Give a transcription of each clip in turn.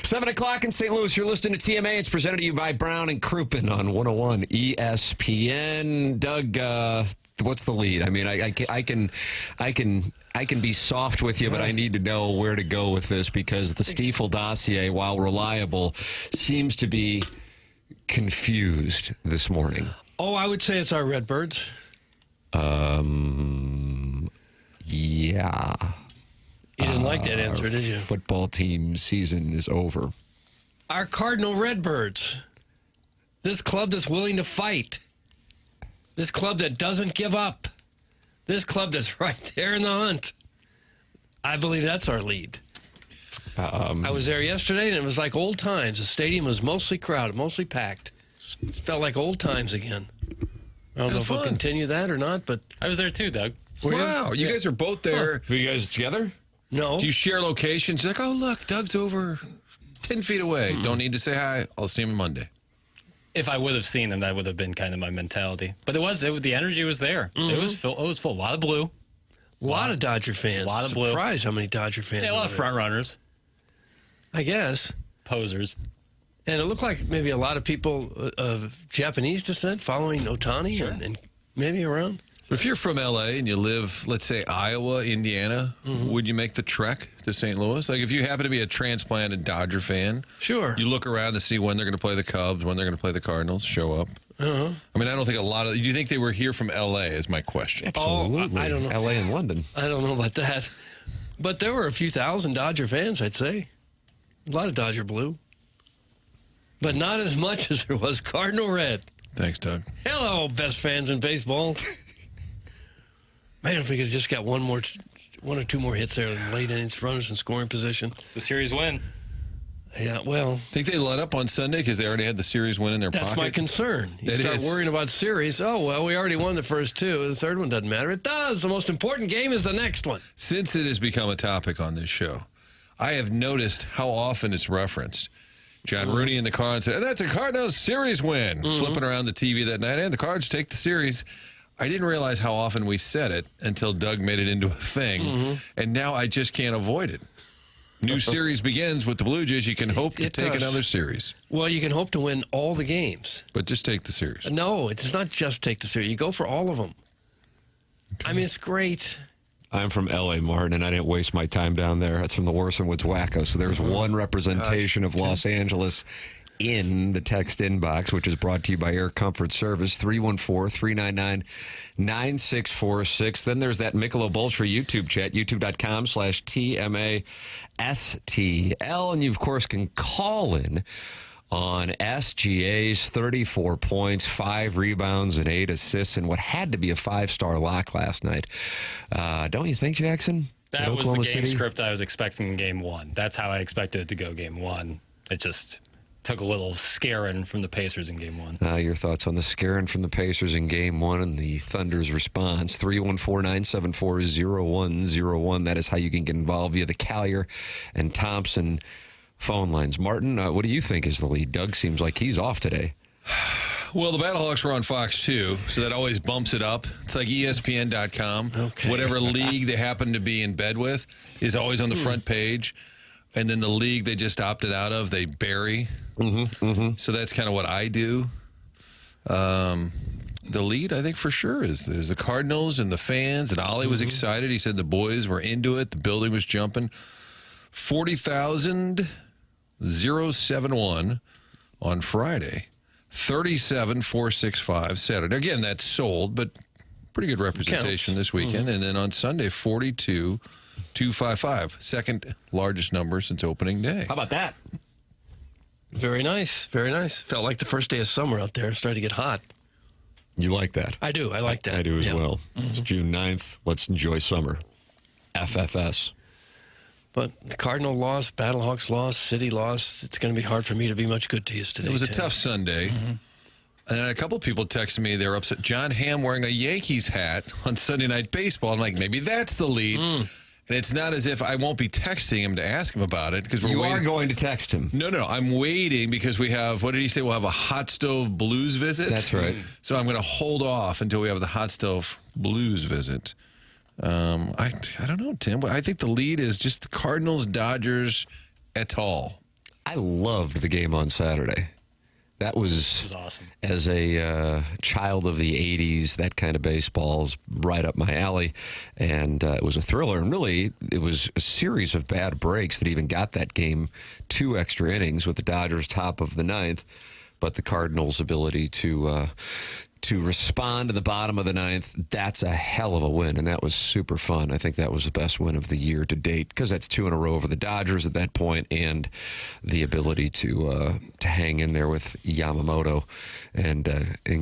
7 o'clock in St. Louis. You're listening to TMA. It's presented to you by Brown and Crouppen on 101 ESPN. Doug, what's the lead? I mean, I can be soft with you, but I need to know where to go with this because the Stiefel dossier, while reliable, seems to be confused this morning. Oh, I would say it's our Redbirds. Yeah. You didn't like that answer, did you? Football team season is over. Our Cardinal Redbirds. This club that's willing to fight. This club that doesn't give up. This club that's right there in the hunt. I believe that's our lead. I was there yesterday, and it was like old times. The stadium was mostly crowded, mostly packed. It felt like old times again. I don't know if we'll continue that or not, but I was there too, Doug. Wow, you guys are both there. Were you guys together? No. Do you share locations? You're like, oh, look, Doug's over 10 feet away. Don't need to say hi. I'll see him Monday. If I would have seen them, that would have been kind of my mentality. But the energy was there. It was full. It was full. A lot of blue. A lot of Dodger fans. A lot of blue. Surprised how many Dodger fans. Yeah, a lot of front runners. I guess. Posers. And it looked like maybe a lot of people of Japanese descent following Ohtani and maybe around. But if you're from L.A. and you live, let's say, Iowa, Indiana, would you make the trek to St. Louis? Like, if you happen to be a transplanted Dodger fan, sure, you look around to see when they're going to play the Cubs, when they're going to play the Cardinals, show up. I mean, I don't think a lot of... Do you think they were here from L.A. is my question. Absolutely. I don't know. L.A. and London. I don't know about that. But there were a few thousand Dodger fans, I'd say. A lot of Dodger blue. But not as much as there was Cardinal red. Thanks, Doug. Hello, best fans in baseball. Man, if we could have just got one or two more hits there in late innings, runners in scoring position. The series win. Yeah, well. Think they let up on Sunday because they already had the series win in their pocket? That's my concern. You start worrying about series. Oh, well, we already won the first two. The third one doesn't matter. It does. The most important game is the next one. Since it has become a topic on this show, I have noticed how often it's referenced. John Rooney in the car and said, that's a Cardinals series win. Flipping around the TV that night, and the Cards take the series. I didn't realize how often we said it until Doug made it into a thing, and now I just can't avoid it. New series begins with the Blue Jays. You can hope to take another series. Well, you can hope to win all the games. But just take the series. No, it's not just take the series. You go for all of them. Okay. I mean, it's great. I'm from L.A., Martin, and I didn't waste my time down there. That's from the Warson Woods Wacko. So there's one representation of Los Angeles in the text inbox, which is brought to you by Air Comfort Service, 314-399-9646. Then there's that Michelob Ultra YouTube chat, youtube.com/TMASTL. And you, of course, can call in on SGA's 34 points, 5 rebounds, and 8 assists, and what had to be a 5-star lock last night. Don't you think, Jackson? That was the game script I was expecting in Game 1. That's how I expected it to go Game 1. It just took a little scaring from the Pacers in Game 1. Your thoughts on the scaring from the Pacers in Game 1 and the Thunder's response. 314-974-0101. That is how you can get involved via the Collier and Thompson phone lines. Martin, what do you think is the lead? Doug seems like he's off today. Well, the Battlehawks were on Fox 2, so that always bumps it up. It's like ESPN.com. Okay. Whatever league they happen to be in bed with is always on the front page. And then the league they just opted out of, they bury. So that's kind of what I do. The lead, I think, for sure, is the Cardinals and the fans. And Ollie was excited. He said the boys were into it. The building was jumping. 40,071 on Friday. 37,465 Saturday. Again, that's sold, but pretty good representation this weekend. And then on Sunday, 42,255. Second largest number since opening day. How about that? Very nice. Very nice. Felt like the first day of summer out there. It started to get hot. You like that? I do. I like that. I do as well. It's June 9th. Let's enjoy summer. FFS. But the Cardinal lost, Battlehawks lost, City lost. It's going to be hard for me to be much good to you today. It was a tough Sunday. And then a couple of people texted me. They were upset. John Hamm wearing a Yankees hat on Sunday Night Baseball. I'm like, maybe that's the lead. And it's not as if I won't be texting him to ask him about it. Because you are going to text him. No. I'm waiting because we have, what did he say? We'll have a hot stove blues visit. That's right. So I'm going to hold off until we have the hot stove blues visit. I don't know, Tim. I think the lead is just the Cardinals, Dodgers, et al. I loved the game on Saturday. That was awesome. As a child of the 80s, that kind of baseball's right up my alley. And it was a thriller. And really, it was a series of bad breaks that even got that game 2 extra innings with the Dodgers top of the 9th. But the Cardinals' ability to respond in the bottom of the 9th, that's a hell of a win, and that was super fun. I think that was the best win of the year to date because that's 2 in a row over the Dodgers at that point, and the ability to hang in there with Yamamoto and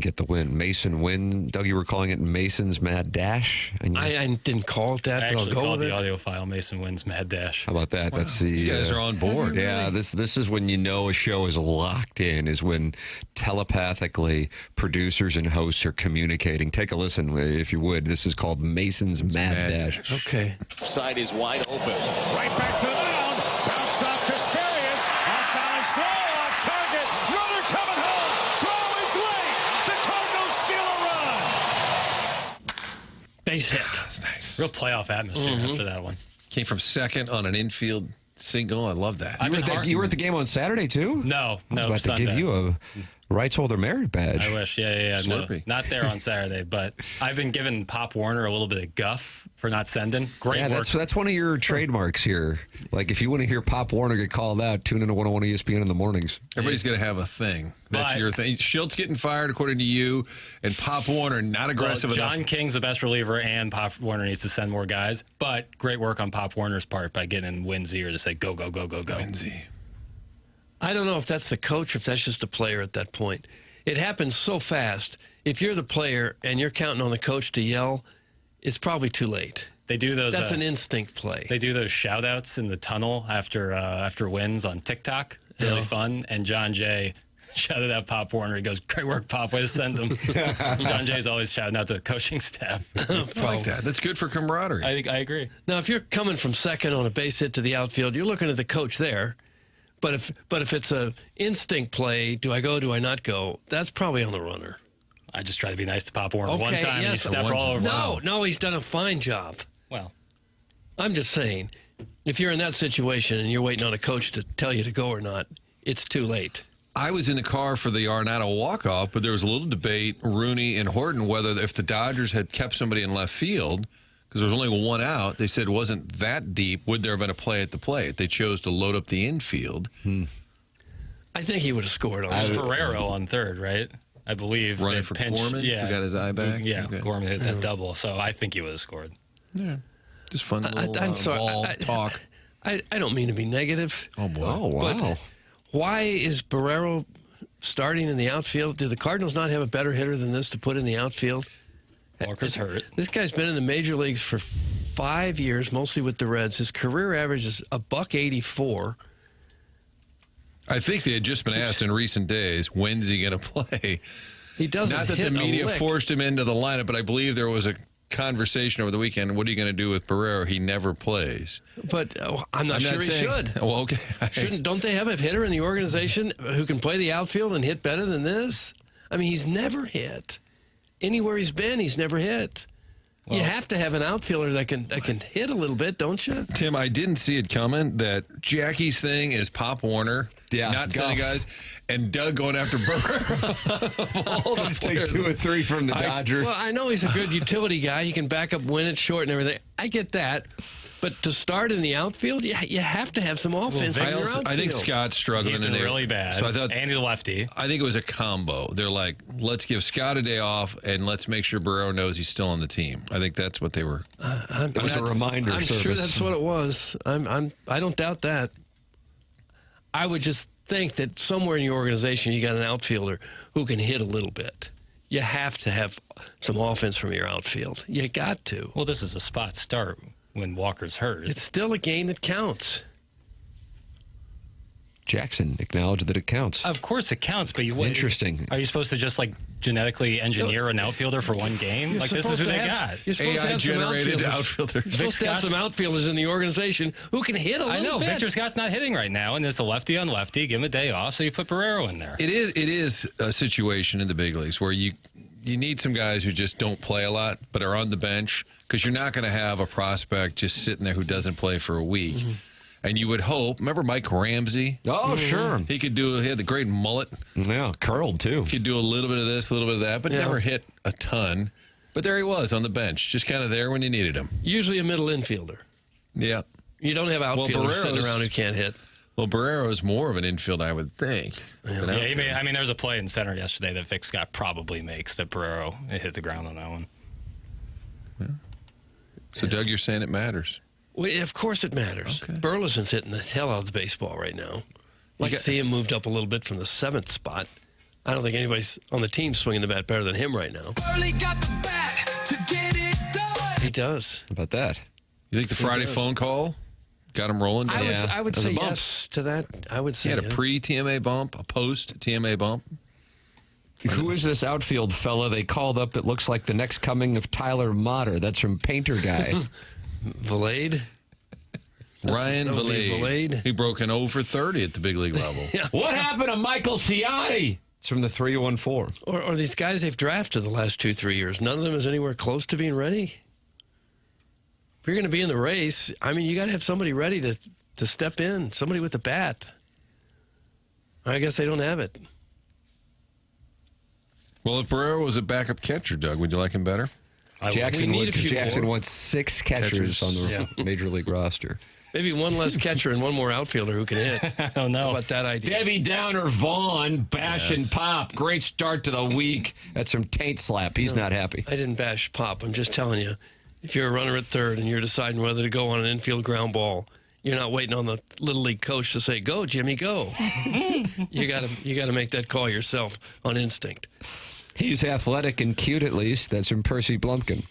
get the win. Mason win. Doug, you were calling it Mason's Mad Dash? And I didn't call it that, I but I'll actually go called with the it. audio file Mason Wins Mad Dash. how about that? That's the You guys are on board. Yeah, this is when you know a show is locked in, is when telepathically producers and hosts are communicating. Take a listen, if you would. This is called Mason's Mad Dash. Okay. Side is wide open. Right back to the mound. Bounced off Kasperius. Off balance, slow, off target. Runner coming home. Throw is late. The Cardinals steal a run. Base hit. Nice. Real playoff atmosphere after that one. Came from second on an infield single. I love that. You were at the game on Saturday, too? No, I was about Sunday. to give you a rights holder merit badge. I wish. Yeah. No, Slurpee. not there on Saturday, but I've been giving Pop Warner a little bit of guff for not sending. Great Yeah, work. that's one of your trademarks here. Like, if you want to hear Pop Warner get called out, tune into 101 ESPN in the mornings. Everybody's going to have a thing. That's But- your thing. Schultz getting fired, according to you, and Pop Warner not aggressive Well, John enough. King's the best reliever, and Pop Warner needs to send more guys. But great work on Pop Warner's part by getting in Wynn's ear to say, go, go, go, go, go. Lindsay. I don't know if that's the coach or if that's just a player at that point. It happens so fast. If you're the player and you're counting on the coach to yell, it's probably too late. They do those. That's an instinct play. They do those shout outs in the tunnel after wins on TikTok. Really fun. And John Jay shouted out Pop Warner. He goes, great work, Pop. Way to send him. John Jay's always shouting out the coaching staff. I like that. That's good for camaraderie. I agree. Now, if you're coming from second on a base hit to the outfield, you're looking at the coach there. But if it's a instinct play, do I go, do I not go? That's probably on the runner. I just try to be nice to Pop Warner. Okay, One time, yes. he stepped all over. No, he's done a fine job. Well, I'm just saying, if you're in that situation and you're waiting on a coach to tell you to go or not, it's too late. I was in the car for the Arnado walk-off, but there was a little debate, Rooney and Horton, whether if the Dodgers had kept somebody in left field, because there was only one out, they said it wasn't that deep, would there have been a play at the plate? They chose to load up the infield. I think he would have scored on it was that. Barrero on third, right? I believe. Running they for pinched- Gorman? Yeah. Who got his eye back? Yeah, Okay. Gorman hit that double, so I think he would have scored. Yeah. Just fun little I'm sorry. ball talk. I don't mean to be negative. Oh, boy. Oh, wow. But why is Barrero starting in the outfield? Do the Cardinals not have a better hitter than this to put in the outfield? Walker's hurt. This guy's been in the major leagues for 5 years, mostly with the Reds. His career average is $184. I think they had just been asked in recent days, when's he going to play? He doesn't Not that hit the media a lick. forced him into the lineup, but I believe there was a conversation over the weekend. What are you going to do with Barrero? He never plays. But I'm not sure he should. Well, okay. Don't they have a hitter in the organization who can play the outfield and hit better than this? I mean, he's never hit. Anywhere he's been, he's never hit. You have to have an outfielder that can hit a little bit, don't you? Tim, I didn't see it coming that Jackie's thing is Pop Warner, not sending guys, and Doug going after Burkett. All the Take players. 2 or 3 from the Dodgers. Well, I know he's a good utility guy. He can back up, win it short, and everything. I get that. But to start in the outfield, you have to have some offense in your outfield. I think Scott's struggling. He's been and really bad. So I thought, and he's a lefty. I think it was a combo. They're like, let's give Scott a day off, and let's make sure Barrero knows he's still on the team. I think that's what they were. It was a reminder I'm service. sure that's what it was. I don't doubt that. I would just think that somewhere in your organization you got an outfielder who can hit a little bit. You have to have some offense from your outfield. You got to. Well, this is a spot start when Walker's hurt. It's still a game that counts. Jackson acknowledged that it counts. Of course it counts, but Interesting. Are you supposed to just like genetically engineer an outfielder for one game? Like this is who they got. You're supposed to have some AI-generated outfielders. outfielders. You're supposed to have some outfielders in the organization who can hit a little I know bit. Victor Scott's not hitting right now, and it's a lefty on lefty. Give him a day off, so you put Barrero in there. It is a situation in the big leagues where you need some guys who just don't play a lot but are on the bench because you're not going to have a prospect just sitting there who doesn't play for a week. And you would hope, remember Mike Ramsey? Oh, sure. He had the great mullet. Yeah, curled, too. He could do a little bit of this, a little bit of that, but never hit a ton. But there he was on the bench, just kind of there when you needed him. Usually a middle infielder. Yeah. You don't have outfielders sitting Barrero's- around who can't hit. Well, Barrero is more of an infield, I would think. Yeah, there was a play in center yesterday that Vic Scott probably makes that Barrero hit the ground on that one. So, Doug, you're saying it matters. Well, of course it matters. Okay. Burleson's hitting the hell out of the baseball right now. Like to see him moved up a little bit from the 7th spot. I don't think anybody's on the team swinging the bat better than him right now. Burley got the bat to get it done. He does. How about that? You think the Friday does. phone call got him rolling? I would There's say a bump. yes to that. I would say He had a yes. pre-TMA bump, a post-TMA bump. Who is this outfield fella they called up that looks like the next coming of Tyler Motter? That's from Painter Guy. Valade. Ryan that would be Valade. Valade. He broke an 0 for 30 at the big league level. What happened to Michael Ciani? It's from the 314. Or these guys they've drafted the last 2-3 years. None of them is anywhere close to being ready. If you're going to be in the race, I mean, you got to have somebody ready to step in, somebody with a bat. I guess they don't have it. Well, if Barrero was a backup catcher, Doug, would you like him better? Jackson we need a few Jackson more. wants 6 catchers on the major league roster. Maybe one less catcher and one more outfielder who can hit. I don't know. How about that idea? Debbie Downer Vaughn bashing Pop. Great start to the week. That's from Taint Slap. He's not happy. I didn't bash Pop. I'm just telling you, if you're a runner at third and you're deciding whether to go on an infield ground ball, you're not waiting on the little league coach to say, "Go, Jimmy, go." you gotta make that call yourself on instinct. He's athletic and cute, at least. That's from Percy Blumpkin.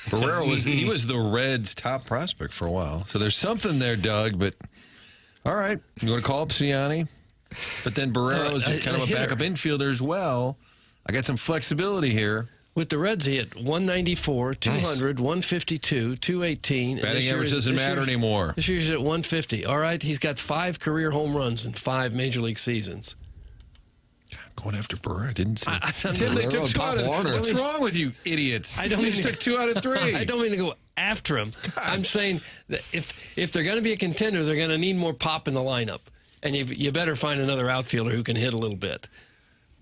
Barrero was the Reds' top prospect for a while. So there's something there, Doug, but all right. You want to call up Ciani? But then Barrero's kind of a backup infielder as well. I got some flexibility here. With the Reds, he hit 194, 200, 152, 218. and Batting this year average is- doesn't this year- matter anymore. This year he's at 150. All right, he's got 5 career home runs in 5 major league seasons. Going after Barrero, I didn't see. I'm Tim, they Barrero took and 2 Pop out of Warner. What's wrong with you idiots? I don't They mean just to- took 2 out of 3. I don't mean to go after him. I'm saying that if they're going to be a contender, they're going to need more pop in the lineup. And you better find another outfielder who can hit a little bit.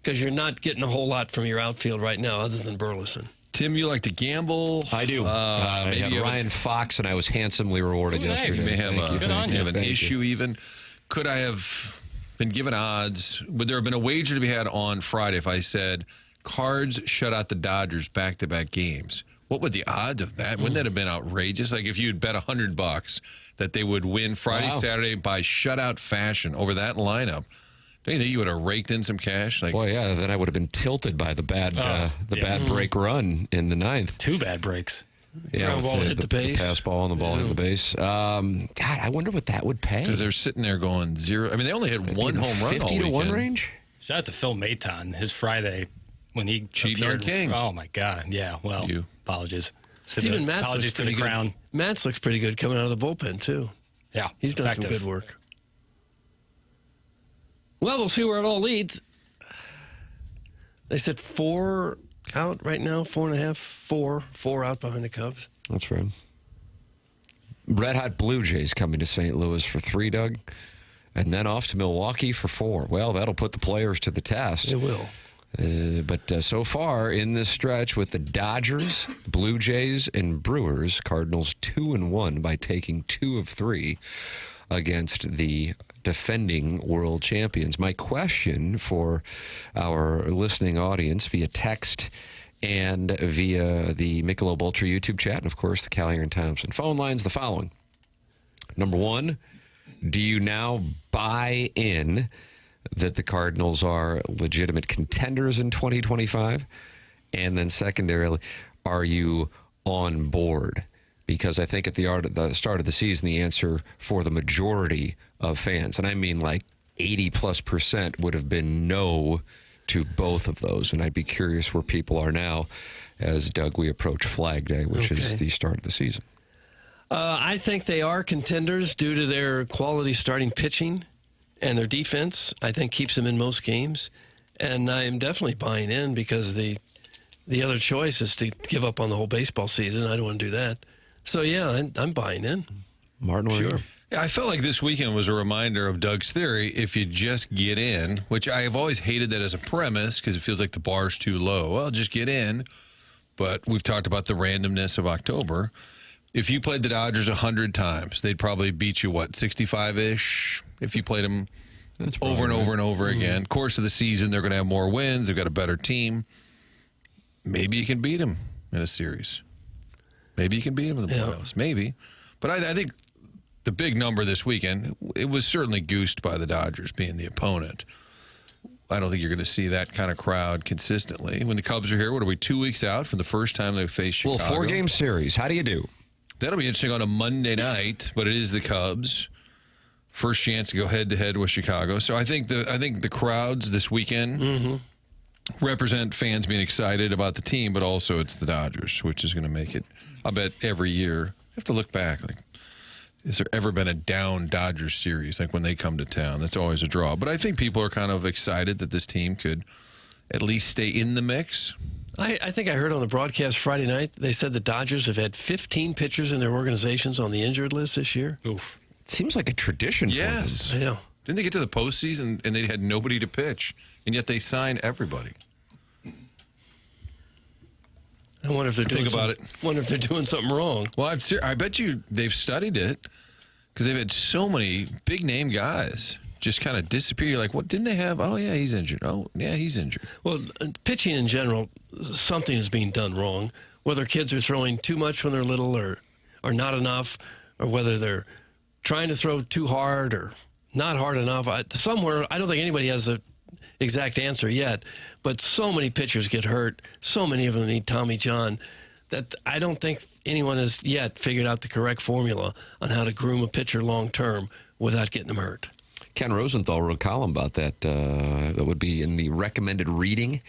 Because you're not getting a whole lot from your outfield right now other than Burleson. Tim, you like to gamble? I do. I maybe had you have Ryan Fox, and I was handsomely rewarded Ooh, nice. yesterday. You may have, Thank you, Good on thank you. you, an thank you. issue even. Could I have been given odds? Would there have been a wager to be had on Friday if I said Cards shut out the Dodgers back-to-back games? What would the odds of that? Wouldn't that have been outrageous? Like if you had bet $100 that they would win Friday, Wow. Saturday by shutout fashion over that lineup. Don't you think you would have raked in some cash? Like, Boy, yeah, then I would have been tilted by the bad bad break run in the 9th. 2 bad breaks. Yeah, Ground with ball hit the base. pass ball and the ball hit the base. God, I wonder what that would pay. because they're sitting there going 0. I mean, they only had 1 home run 50 all to 1 weekend. range? Shout out to Phil Maton, his Friday when he Cheating on appeared. King. Oh my God! Yeah, well, You. apologies. Steven Matz Apologies looks to the pretty crown. good. Matz looks pretty good coming out of the bullpen, too. Yeah, He's done some effective. good work. Well, we'll see where it all leads. They said 4 out right now, 4.5, 4 out behind the Cubs. That's right. Red Hot Blue Jays coming to St. Louis for 3, Doug, and then off to Milwaukee for 4. Well, that'll put the players to the test. It will. But so far in this stretch with the Dodgers, Blue Jays, and Brewers, Cardinals 2-1 by taking 2 of 3 against the defending world champions. My question for our listening audience via text and via the Michelob Ultra YouTube chat, and of course the Callahan and Thompson phone lines, the following. Number 1, do you now buy in that the Cardinals are legitimate contenders in 2025? And then secondarily, are you on board? Because I think at the start of the season, the answer for the majority of fans, and I mean like 80+%, would have been no to both of those. And I'd be curious where people are now as, Doug, we approach Flag Day, which is the start of the season. I think they are contenders due to their quality starting pitching and their defense. I think keeps them in most games. And I am definitely buying in because the other choice is to give up on the whole baseball season. I don't want to do that. So, yeah, I'm buying in. Martin, Sure. Yeah, I felt like this weekend was a reminder of Doug's theory. If you just get in, which I have always hated that as a premise because it feels like the bar's too low. Well, just get in. But we've talked about the randomness of October. If you played the Dodgers 100 times, they'd probably beat you, 65-ish? If you played them over and over and over again. Course of the season, they're going to have more wins. They've got a better team. Maybe you can beat them in a series. Maybe you can beat them in the playoffs. Maybe. But I think the big number this weekend, it was certainly goosed by the Dodgers being the opponent. I don't think you're going to see that kind of crowd consistently. When the Cubs are here, what are we, 2 weeks out from the first time they face Chicago? Well, 4-game series. How do you do? That'll be interesting on a Monday night, but it is the Cubs. First chance to go head-to-head with Chicago. So I think the crowds this weekend represent fans being excited about the team, but also it's the Dodgers, which is going to make it, I bet, every year. You have to look back. Like, has there ever been a down Dodgers series, like when they come to town? That's always a draw. But I think people are kind of excited that this team could at least stay in the mix. I think I heard on the broadcast Friday night, they said the Dodgers have had 15 pitchers in their organizations on the injured list this year. Oof. It seems like a tradition Yes. Yeah. Didn't they get to the postseason and they had nobody to pitch, and yet they signed everybody? I wonder if they're doing about Wonder if they're doing something wrong. Well, I bet you they've studied it because they've had so many big-name guys just kind of disappear. You're like, what, didn't they have? Oh, yeah, he's injured. Oh, yeah, he's injured. Well, pitching in general, something is being done wrong. Whether kids are throwing too much when they're little or not enough, or whether they're trying to throw too hard or not hard enough. Somewhere, I don't think anybody has an exact answer yet, but so many pitchers get hurt. So many of them need Tommy John that I don't think anyone has yet figured out the correct formula on how to groom a pitcher long term without getting them hurt. Ken Rosenthal wrote a column about that. That would be in the recommended reading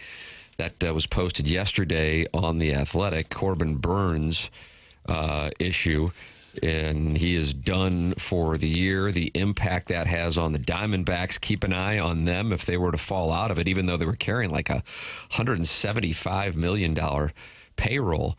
that was posted yesterday on The Athletic. Corbin Burns' issue, and he is done for the year. The impact that has on the Diamondbacks, keep an eye on them if they were to fall out of it, even though they were carrying like a $175 million payroll.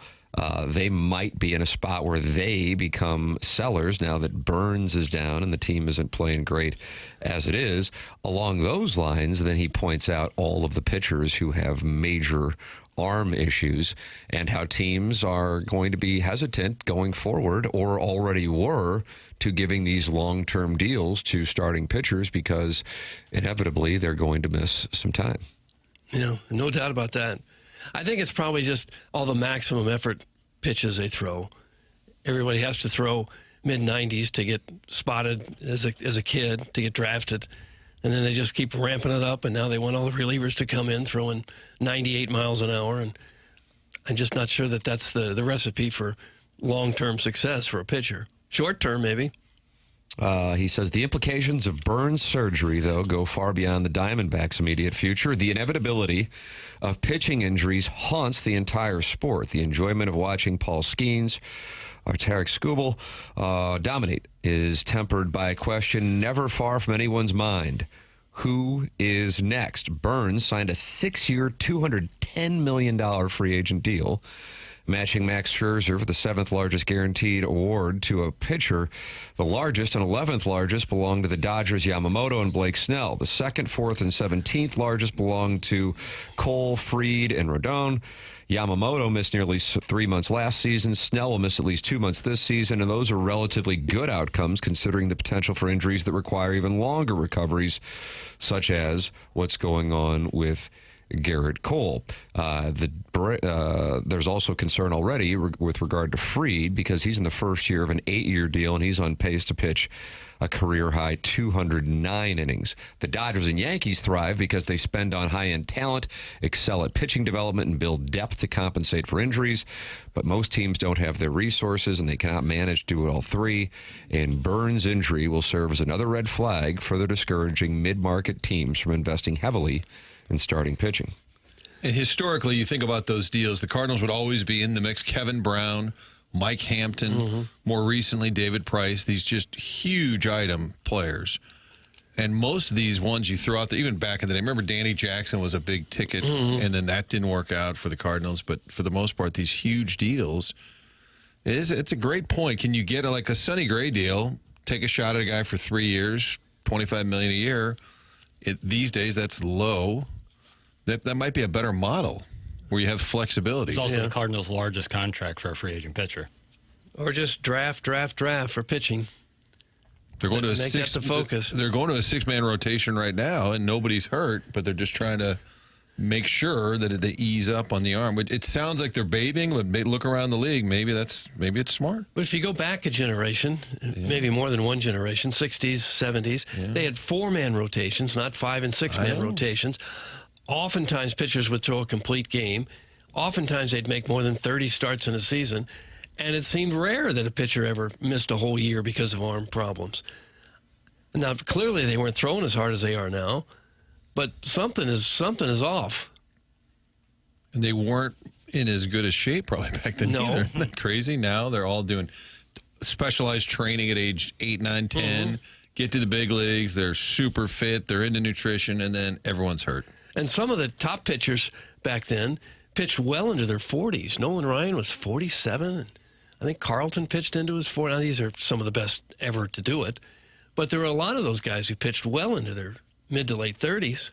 They might be in a spot where they become sellers now that Burns is down and the team isn't playing great as it is. Along those lines, then he points out all of the pitchers who have major arm issues and how teams are going to be hesitant going forward, or already were, to giving these long-term deals to starting pitchers because inevitably they're going to miss some time. Yeah, no doubt about that. I think it's probably just all the maximum effort pitches they throw. Everybody has to throw mid-90s to get spotted as a kid, to get drafted. And then they just keep ramping it up, and now they want all the relievers to come in throwing 98 miles an hour. And I'm just not sure that that's the recipe for long-term success for a pitcher. Short-term, maybe. He says the implications of Burns' surgery, though, go far beyond the Diamondbacks' immediate future. The inevitability of pitching injuries haunts the entire sport. The enjoyment of watching Paul Skeens or Tarek Skubal dominate is tempered by a question never far from anyone's mind. Who is next? Burns signed a 6-year, $210 million free agent deal, matching Max Scherzer for the 7th largest guaranteed award to a pitcher. The largest and 11th largest belong to the Dodgers' Yamamoto and Blake Snell. The 2nd, 4th, and 17th largest belong to Cole, Fried, and Rodon. Yamamoto missed nearly 3 months last season. Snell will miss at least 2 months this season, and those are relatively good outcomes considering the potential for injuries that require even longer recoveries, such as what's going on with Garrett Cole. There's also concern already with regard to Fried because he's in the first year of an 8-year deal and he's on pace to pitch a career-high 209 innings. The Dodgers and Yankees thrive because they spend on high-end talent, excel at pitching development, and build depth to compensate for injuries. But most teams don't have their resources and they cannot manage to do all three. And Burns' injury will serve as another red flag, further discouraging mid-market teams from investing heavily in starting pitching. And historically, you think about those deals, the Cardinals would always be in the mix. Kevin Brown, Mike Hampton, more recently David Price, these just huge item players. And most of these ones you throw out there, even back in the day, remember Danny Jackson was a big ticket, and then that didn't work out for the Cardinals. But for the most part, these huge deals, It's a great point. Can you get like a Sonny Gray deal? Take a shot at a guy for 3 years, $25 million a year. These days, that's low. That might be a better model where you have flexibility. It's also the Cardinals' largest contract for a free agent pitcher. Or just draft for pitching. They're going to Make that the focus. They're going to a 6-man rotation right now, and nobody's hurt, but they're just trying to make sure that they ease up on the arm. It sounds like they're babying, but look around the league. Maybe it's smart. But if you go back a generation, maybe more than one generation, 60s, 70s, they had 4-man rotations, not 5- and 6-man rotations. Oftentimes, pitchers would throw a complete game. Oftentimes, they'd make more than 30 starts in a season. And it seemed rare that a pitcher ever missed a whole year because of arm problems. Now, clearly, they weren't throwing as hard as they are now. But something is off. And they weren't in as good a shape probably back then either. Isn't that crazy? Now they're all doing specialized training at age 8, 9, 10, get to the big leagues. They're super fit. They're into nutrition, and then everyone's hurt. And some of the top pitchers back then pitched well into their 40s. Nolan Ryan was 47. And I think Carlton pitched into his 40s. Now, these are some of the best ever to do it. But there were a lot of those guys who pitched well into their mid to late 30s.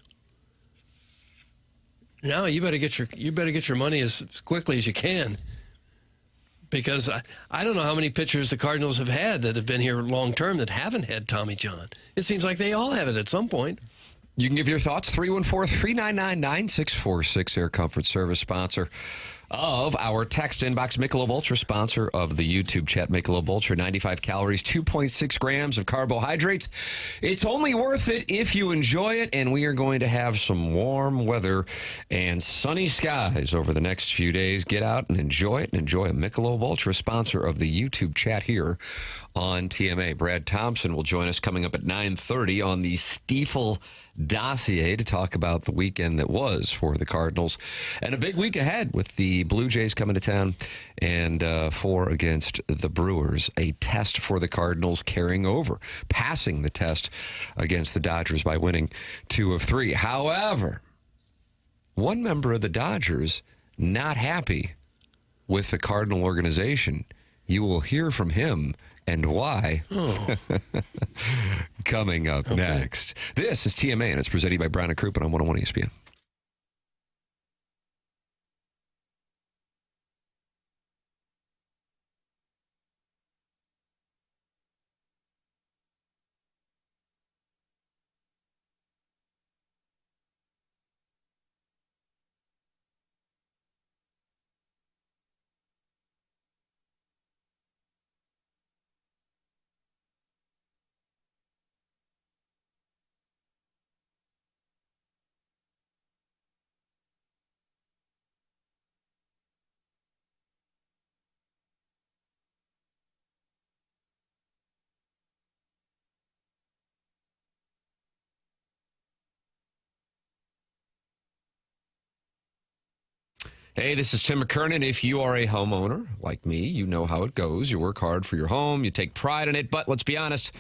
Now you better get your money as quickly as you can, because I don't know how many pitchers the Cardinals have had that have been here long term that haven't had Tommy John. It seems like they all have it at some point. You can give your thoughts, 314-399-9646, Air Comfort Service, sponsor of our text inbox. Michelob Ultra, sponsor of the YouTube chat. Michelob Ultra, 95 calories, 2.6 grams of carbohydrates. It's only worth it if you enjoy it, and we are going to have some warm weather and sunny skies over the next few days. Get out and enjoy it, and enjoy a Michelob Ultra, sponsor of the YouTube chat here on TMA. Brad Thompson will join us coming up at 9:30 on the Stiefel dossier to talk about the weekend that was for the Cardinals and a big week ahead with the Blue Jays coming to town and 4 against the Brewers. A test for the Cardinals carrying over, passing the test against the Dodgers by winning 2 of 3. However, one member of the Dodgers not happy with the Cardinal organization. You will hear from him and why coming up next. This is TMA, and it's presented by Brown and Crouppen on 101 ESPN. Hey, this is Tim McKernan. If you are a homeowner like me, you know how it goes. You work hard for your home. You take pride in it. But let's be honest,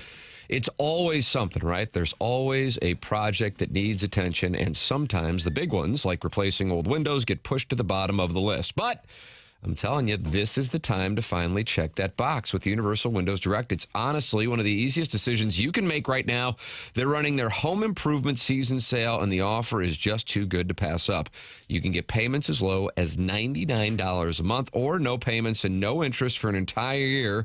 it's always something, right? There's always a project that needs attention. And sometimes the big ones, like replacing old windows, get pushed to the bottom of the list. But I'm telling you, this is the time to finally check that box with Universal Windows Direct. It's honestly one of the easiest decisions you can make right now. They're running their home improvement season sale, and the offer is just too good to pass up. You can get payments as low as $99 a month or no payments and no interest for an entire year.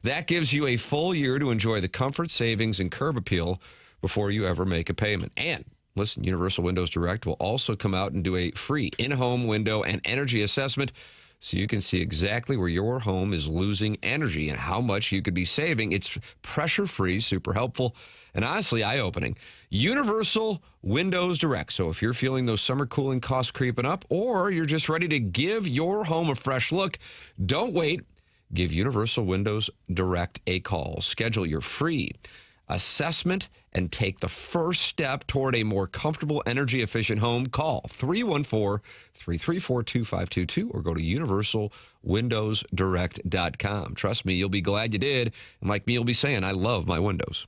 That gives you a full year to enjoy the comfort, savings, and curb appeal before you ever make a payment. And listen, Universal Windows Direct will also come out and do a free in-home window and energy assessment, so you can see exactly where your home is losing energy and how much you could be saving. It's pressure-free, super helpful, and honestly eye-opening. Universal Windows Direct. So if you're feeling those summer cooling costs creeping up, or you're just ready to give your home a fresh look, don't wait. Give Universal Windows Direct a call. Schedule your free assessment and take the first step toward a more comfortable, energy-efficient home. Call 314-334-2522 or go to universalwindowsdirect.com. Trust me, you'll be glad you did. And like me, you'll be saying, I love my windows.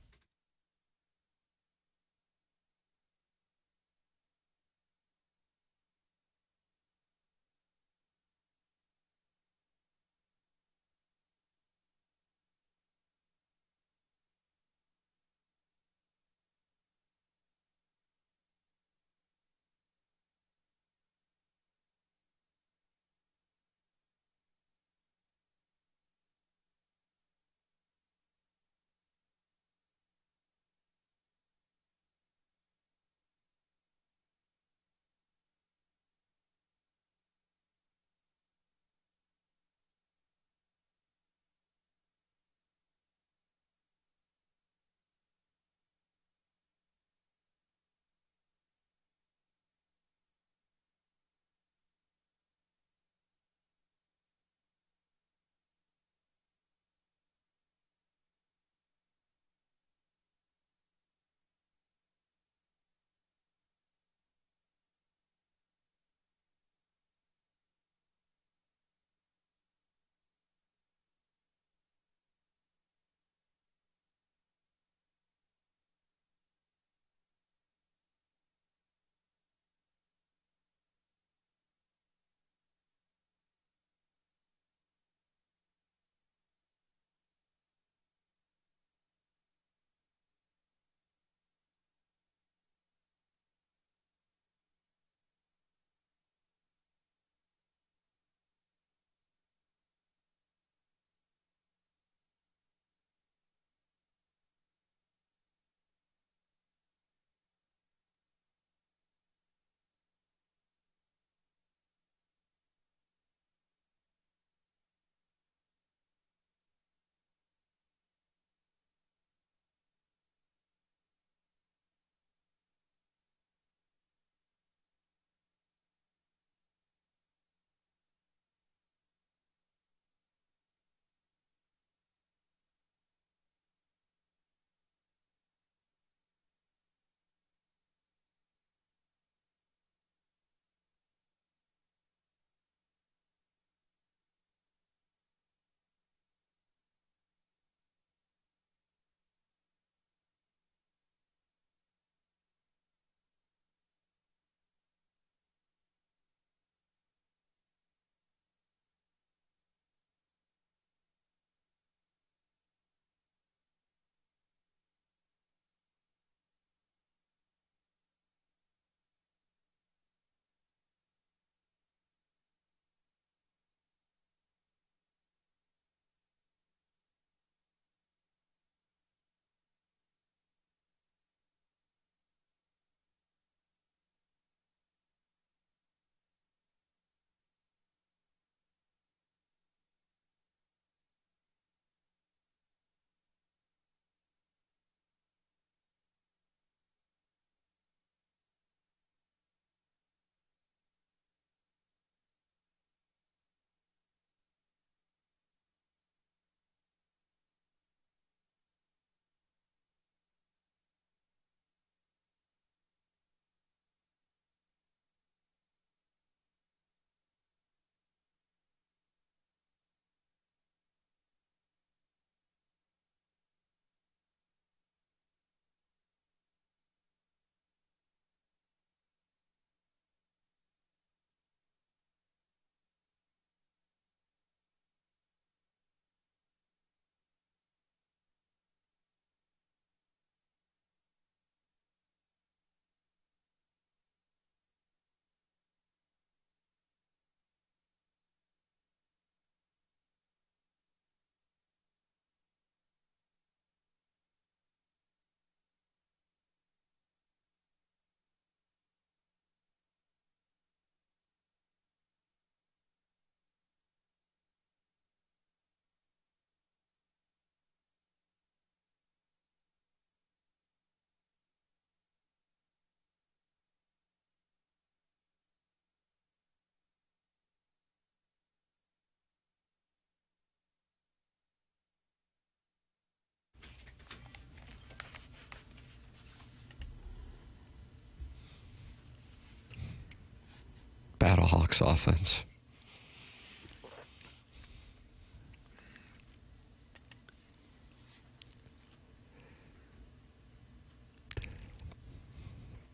Hawks offense.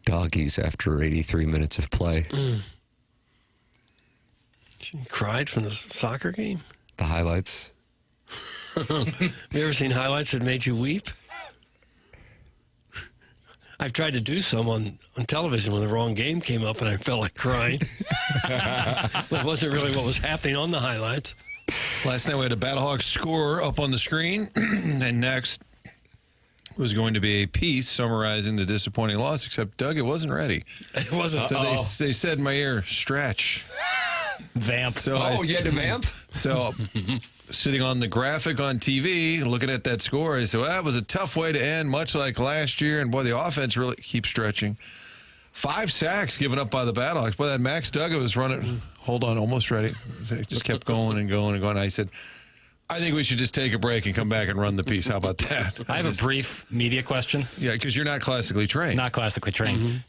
Doggies after 83 minutes of play. She cried from the soccer game. The highlights. You ever seen highlights that made you weep? I've tried to do some on television when the wrong game came up and I felt like crying. But it wasn't really what was happening on the highlights. Last night we had a Battlehawks score up on the screen, and next was going to be a piece summarizing the disappointing loss, except Doug, it wasn't ready. It wasn't. So they said in my ear, stretch. Vamp. So You had to vamp? So sitting on the graphic on TV, looking at that score, I said, well, that was a tough way to end, much like last year. And, boy, the offense really keeps stretching. 5 sacks given up by the Battlehawks. Boy, that Max Duggan was running. Hold on, almost ready. It just kept going and going and going. I said, I think we should just take a break and come back and run the piece. How about that? I have a brief media question. Yeah, because you're not classically trained. Not classically trained.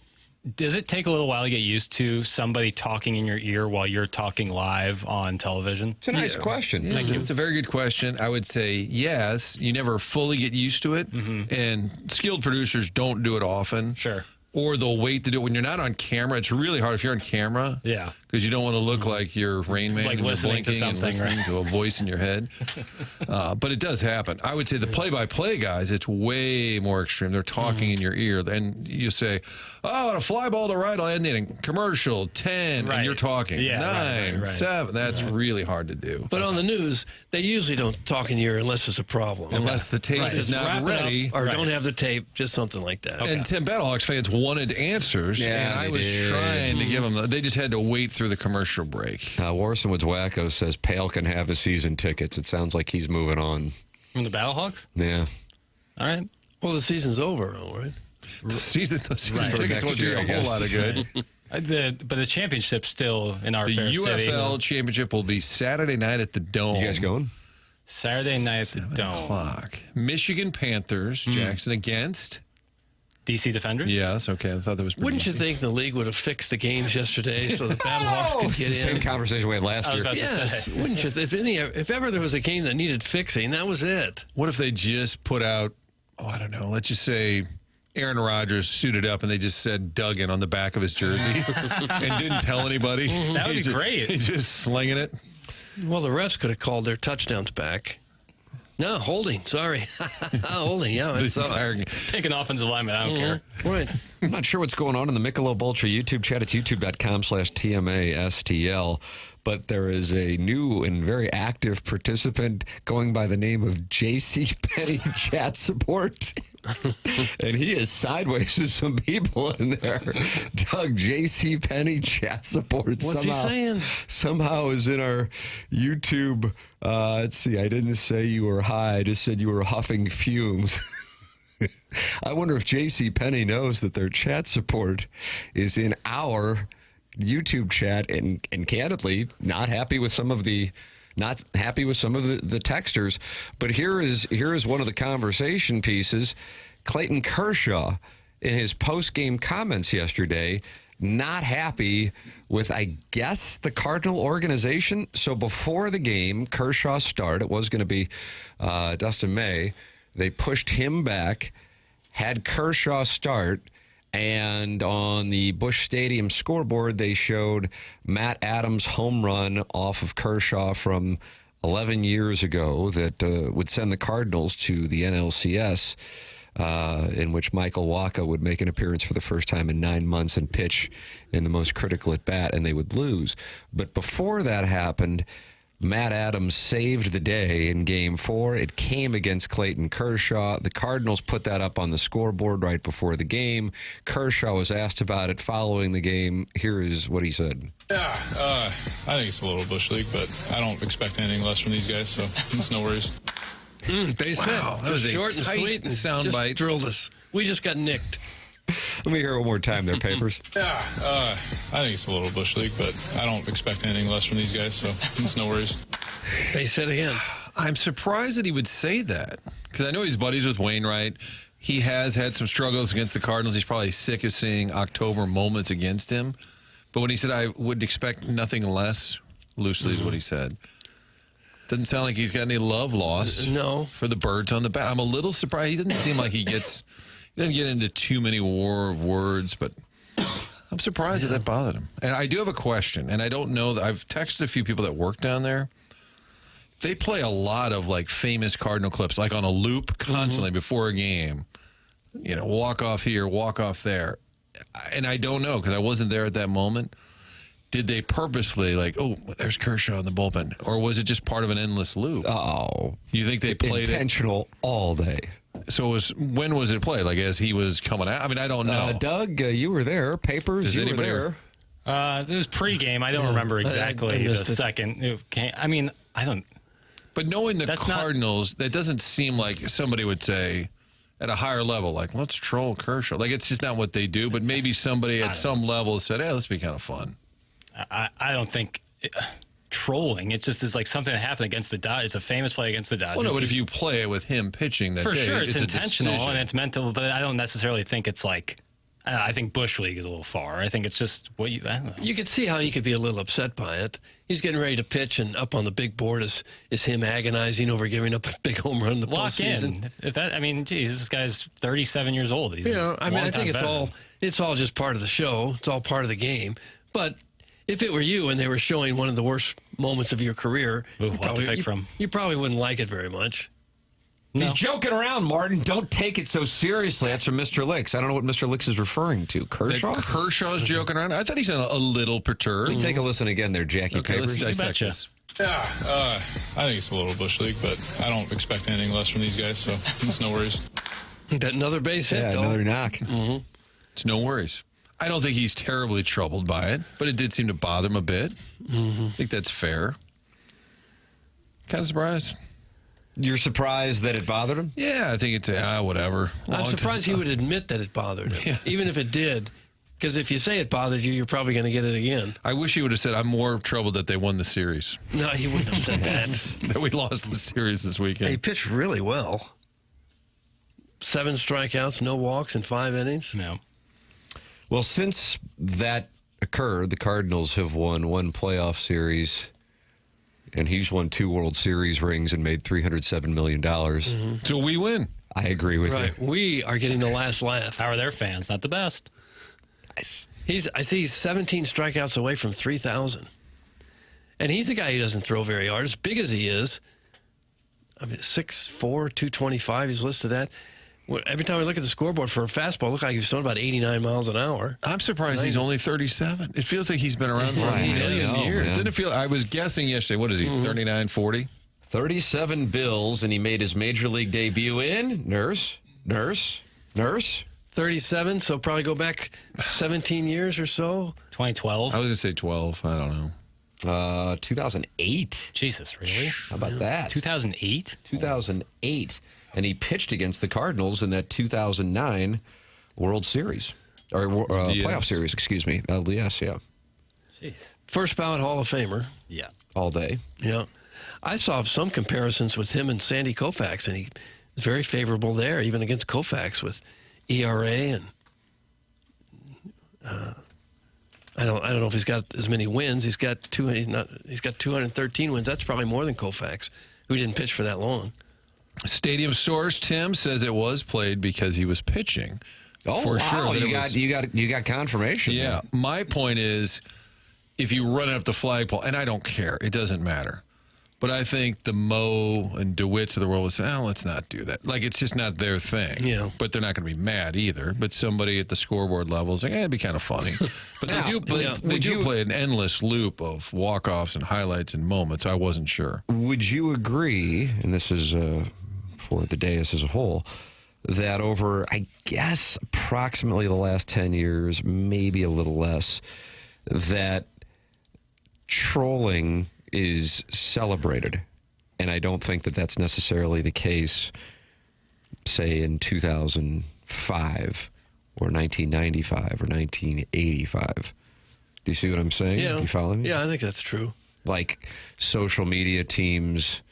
Does it take a little while to get used to somebody talking in your ear while you're talking live on television? It's a nice question. It's a very good question. I would say yes. You never fully get used to it, and skilled producers don't do it often. Sure. Or they'll wait to do it when you're not on camera. It's really hard if you're on camera. Yeah. Because you don't want to look like you're Rain Man. Like and you're listening to blinking and something, listening right? to a voice in your head. But it does happen. I would say the play-by-play guys, it's way more extreme. They're talking in your ear. And you say, oh, a fly ball to right, I'll end it in commercial, 10, Right. and you're talking. Yeah, 9, right. 7. That's really hard to do. But on the news, they usually don't talk in your ear unless it's a problem. Unless the tape is Just not wrap it up ready. or don't have the tape, just something like that. And Tim Battlehawks fans wanted answers, Yeah, and I they was did. trying to give them. They just had to wait through the commercial break. Warson Woods Wacko says Pale can have his season tickets. It sounds like he's moving on. From the Battlehawks? Yeah. All right. Well, the season's over, all right? The season For tickets next won't do year, you I a whole guess. lot of good. But the championship's still in our The fair city. UFL championship will be Saturday night at the Dome. You guys going? Saturday night at the 7 Dome. o'clock. Michigan Panthers, Jackson against. DC Defenders? Yes, okay. I thought that was pretty Wouldn't you easy. think the league would have fixed the games yesterday so the Battlehawks could It's the get same in? conversation we had last I was year. about to Yes, say. wouldn't you? If ever there was a game that needed fixing, that was it. What if they just put out, I don't know, let's just say Aaron Rodgers suited up and they just said Duggan on the back of his jersey and didn't tell anybody? That would be He's just- great. He's just slinging it. Well, the refs could have called their touchdowns back. No, holding. Sorry. Holding, yeah, I The saw entire it. game. Pick an offensive lineman. I don't care. Right. I'm not sure what's going on in the Michelob Ultra YouTube chat. It's youtube.com/TMASTL. But there is a new and very active participant going by the name of JC Penny Chat Support. And he is sideways with some people in there. Doug, JC Penny Chat Support. What's he saying? Somehow is in our YouTube. Let's see. I didn't say you were high. I just said you were huffing fumes. I wonder if JC Penny knows that their chat support is in our YouTube chat and candidly not happy with some of the texters. But here is one of the conversation pieces. Clayton Kershaw in his post-game comments yesterday, not happy with, I guess, the Cardinal organization. So before the game, Kershaw's start, it was going to be Dustin May. They pushed him back, had Kershaw start, and on the Busch Stadium scoreboard, they showed Matt Adams' home run off of Kershaw from 11 years ago that would send the Cardinals to the NLCS, in which Michael Wacha would make an appearance for the first time in 9 months and pitch in the most critical at bat, and they would lose. But before that happened, Matt Adams saved the day in Game 4. It came against Clayton Kershaw. The Cardinals put that up on the scoreboard right before the game. Kershaw was asked about it following the game. Here is what he said. Yeah, I think it's a little Bush League, but I don't expect anything less from these guys, so it's no worries. Base Wow, hit. that was Just a short and tight sweet and sound just bite. drilled us. We just got nicked. Let me hear it one more time there, Papers. Yeah, I think it's a little Bush League, but I don't expect anything less from these guys, so it's no worries. Base hit again. I'm surprised that he would say that because I know he's buddies with Wainwright. He has had some struggles against the Cardinals. He's probably sick of seeing October moments against him. But when he said, I would expect nothing less, loosely is what he said. Doesn't sound like he's got any love lost for the birds on the bat. I'm a little surprised. He doesn't seem like he doesn't get into too many war of words, but I'm surprised that bothered him. And I do have a question, and I don't know. I've texted a few people that work down there. They play a lot of like famous Cardinal clips, like on a loop constantly before a game. You know, walk off here, walk off there. And I don't know because I wasn't there at that moment. Did they purposely like, oh, there's Kershaw in the bullpen? Or was it just part of an endless loop? Oh. You think they played intentional all day? So when was it played? Like as he was coming out? I mean, I don't know. Doug, you were there. Papers, you were there. It was pregame. I don't remember exactly the second. I don't. But knowing the Cardinals, that doesn't seem like somebody would say at a higher level, like, let's troll Kershaw. Like, it's just not what they do. But maybe somebody at some level said, hey, let's be kind of fun. I don't think trolling. It just is like something that happened against the Dodgers. It's a famous play against the Dodgers. Well, no, but if you play it with him pitching that for day, sure, it's a intentional decision. and it's mental. But I don't necessarily think it's like. I think Bush League is a little far. I think it's just what you. I don't know. You could see how he could be a little upset by it. He's getting ready to pitch, and up on the big board is him agonizing over giving up a big home run in the postseason. If that, I mean, geez, this guy's 37 years old. He's I think it's all just part of the show. It's all part of the game. But if it were you and they were showing one of the worst moments of your career, you probably wouldn't like it very much. No. He's joking around, Martin. Don't take it so seriously. That's from Mr. Licks. I don't know what Mr. Licks is referring to. Kershaw? That Kershaw's joking around? I thought he sounded a little perturbed. Let me take a listen again there, Jackie. Okay, let's dissect this. Yeah, I think it's a little bush league, but I don't expect anything less from these guys, so it's no worries. Got another base hit, though. Another knock. Mm-hmm. It's no worries. I don't think he's terribly troubled by it, but it did seem to bother him a bit. I think that's fair. Kind of surprised. You're surprised that it bothered him? Yeah, I think it's whatever. I'm surprised he would admit that it bothered him, even if it did. Because if you say it bothered you, you're probably going to get it again. I wish he would have said, I'm more troubled that they won the series. No, he wouldn't have said that. That we lost the series this weekend. He pitched really well. 7 strikeouts, no walks in 5 innings. No. Well, since that occurred, the Cardinals have won 1 playoff series, and he's won 2 World Series rings and made $307 million. Mm-hmm. So we win. I agree with you. We are getting the last laugh. How are their fans? Not the best. Nice. I see he's 17 strikeouts away from 3,000. And he's a guy who doesn't throw very hard. As big as he is, I mean, 6'4", 225, he's listed at. Every time I look at the scoreboard for a fastball, it looks like he's throwing about 89 miles an hour. I'm surprised he's only 37. It feels like he's been around for a million years. Didn't it feel? I was guessing yesterday. What is he? 39, 40? 37 bills, and he made his major league debut in Nurse. 37, so probably go back 17 years or so. 2012. I was going to say 12. I don't know. 2008. Jesus, really? How about that? 2008? 2008. And he pitched against the Cardinals in that 2009 World Series. Or playoff series, excuse me. LDS, yeah. Jeez. First ballot Hall of Famer. Yeah. All day. Yeah. I saw some comparisons with him and Sandy Koufax, and he was very favorable there, even against Koufax with ERA and I don't know if he's got as many wins. He's got 213 wins. That's probably more than Koufax, who didn't pitch for that long. Stadium source Tim says it was played because he was pitching. Oh, for wow. sure. You got confirmation. Yeah. There. My point is, if you run up the flagpole, and I don't care, it doesn't matter. But I think the Mo and DeWitts of the world would say, let's not do that. Like, it's just not their thing. Yeah. But they're not going to be mad either. But somebody at the scoreboard level is like, it'd be kind of funny. But they do play an endless loop of walk-offs and highlights and moments. I wasn't sure. Would you agree, and this is for the dais as a whole, that over, I guess, approximately the last 10 years, maybe a little less, that trolling is celebrated, and I don't think that that's necessarily the case, say, in 2005 or 1995 or 1985. Do you see what I'm saying? Yeah. You follow me? Yeah, I think that's true. Like social media teams,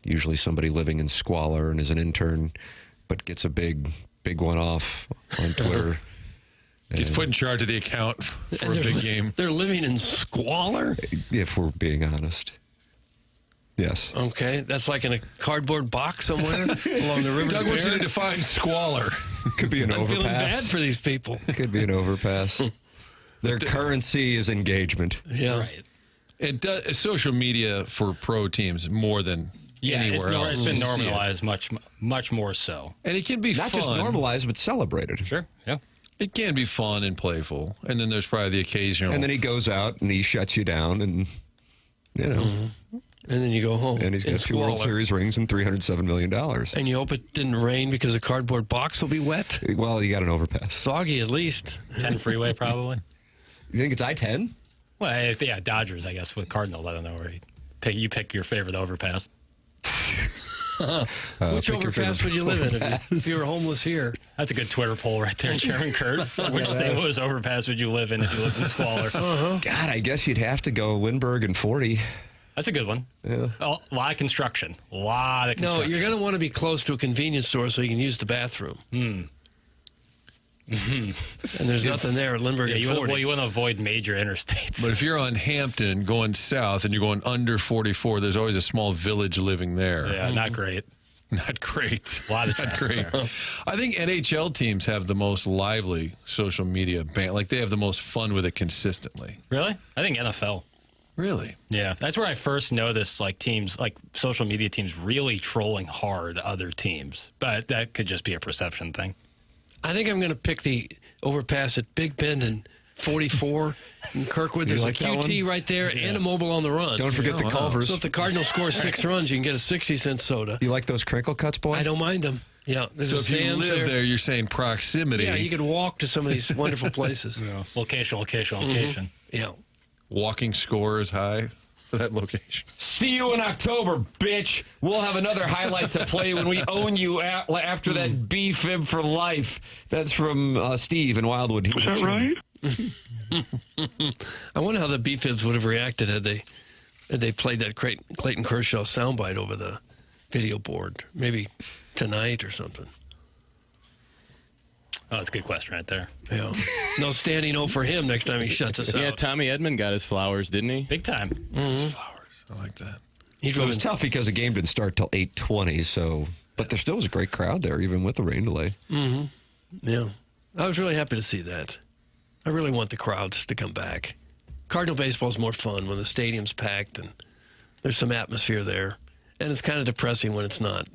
usually somebody living in squalor and is an intern, but gets a big one off on Twitter. He's put in charge of the account for a big game. They're living in squalor? If we're being honest. Yes. Okay, that's like in a cardboard box somewhere along the river. Doug wants you to define squalor. Could be an I'm overpass. feeling bad for these people. Could be an overpass. Their currency is engagement. Yeah. Right. It does social media for pro teams more than anywhere else. It's been normalized much more so. And it can be Not fun. just normalized, but celebrated. Sure. Yeah. It can be fun and playful. And then there's probably the occasional. And then he goes out and he shuts you down and, you know. And then you go home. And he's in got 2 World squalor. Series rings and $307 million. And you hope it didn't rain because the cardboard box will be wet? Well, you got an overpass. Soggy at least. 10 freeway probably. You think it's I-10? Well, yeah, Dodgers, I guess, with Cardinals. I don't know where you pick your favorite overpass. Which overpass would you live in if you were homeless here? That's a good Twitter poll right there, Sharon Kurtz. Which St. Louis overpass would you live in if you lived in squalor? God, I guess you'd have to go Lindbergh and 40. That's a good one. Yeah. A lot of construction. No, you're going to want to be close to a convenience store so you can use the bathroom. And there's nothing there at Lindbergh and 40. You want to avoid major interstates. But if you're on Hampton going south and you're going under 44, there's always a small village living there. Yeah, not great. Not great. A lot of Not traffic great. there. I think NHL teams have the most lively social media like they have the most fun with it consistently. Really? I think NFL. Really? Yeah, that's where I first noticed teams, like social media teams, really trolling hard other teams. But that could just be a perception thing. I think I'm going to pick the overpass at Big Bend and 44 in Kirkwood. There's like a that QT one? right there and a mobile on the run. Don't forget the Culvers. So if the Cardinals score 6 runs, you can get a 60-cent soda. You like those crinkle cuts, boy? I don't mind them. Yeah, there's So a if you Sam's live there, you're saying proximity. Yeah, you could walk to some of these wonderful places. Location. Yeah. Walking score is high for that location. See you in October, bitch. We'll have another highlight to play when we own you after that B-fib for life. That's from Steve in Wildwood. Is that right? I wonder how the B-fibs would have reacted had they played that Clayton Kershaw soundbite over the video board. Maybe tonight or something. Oh, that's a good question right there. Yeah. No standing O for him next time he shuts us out. Yeah, Tommy Edman got his flowers, didn't he? Big time. Flowers. I like that. He It drove was in- tough because the game didn't start till 8:20, so... But there still was a great crowd there, even with the rain delay. Yeah. I was really happy to see that. I really want the crowds to come back. Cardinal baseball's more fun when the stadium's packed and there's some atmosphere there. And it's kind of depressing when it's not.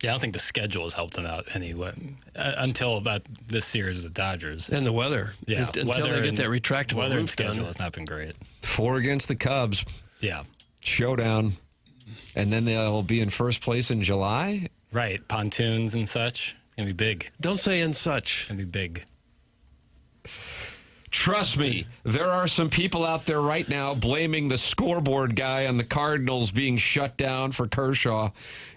Yeah, I don't think the schedule has helped them out anyway until about this series with the Dodgers. And the weather. Yeah, Until weather they get and- that retractable weather and roof schedule done. has not been great. 4 against the Cubs. Yeah, Showdown. And then they'll be in first place in July. right. Pontoons and such gonna be big. Don't say and such. Gonna be big. Trust me, there are some people out there right now blaming the scoreboard guy on the Cardinals being shut down for Kershaw.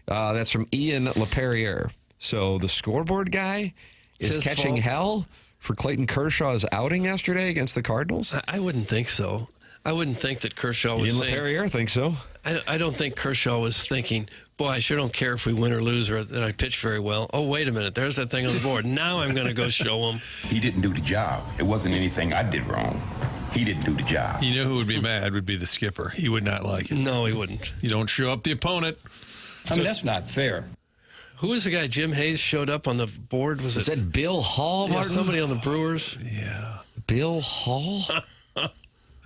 That's from Ian LaPerriere. So the scoreboard guy It's is his catching fault. hell for Clayton Kershaw's outing yesterday against the Cardinals? I wouldn't think so. I wouldn't think that Kershaw was Ian saying... LaPerriere thinks so. I don't think Kershaw was thinking, boy, I sure don't care if we win or lose or that I pitch very well. Oh, wait a minute. There's that thing on the board. Now I'm going to go show him. He didn't do the job. It wasn't anything I did wrong. He didn't do the job. You know who would be mad would be the skipper. He would not like it. No, he wouldn't. You don't show up the opponent. I mean, that's not fair. Who was the guy? Jim Hayes showed up on the board. Was Is it that Bill Hall, yeah, Martin? somebody on the Brewers? Yeah. Bill Hall?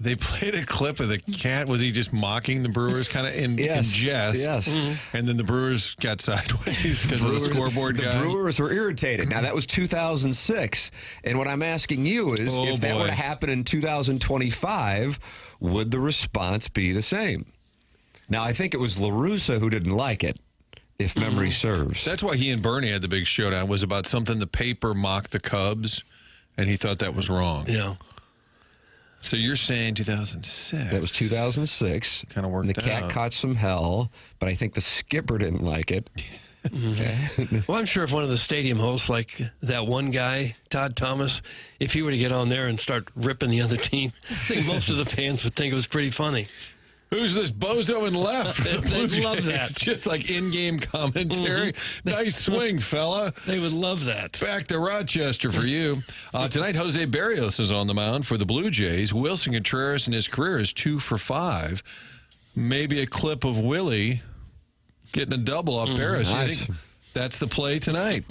They played a clip of the cat. Was he just mocking the Brewers kind of in jest? Yes. And then the Brewers got sideways because of the scoreboard the guy. Brewers were irritated. Now, that was 2006. And what I'm asking you is, Oh, if that were boy. to happen in 2025, would the response be the same? Now, I think it was La Russa who didn't like it, if memory serves. That's why he and Bernie had the big showdown, was about something the paper mocked the Cubs, and he thought that was wrong. Yeah. So you're saying 2006. That was 2006. Kinda worked and the cat out. caught some hell, but I think the skipper didn't like it. Well, I'm sure if one of the stadium hosts, like that one guy, Todd Thomas, if he were to get on there and start ripping the other team, I think most of the fans would think it was pretty funny. Who's this bozo in left? For the Blue They'd love Jays? that. Just like in-game commentary. Nice swing, fella. They would love that. Back to Rochester for you. Tonight, Jose Berrios is on the mound for the Blue Jays. Wilson Contreras in his career is 2 for 5. Maybe a clip of Willie getting a double off Berrios. Nice. You think that's the play tonight?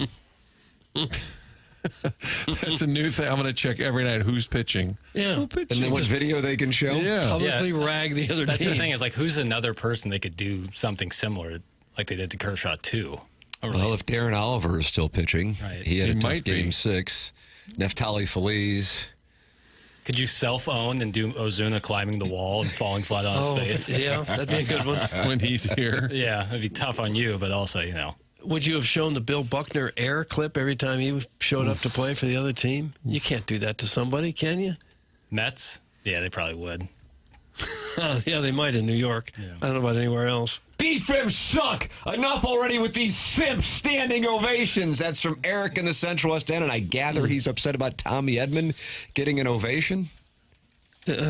That's a new thing. I'm going to check every night who's pitching. Yeah. Who pitching? And then what video they can show? Yeah. Publicly rag the other That's team. the thing is, like, who's another person they could do something similar like they did to Kershaw, too? Well, if Darren Oliver is still pitching, Right. he had He a tough might be. game 6. Neftali Feliz. Could you self-own and do Ozuna climbing the wall and falling flat on his face? Yeah, that'd be a good one. When he's here. Yeah, it'd be tough on you, but also, you know. Would you have shown the Bill Buckner air clip every time he showed up to play for the other team? You can't do that to somebody, can you? Mets? Yeah, they probably would. Yeah, they might in New York. I don't know about anywhere else. Defibs suck. Enough already with these simp standing ovations. That's from Eric in the Central West End, and I gather he's upset about Tommy Edman getting an ovation.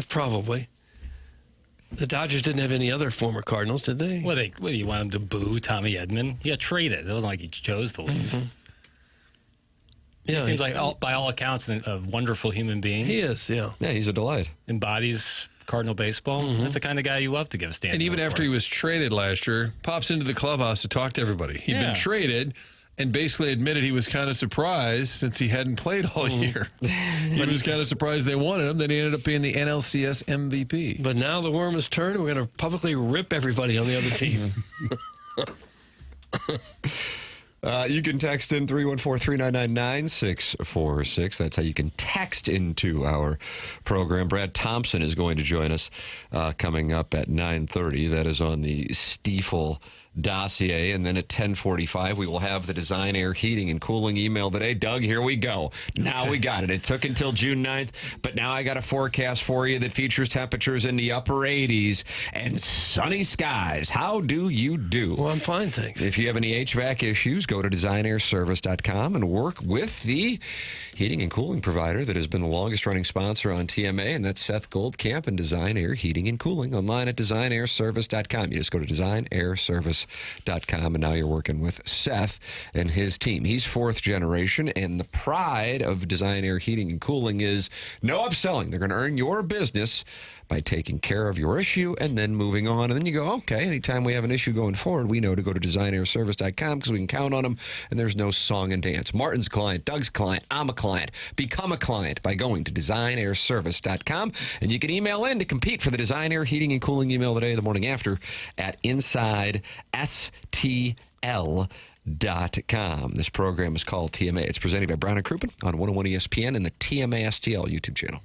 Probably. The Dodgers didn't have any other former Cardinals, did they? What, you want him to boo Tommy Edman? He got traded. It wasn't like he chose to leave. Yeah, He seems like, by all accounts, a wonderful human being. he is. Yeah. Yeah, he's a delight. Embodies Cardinal baseball. That's the kind of guy you love to give a standing And even ovation after for. he was traded last year, pops into the clubhouse to talk to everybody. He'd been Yeah. traded and basically admitted he was kind of surprised since he hadn't played all year. He was kind of surprised they wanted him. Then he ended up being the NLCS MVP. But now the worm has turned, and we're going to publicly rip everybody on the other team. You can text in 314-399-9646. That's how you can text into our program. Brad Thompson is going to join us coming up at 9:30. That is on the Stiefel dossier. And then at 10:45, we will have the Design Air Heating and Cooling email today. Doug, here we go. Now we got it. It took until June 9th, but now I got a forecast for you that features temperatures in the upper 80s and sunny skies. How do you do? Well, I'm fine, thanks. If you have any HVAC issues, go to designairservice.com and work with the heating and cooling provider that has been the longest running sponsor on TMA, and that's Seth Goldcamp and Design Air Heating and Cooling. Online at designairservice.com. You just go to designairservice.com, and now you're working with Seth and his team. He's 4th generation, and the pride of Design Air Heating and Cooling is no upselling. They're going to earn your business by taking care of your issue and then moving on. And then you go, okay, anytime we have an issue going forward, we know to go to designairservice.com because we can count on them, and there's no song and dance. Martin's client, Doug's client, I'm a client. Become a client by going to designairservice.com, and you can email in to compete for the Design Air Heating and Cooling email today, the morning after, at InsideSTL.com. This program is called TMA. It's presented by Brown and Crouppen on 101 ESPN and the TMA STL YouTube channel.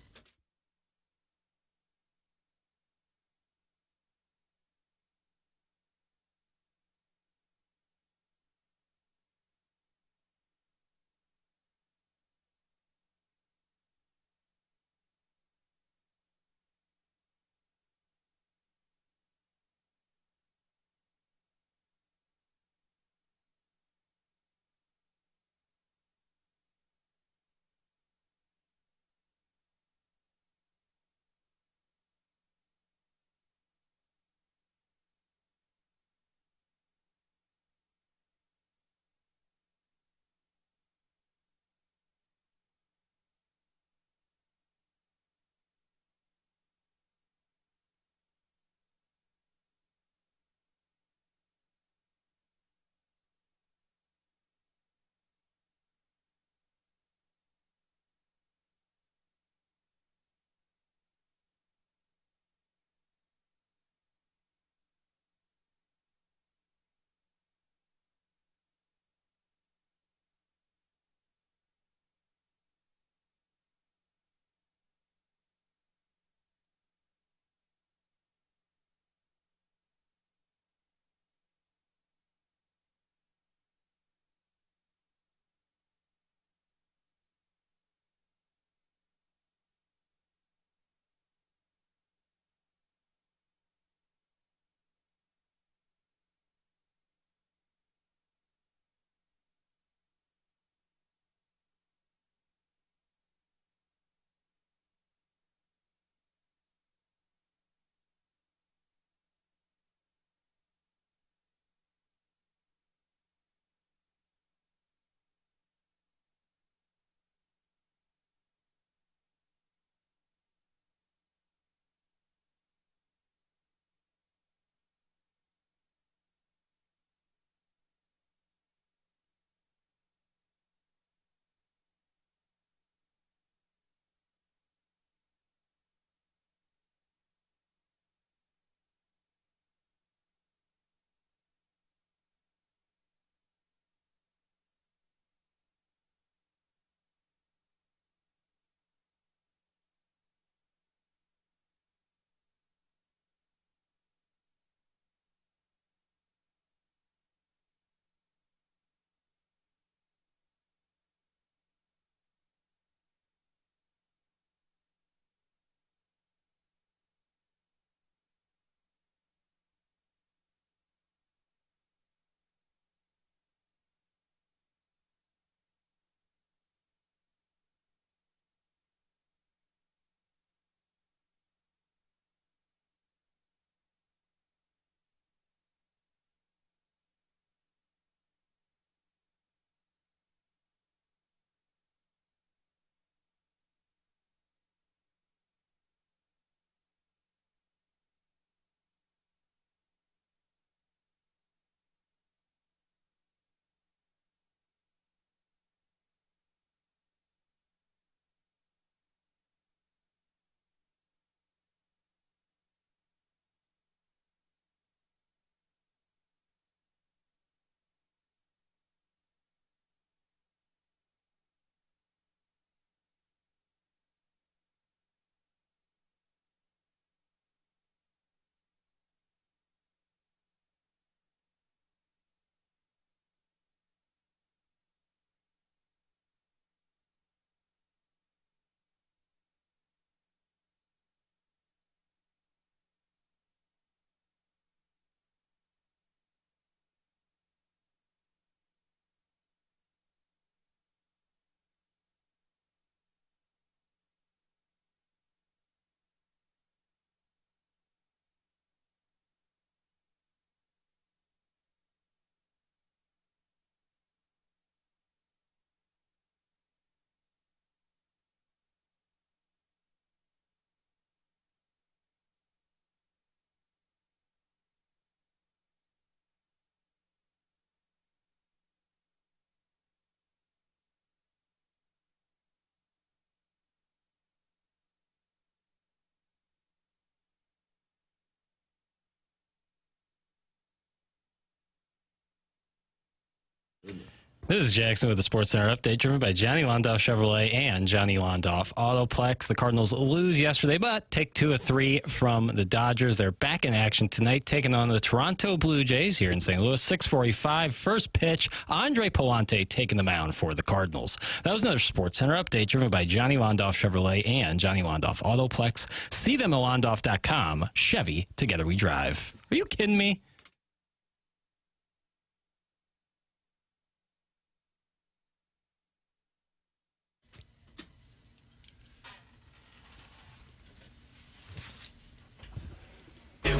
This is Jackson with the Sports Center update, driven by Johnny Londoff Chevrolet and Johnny Londoff Autoplex. The Cardinals lose yesterday, but take 2 of 3 from the Dodgers. They're back in action tonight, taking on the Toronto Blue Jays here in St. Louis. 6:45, first pitch. Andre Pallante taking the mound for the Cardinals. That was another Sports Center update, driven by Johnny Londoff Chevrolet and Johnny Londoff Autoplex. See them at londoff.com. Chevy, together we drive. Are you kidding me?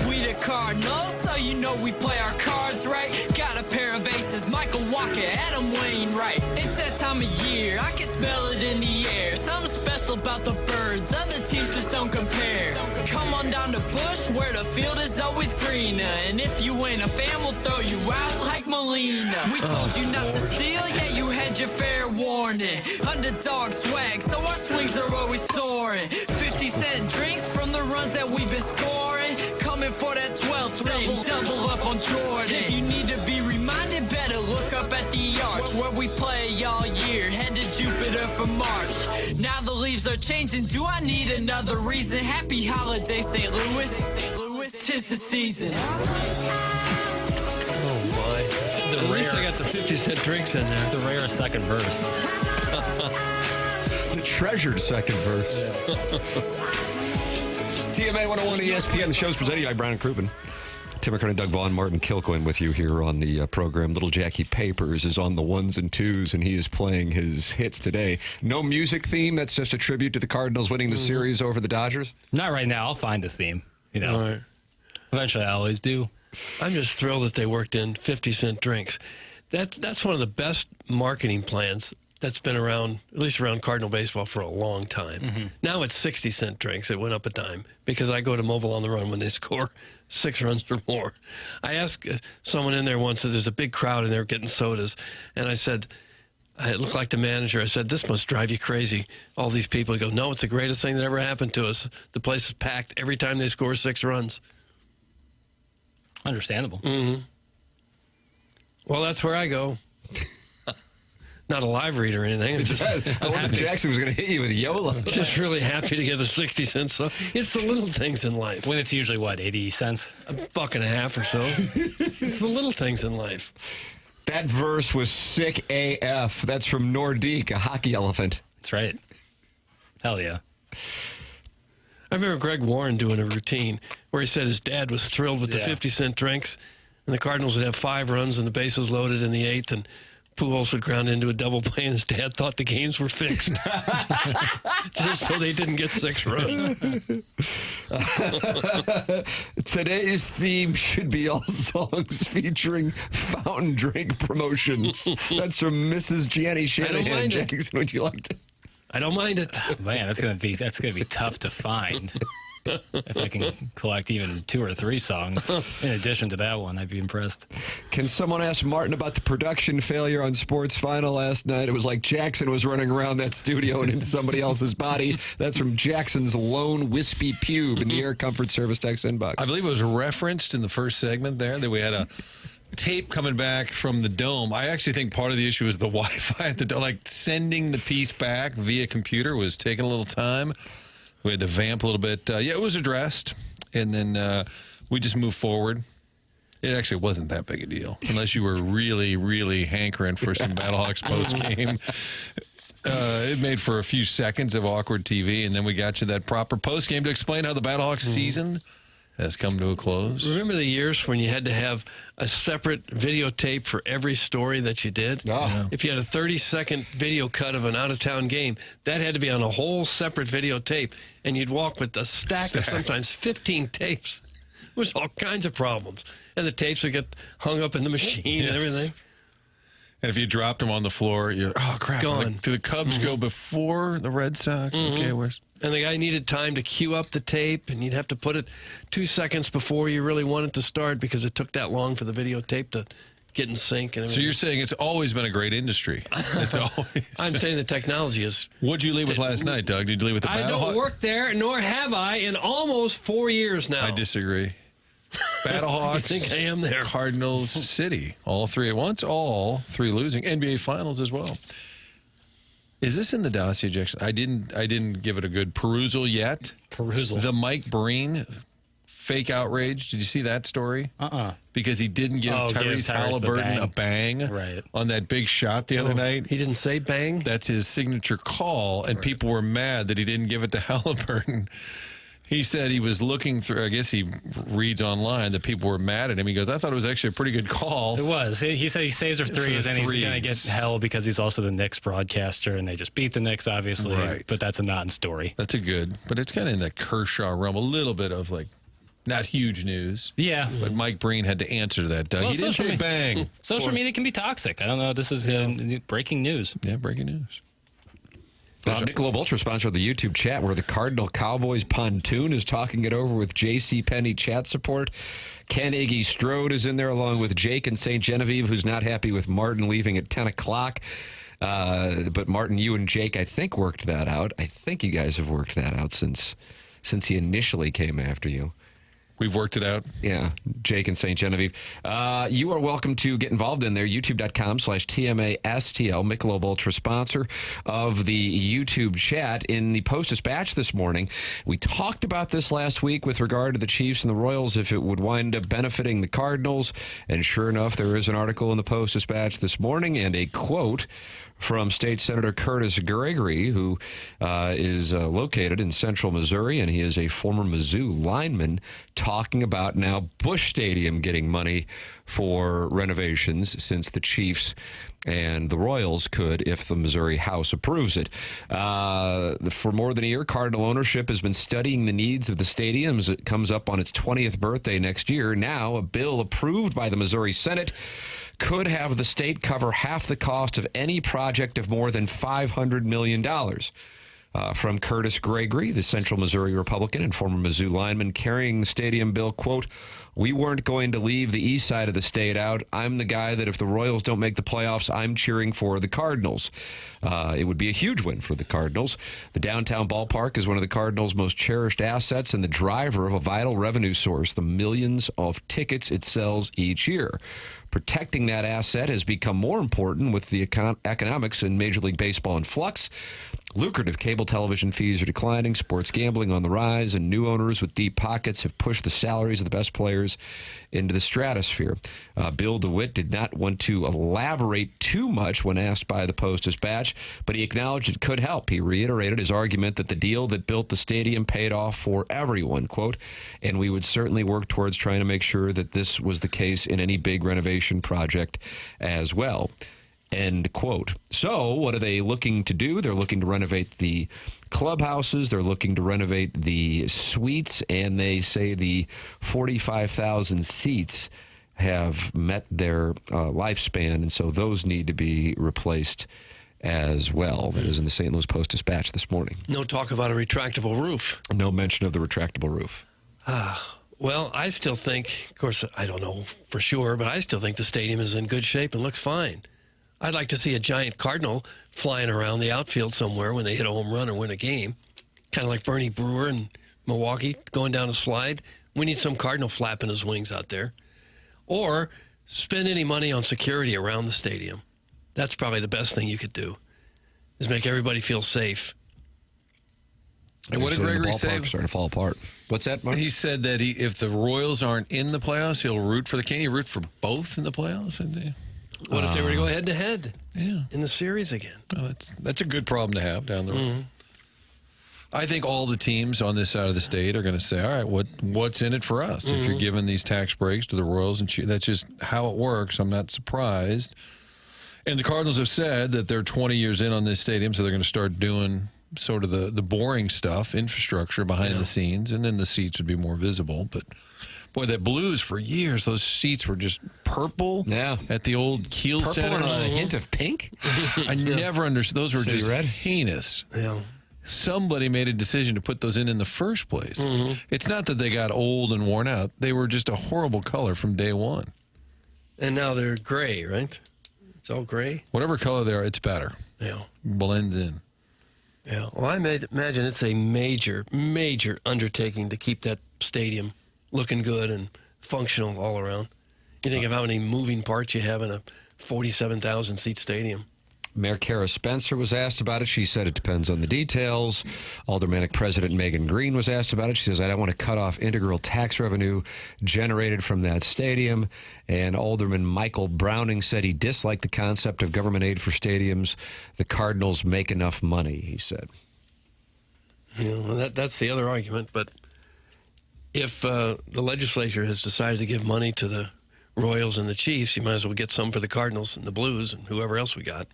We the Cardinals, so you know we play our cards right. Got a pair of aces, Michael Walker, Adam Wainwright. It's that time of year, I can smell it in the air. Something special about the birds, other teams just don't compare. Come on down to Busch, where the field is always greener. And if you ain't a fan, we'll throw you out like Molina. We told you not to steal, yeah, you had your fair warning. Underdog swag, so our swings are always soaring. 50-cent drinks from the runs that we've been scoring. Coming for that 12th ring, double up on Jordan. If you need to be reminded, better look up at the arch where we play all year. Head to Jupiter for March. Now the leaves are changing. Do I need another reason? Happy holiday, St. Louis. Tis the season. Oh, my. At least I got the 50-cent drinks in there. The rare second verse. The treasured second verse. TMA 101 ESPN. The show's presented by Brown and Crouppen. Tim McKernan, Doug Vaughn, Martin Kilcoyne with you here on the program. Little Jackie Papers is on the 1s and 2s, and he is playing his hits today. No music theme. That's just a tribute to the Cardinals winning the series over the Dodgers. Not right now. I'll find the theme. You know, Right. Eventually I always do. I'm just thrilled that they worked in 50-cent drinks. That's one of the best marketing plans that's been around, at least around Cardinal baseball, for a long time. Now it's 60-cent drinks. It went up a dime because I go to Mobile on the Run when they score 6 runs or more. I asked someone in there once, there's a big crowd and they're getting sodas, and I said, it looked like the manager. I said, this must drive you crazy, all these people. He goes, no, it's the greatest thing that ever happened to us. The place is packed every time they score 6 runs. Understandable. Well, that's where I go. Not a live read or anything. I'm just I wonder if Jackson was going to hit you with YOLO. just really happy to get the 60 cents. So it's the little things in life. When it's usually, what, 80 cents? $1.50 or so. It's the little things in life. That verse was sick AF. That's from Nordique, a hockey elephant. That's right. Hell yeah. I remember Greg Warren doing a routine where he said his dad was thrilled with the Yeah. 50-cent drinks, and the Cardinals would have 5 runs and the bases loaded in the 8th, and Pujols would ground into a double play, and his dad thought the games were fixed. Just so they didn't get 6 runs. Today's theme should be all songs featuring fountain drink promotions. That's from Mrs. Jenny Shanahan. mind it. Jackson, would you like to? I don't mind it. Man, that's gonna be tough to find. If I can collect even 2 or 3 songs in addition to that one, I'd be impressed. Can someone ask Martin about the production failure on Sports Final last night? It was like Jackson was running around that studio and in somebody else's body. That's from Jackson's lone wispy pube in the Air Comfort Service text inbox. I believe it was referenced in the first segment there that we had a tape coming back from the dome. I actually think part of the issue is the Wi-Fi at the dome. Like sending the piece back via computer was taking a little time. We had to vamp a little bit. Yeah, it was addressed, and then we just moved forward. It actually wasn't that big a deal, unless you were really, really hankering for some Battlehawks post-game. It made for a few seconds of awkward TV, and then we got you that proper post-game to explain how the Battlehawks season has come to a close. Remember the years when you had to have a separate videotape for every story that you did? Oh. If you had a 30-second video cut of an out-of-town game, that had to be on a whole separate videotape, and you'd walk with a stack of sometimes 15 tapes. There was all kinds of problems. And the tapes would get hung up in the machine and everything. And if you dropped them on the floor, you're, oh, crap. Gone. Do the Cubs go before the Red Sox? Okay, where's... And the guy needed time to queue up the tape, and you'd have to put it 2 seconds before you really wanted to start because it took that long for the videotape to get in sync. And So everything. you're saying it's always been a great industry. It's always. I'm saying the technology is... What'd you leave with last night, Doug? Did you leave with the I don't Battlehawk? work there, nor have I in almost 4 years now. I disagree. Battlehawks. I think I am there. Cardinals City. All three at once. All three losing. NBA Finals as well. Is this in the dossier, Jackson? I didn't give it a good perusal yet. The Mike Breen fake outrage. Did you see that story? Because he didn't give Tyrese Halliburton a bang on that big shot the other night. He didn't say bang? That's his signature call, and people were mad that he didn't give it to Halliburton. He said he was looking through, I guess he reads online that people were mad at him. He goes, I thought it was actually a pretty good call. It was. He said he saves her threes, and he's going to get hell because he's also the Knicks broadcaster, and they just beat the Knicks, obviously. Right. But that's a non-story. That's a good, but it's kind of in the Kershaw realm, a little bit of like, not huge news. Yeah. But Mike Breen had to answer to that, Doug. Well, he didn't say bang. Social media can be toxic. I don't know. This is breaking news. Yeah, breaking news. Michelob Ultra sponsor of the YouTube chat where the Cardinal Cowboys pontoon is talking it over with J.C. Penney chat support. Ken Iggy Strode is in there along with Jake in St. Genevieve, who's not happy with Martin leaving at 10 o'clock. But Martin, you and Jake, I think, worked that out. I think you guys have worked that out since he initially came after you. We've worked it out. Yeah, Jake and St. Genevieve. You are welcome to get involved in there. YouTube.com/TMASTL, Michelob Ultra sponsor of the YouTube chat. In the Post-Dispatch this morning, we talked about this last week with regard to the Chiefs and the Royals, if it would wind up benefiting the Cardinals. And sure enough, there is an article in the Post-Dispatch this morning and a quote from State Senator Curtis Gregory, who is located in central Missouri, and he is a former Mizzou lineman, talking about now Busch Stadium getting money for renovations since the Chiefs and the Royals could if the Missouri House approves it. For more than a year, Cardinal ownership has been studying the needs of the stadium as it comes up on its 20th birthday next year. Now, a bill approved by the Missouri Senate could have the state cover half the cost of any project of more than $500 million. From Curtis Gregory, the Central Missouri Republican and former Mizzou lineman carrying the stadium bill, quote, "We weren't going to leave the east side of the state out. I'm the guy that if the Royals don't make the playoffs, I'm cheering for the Cardinals." It would be a huge win for the Cardinals. The downtown ballpark is one of the Cardinals' most cherished assets and the driver of a vital revenue source, the millions of tickets it sells each year. Protecting that asset has become more important with the economics in Major League Baseball in flux. Lucrative cable television fees are declining, sports gambling on the rise, and new owners with deep pockets have pushed the salaries of the best players into the stratosphere. Bill DeWitt did not want to elaborate too much when asked by the Post-Dispatch, but he acknowledged it could help. He reiterated his argument that the deal that built the stadium paid off for everyone, quote, "and we would certainly work towards trying to make sure that this was the case in any big renovation project as well." End quote. So what are they looking to do? They're looking to renovate the clubhouses. They're looking to renovate the suites. And they say the 45,000 seats have met their lifespan. And so those need to be replaced as well. That is in the St. Louis Post-Dispatch this morning. No talk about a retractable roof. No mention of the retractable roof. Well, I still think, of course, I don't know for sure, but I still think the stadium is in good shape and looks fine. I'd like to see a giant cardinal flying around the outfield somewhere when they hit a home run or win a game. Kind of like Bernie Brewer in Milwaukee going down a slide. We need some cardinal flapping his wings out there. Or spend any money on security around the stadium. That's probably the best thing you could do, is make everybody feel safe. And what did Gregory say? Starting to fall apart. What's that, Mark? He said that if the Royals aren't in the playoffs, he'll root for the Can you root for both in the playoffs? What if they were to go head-to-head in the series again? Well, that's a good problem to have down the road. I think all the teams on this side of the state are going to say, all right, what's in it for us? If you're giving these tax breaks to the Royals, and that's just how it works. I'm not surprised. And the Cardinals have said that they're 20 years in on this stadium, so they're going to start doing sort of the boring stuff, infrastructure behind the scenes, and then the seats would be more visible. But boy, that Blues for years, those seats were just purple. Yeah. At the old Kiel Purple Center. and a hint of pink? I never understood. Those were City just red? heinous. Yeah. Somebody made a decision to put those in the first place. It's not that they got old and worn out. They were just a horrible color from day one. And now they're gray, right? It's all gray? Whatever color they are, it's better. Yeah. Blends in. Yeah. Well, I imagine it's a major, major undertaking to keep that stadium looking good and functional all around. You think of how many moving parts you have in a 47,000-seat stadium. Mayor Kara Spencer was asked about it. She said it depends on the details. Aldermanic President Megan Green was asked about it. She says, I don't want to cut off integral tax revenue generated from that stadium. And Alderman Michael Browning said he disliked the concept of government aid for stadiums. The Cardinals make enough money, he said. That's the other argument. But if the legislature has decided to give money to the Royals and the Chiefs, you might as well get some for the Cardinals and the Blues and whoever else we got.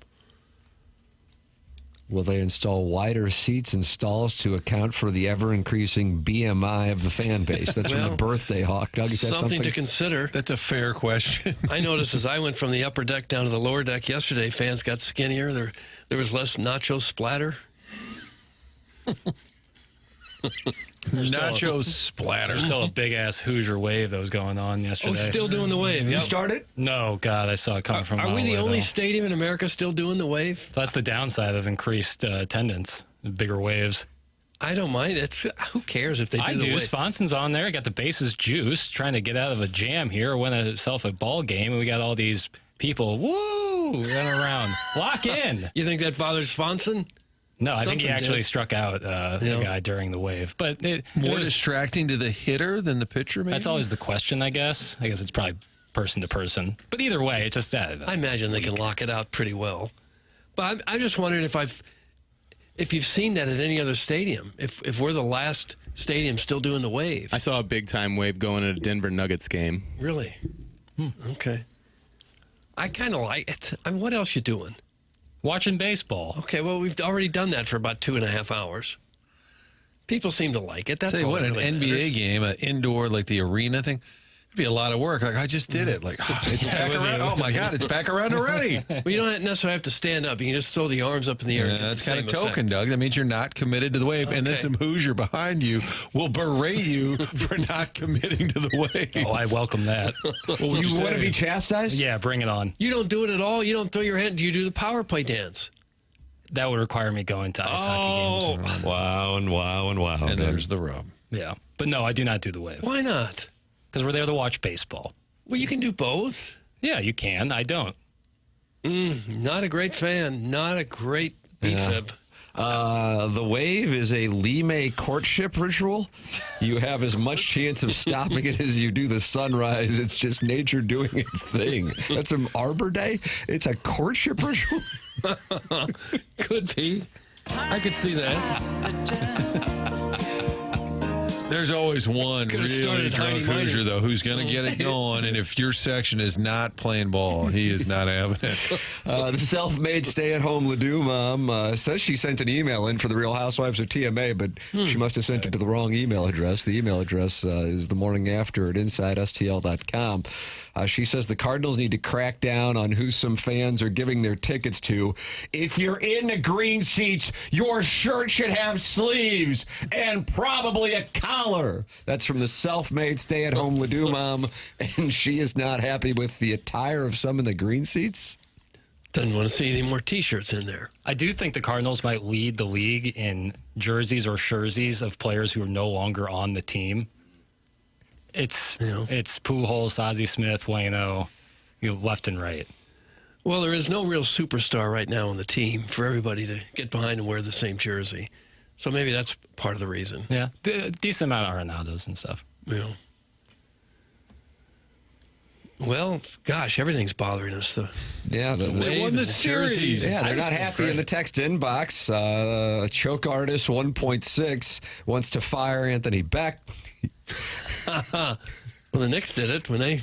Will they install wider seats and stalls to account for the ever-increasing BMI of the fan base? That's from the birthday hawk. Doug, is that something to consider. That's a fair question. I noticed as I went from the upper deck down to the lower deck yesterday, fans got skinnier. There was less nacho splatter. Nacho splatter. There's still a big-ass Hoosier wave that was going on yesterday. Oh, still doing the wave. You started? No, God, I saw it coming from a Are mile we the away, only though. stadium in America still doing the wave? That's the downside of increased attendance, bigger waves. I don't mind. Who cares if they do I the do. wave? Svenson's on there. Got the bases juiced, trying to get out of a jam here, win himself a ball game, and we got all these people, woo, running around. Lock in. You think that bothers Swanson? No, I think he Something actually did. struck out the guy during the wave. But More distracting to the hitter than the pitcher, maybe? that's always the question, I guess. I guess it's probably person to person. But either way, it just I imagine they can lock it out pretty well. But I'm just wondering if you've seen that at any other stadium. If we're the last stadium still doing the wave. I saw a big-time wave going at a Denver Nuggets game. Really? Okay. I kind of like it. What else you doing? watching baseball. Okay, well, we've already done that for about 2.5 hours. People seem to like it. That's Tell you all what, that an really NBA matters. game, an indoor, like the arena thing, it'd be a lot of work. Like, I just did it. Like, it's back around. Oh, my God, it's back around already. Well, you don't necessarily have to stand up. You can just throw the arms up in the air. Yeah, and get that's the kind of same token, effect. Doug. That means you're not committed to the wave. And then Okay. some Hoosier behind you will berate you for not committing to the wave. Oh, I welcome that. What would You want to say? be chastised? Yeah, bring it on. You don't do it at all? You don't throw your hand? Do you do the power play dance? That would require me going to ice hockey games. Wow and wow and wow. And there's the rub. Yeah. But no, I do not do the wave. Why not? Because we're there to watch baseball. Well, you can do both. Yeah, you can. I don't. Not a great fan. Not a great BFib. The wave is a Lime courtship ritual. You have as much chance of stopping it as you do the sunrise. It's just nature doing its thing. That's from Arbor Day. It's a courtship ritual. Could be. I could see that. There's always one Could've really started drunk Heidi Minor. Hoosier, though, who's going to get it going. And if your section is not playing ball, he is not having it. The self-made stay-at-home Ladue mom says she sent an email in for the Real Housewives of TMA, but she must have sent it to the wrong email address. The email address is the morning after at InsideSTL.com. She says the Cardinals need to crack down on who some fans are giving their tickets to. If you're in the green seats, your shirt should have sleeves and probably a collar. That's from the self-made stay-at-home Ladue mom, and she is not happy with the attire of some in the green seats. Doesn't want to see any more T-shirts in there. I do think the Cardinals might lead the league in jerseys or jerseys of players who are no longer on the team. It's Pujols, Ozzie Smith, Waino, left and right. Well, there is no real superstar right now on the team for everybody to get behind and wear the same jersey. So maybe that's part of the reason. Yeah, decent amount of Arenados and stuff. Yeah. Well, gosh, everything's bothering us. Yeah, They won the series. Yeah, they're not happy in the text inbox. Choke Artist 1.6 wants to fire Anthony Beck. Well, the Knicks did it when they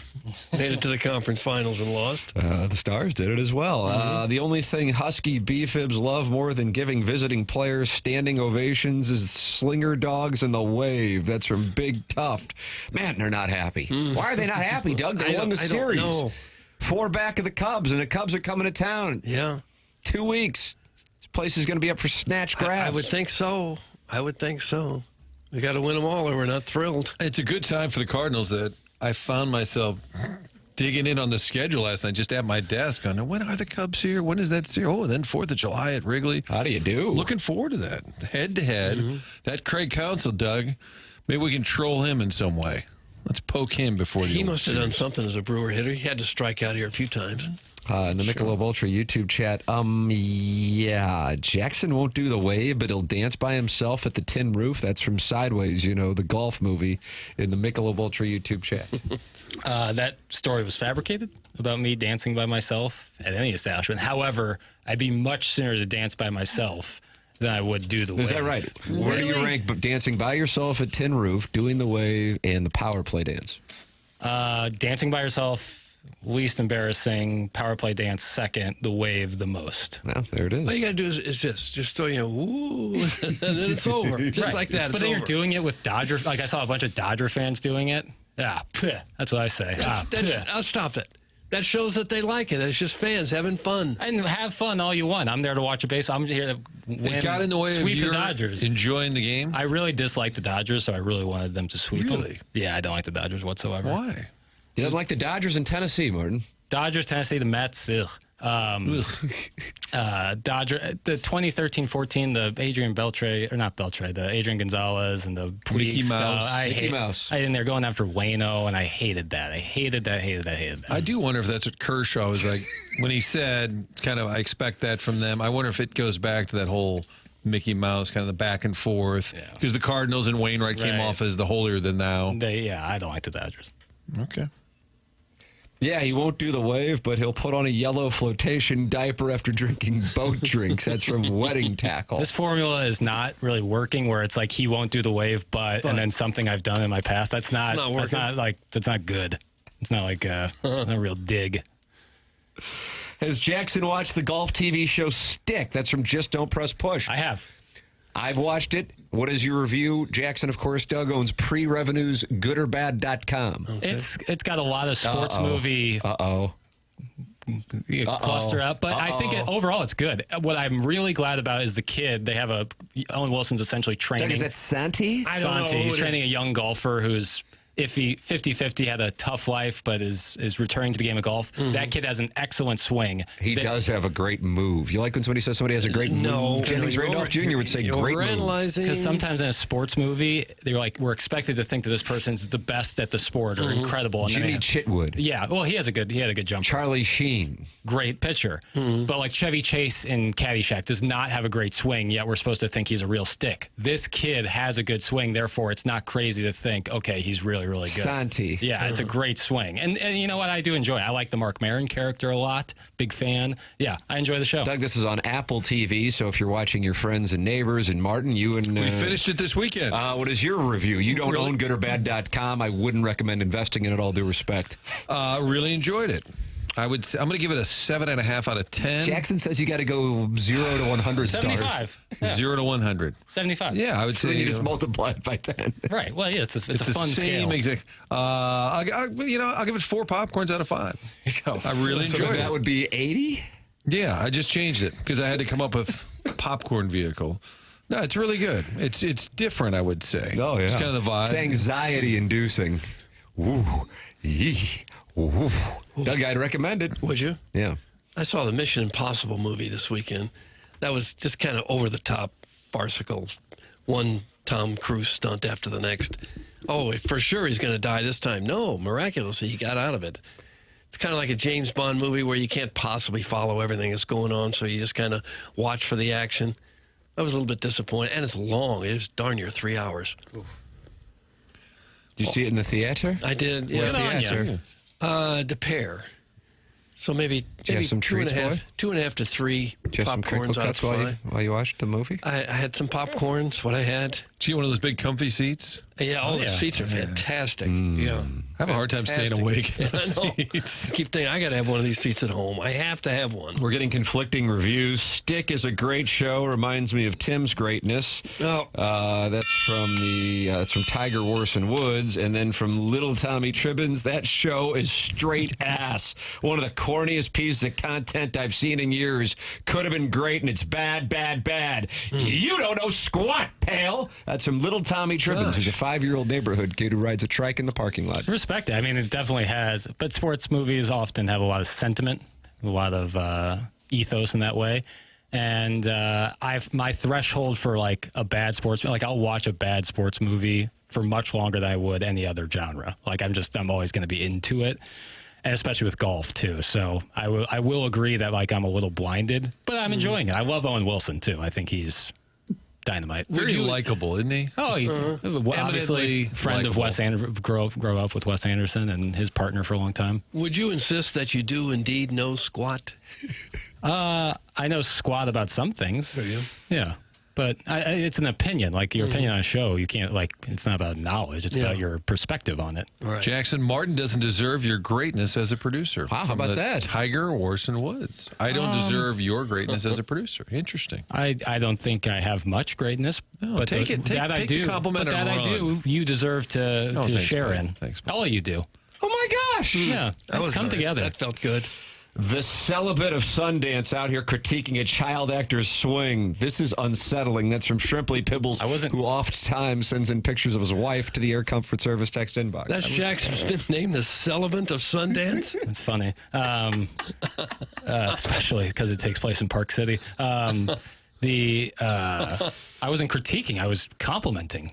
made it to the conference finals and lost. The Stars did it as well. The only thing Husky B-Fibs love more than giving visiting players standing ovations is slinger dogs and the wave. That's from Big Tuft. Man, they're not happy. Why are they not happy, Doug? They won the I don't series. know. 4 back of the Cubs, and the Cubs are coming to town. Yeah. 2 weeks. This place is going to be up for snatch grabs. I would think so. We got to win them all, or we're not thrilled. It's a good time for the Cardinals that I found myself digging in on the schedule last night, just at my desk. On when are the Cubs here? When is that series? Oh, then 4th of July at Wrigley. How do you do? Looking forward to that. Head to head. That Craig Counsell, Doug, maybe we can troll him in some way. Let's poke him before He the must have done something as a Brewer hitter. He had to strike out here a few times. In the Michelob Ultra YouTube chat, yeah, Jackson won't do the wave, but he'll dance by himself at the tin roof. That's from Sideways, the golf movie in the Michelob Ultra YouTube chat. That story was fabricated about me dancing by myself at any establishment. However, I'd be much sooner to dance by myself than I would do the wave. Is that right? Where do you rank dancing by yourself at tin roof, doing the wave, and the power play dance? Dancing by yourself, least embarrassing. Power play dance, second. The wave, the most. Well, there it is. All you got to do is just throw, ooh, and then it's over. Just like that, But then you're doing it with Dodger. Like I saw a bunch of Dodger fans doing it. Yeah, that's what I say. I'll stop it. That shows that they like it. It's just fans having fun. And have fun all you want. I'm there to watch a baseball. I'm here to win. It got in the way of sweep your the Dodgers. enjoying the game? I really dislike the Dodgers, so I really wanted them to sweep them. Really? Yeah, I don't like the Dodgers whatsoever. Why? He doesn't like the Dodgers in Tennessee, Martin. Dodgers, Tennessee, the Mets. Ugh. Dodger, the 2013-14, the Adrian Beltre, or not Beltre, the Adrian Gonzalez and the Puig Mickey stuff. Mouse. I Mickey Mouse. I in there going after Waino, and I hated that. I hated that. I do wonder if that's what Kershaw was like when he said, I expect that from them. I wonder if it goes back to that whole Mickey Mouse, kind of the back and forth. Because the Cardinals and Wainwright came Right. off as the holier than thou. I don't like the Dodgers. Okay. Yeah, he won't do the wave, but he'll put on a yellow flotation diaper after drinking boat drinks. That's from Wedding Tackle. This formula is not really working where it's like he won't do the wave, but and then something I've done in my past. That's not good. It's not like not a real dig. Has Jackson watched the golf TV show Stick? That's from Just Don't Press Push. I have. I've watched it. What is your review? Jackson, of course, Doug owns pre-revenues, goodorbad.com. Okay. It's got a lot of sports movie cluster up, but I think overall it's good. What I'm really glad about is the kid. They have Owen Wilson's essentially training. Doug, is that Santi? I don't know Santi. who He's it training is. a young golfer who's 50-50, had a tough life, but is returning to the game of golf. That kid has an excellent swing. He does have a great move. You like when somebody says somebody has a great move? Jennings Randolph Jr. would say great move. Because sometimes in a sports movie, we're expected to think that this person's the best at the sport or incredible. And Jimmy Chitwood. Yeah, well, he had a good jump. Charlie Sheen. Great pitcher. But like Chevy Chase in Caddyshack does not have a great swing, yet we're supposed to think he's a real stick. This kid has a good swing, therefore it's not crazy to think, okay, he's really, really good. Santi. Yeah, it's a great swing. And you know what? I do enjoy it. I like the Mark Maron character a lot. Big fan. Yeah, I enjoy the show. Doug, this is on Apple TV, so if you're watching your friends and neighbors and Martin, you and... We finished it this weekend. What is your review? You don't own goodorbad.com. I wouldn't recommend investing in it, all due respect. Really enjoyed it. I'm going to give it a 7.5 out of 10. Jackson says you got to go 0 to 100 75. stars. 0 to 100. 75. Yeah, I would So say you just multiply it by 10. Right. Well, yeah, it's a fun same scale. exact. I'll give it 4 popcorns out of 5. I really So enjoyed that it. would be 80? Yeah, I just changed it because I had to come up with a popcorn vehicle. No, it's really good. It's different, I would say. Oh, yeah. It's kind of the vibe. It's anxiety-inducing. Woo. Yee. Woo. Doug, I'd recommend it. Would you? Yeah. I saw the Mission Impossible movie this weekend. That was just kind of over the top, farcical. One Tom Cruise stunt after the next. Oh, for sure he's going to die this time. No, miraculously he got out of it. It's kind of like a James Bond movie where you can't possibly follow everything that's going on, so you just kind of watch for the action. I was a little bit disappointed, and it's long. It was darn near 3 hours. Did you see it in the theater? I did. Good on Yeah, ya. the pair. So maybe you have some treats, boy? 2.5 to 3 Did you have some crinkle popcorns out of cuts 5. while you watched the movie? I had some popcorns. What I had. Did you get one of those big comfy seats? Yeah, all the yeah. seats are fantastic. Yeah. I have a hard time staying awake in those I know. seats. I keep thinking, I got to have one of these seats at home. I have to have one. We're getting conflicting reviews. Stick is a great show. Reminds me of Tim's greatness. Oh. That's from Tiger Warson Woods, and then from Little Tommy Tribbins. That show is straight ass. One of the corniest pieces of content I've seen in years. Could have been great, and it's bad, bad, bad. You don't know squat, pal. That's from Little Tommy Tribbins, who's a 5-year-old neighborhood kid who rides a trike in the parking lot. Respect it. I mean, it definitely has. But sports movies often have a lot of sentiment, a lot of ethos in that way. And my threshold for like a bad sports, like I'll watch a bad sports movie for much longer than I would any other genre. Like I'm always going to be into it, and especially with golf too. So I will agree that like I'm a little blinded, but I'm enjoying it. I love Owen Wilson too. I think he's dynamite. Very likable, isn't he? Oh, he's obviously friend of Wes Anderson. Grow up with Wes Anderson and his partner for a long time. Would you insist that you do indeed know squat? I know squat about some things. Do you? Yeah. But it's an opinion. Like your opinion on a show, you can't it's not about knowledge. It's about your perspective on it. Right. Jackson, Martin doesn't deserve your greatness as a producer. Wow, how about that? Tiger, Orson Woods. I don't deserve your greatness as a producer. Interesting. I don't think I have much greatness, but take the compliment But and that I do. You deserve to thanks, share buddy. in. Thanks, buddy. All of you do. Oh my gosh! Yeah, let's come nice. together. That felt good. The celibate of Sundance out here critiquing a child actor's swing. This is unsettling. That's from Shrimply Pibbles, who oft-times sends in pictures of his wife to the Air Comfort Service text inbox. That's Jackson's name, the celibate of Sundance? It's funny, especially because it takes place in Park City. I wasn't critiquing; I was complimenting.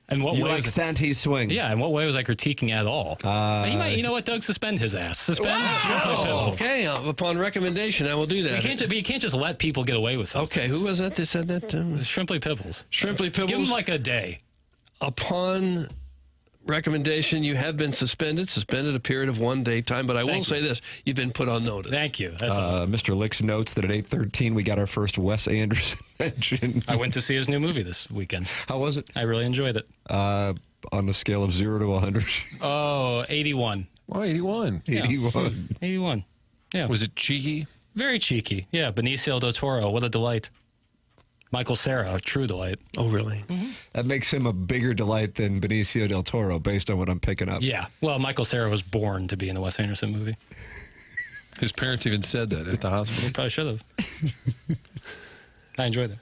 And what You way like Santee's swing? Yeah, in what way was I critiquing at all? You know what, Doug? Suspend his ass. Suspend. Oh, okay. Upon recommendation, I will do that. You can't just let people get away with something. Okay, who was that that said that? Shrimply Pibbles. Shrimply Pibbles. Give him like a day. Upon recommendation, you have been suspended a period of 1 day time, but I will say this, you've been put on notice. Thank you. That's all. Mr. Licks notes that at 8:13 we got our first Wes Anderson mention. I went to see his new movie this weekend. How was it? I really enjoyed it. On a scale of 0 to 100. Oh, 81. Oh, 81. 81. 81. Yeah. Was it cheeky? Very cheeky. Yeah, Benicio del Toro, what a delight. Michael Cera, a true delight. Oh, really? Mm-hmm. That makes him a bigger delight than Benicio del Toro, based on what I'm picking up. Yeah. Well, Michael Cera was born to be in a Wes Anderson movie. His parents even said that at the hospital. Probably should have. I enjoyed it.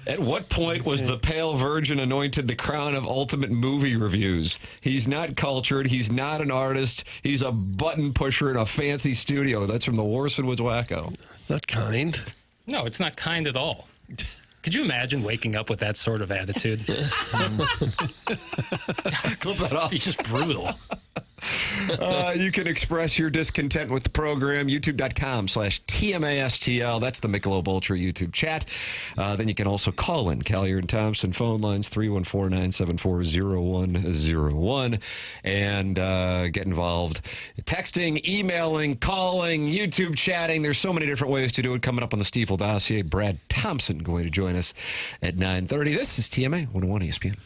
At what point was the pale virgin anointed the crown of ultimate movie reviews? He's not cultured. He's not an artist. He's a button pusher in a fancy studio. That's from the Warson Woods Wacko. Is that kind? No, it's not kind at all. Could you imagine waking up with that sort of attitude? Clip that off. It's just brutal. You can express your discontent with the program, youtube.com/TMASTL. That's the Michelob Ultra YouTube chat. Then you can also call in Collier and Thompson phone lines 314-974-0101 and get involved. Texting, emailing, calling, YouTube chatting. There's so many different ways to do it. Coming up on the Stiefel dossier, Brad Thompson going to join us at 9:30. This is TMA 101 ESPN.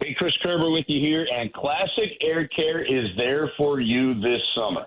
Hey, Chris Kerber with you here, and Classic Air Care is there for you this summer.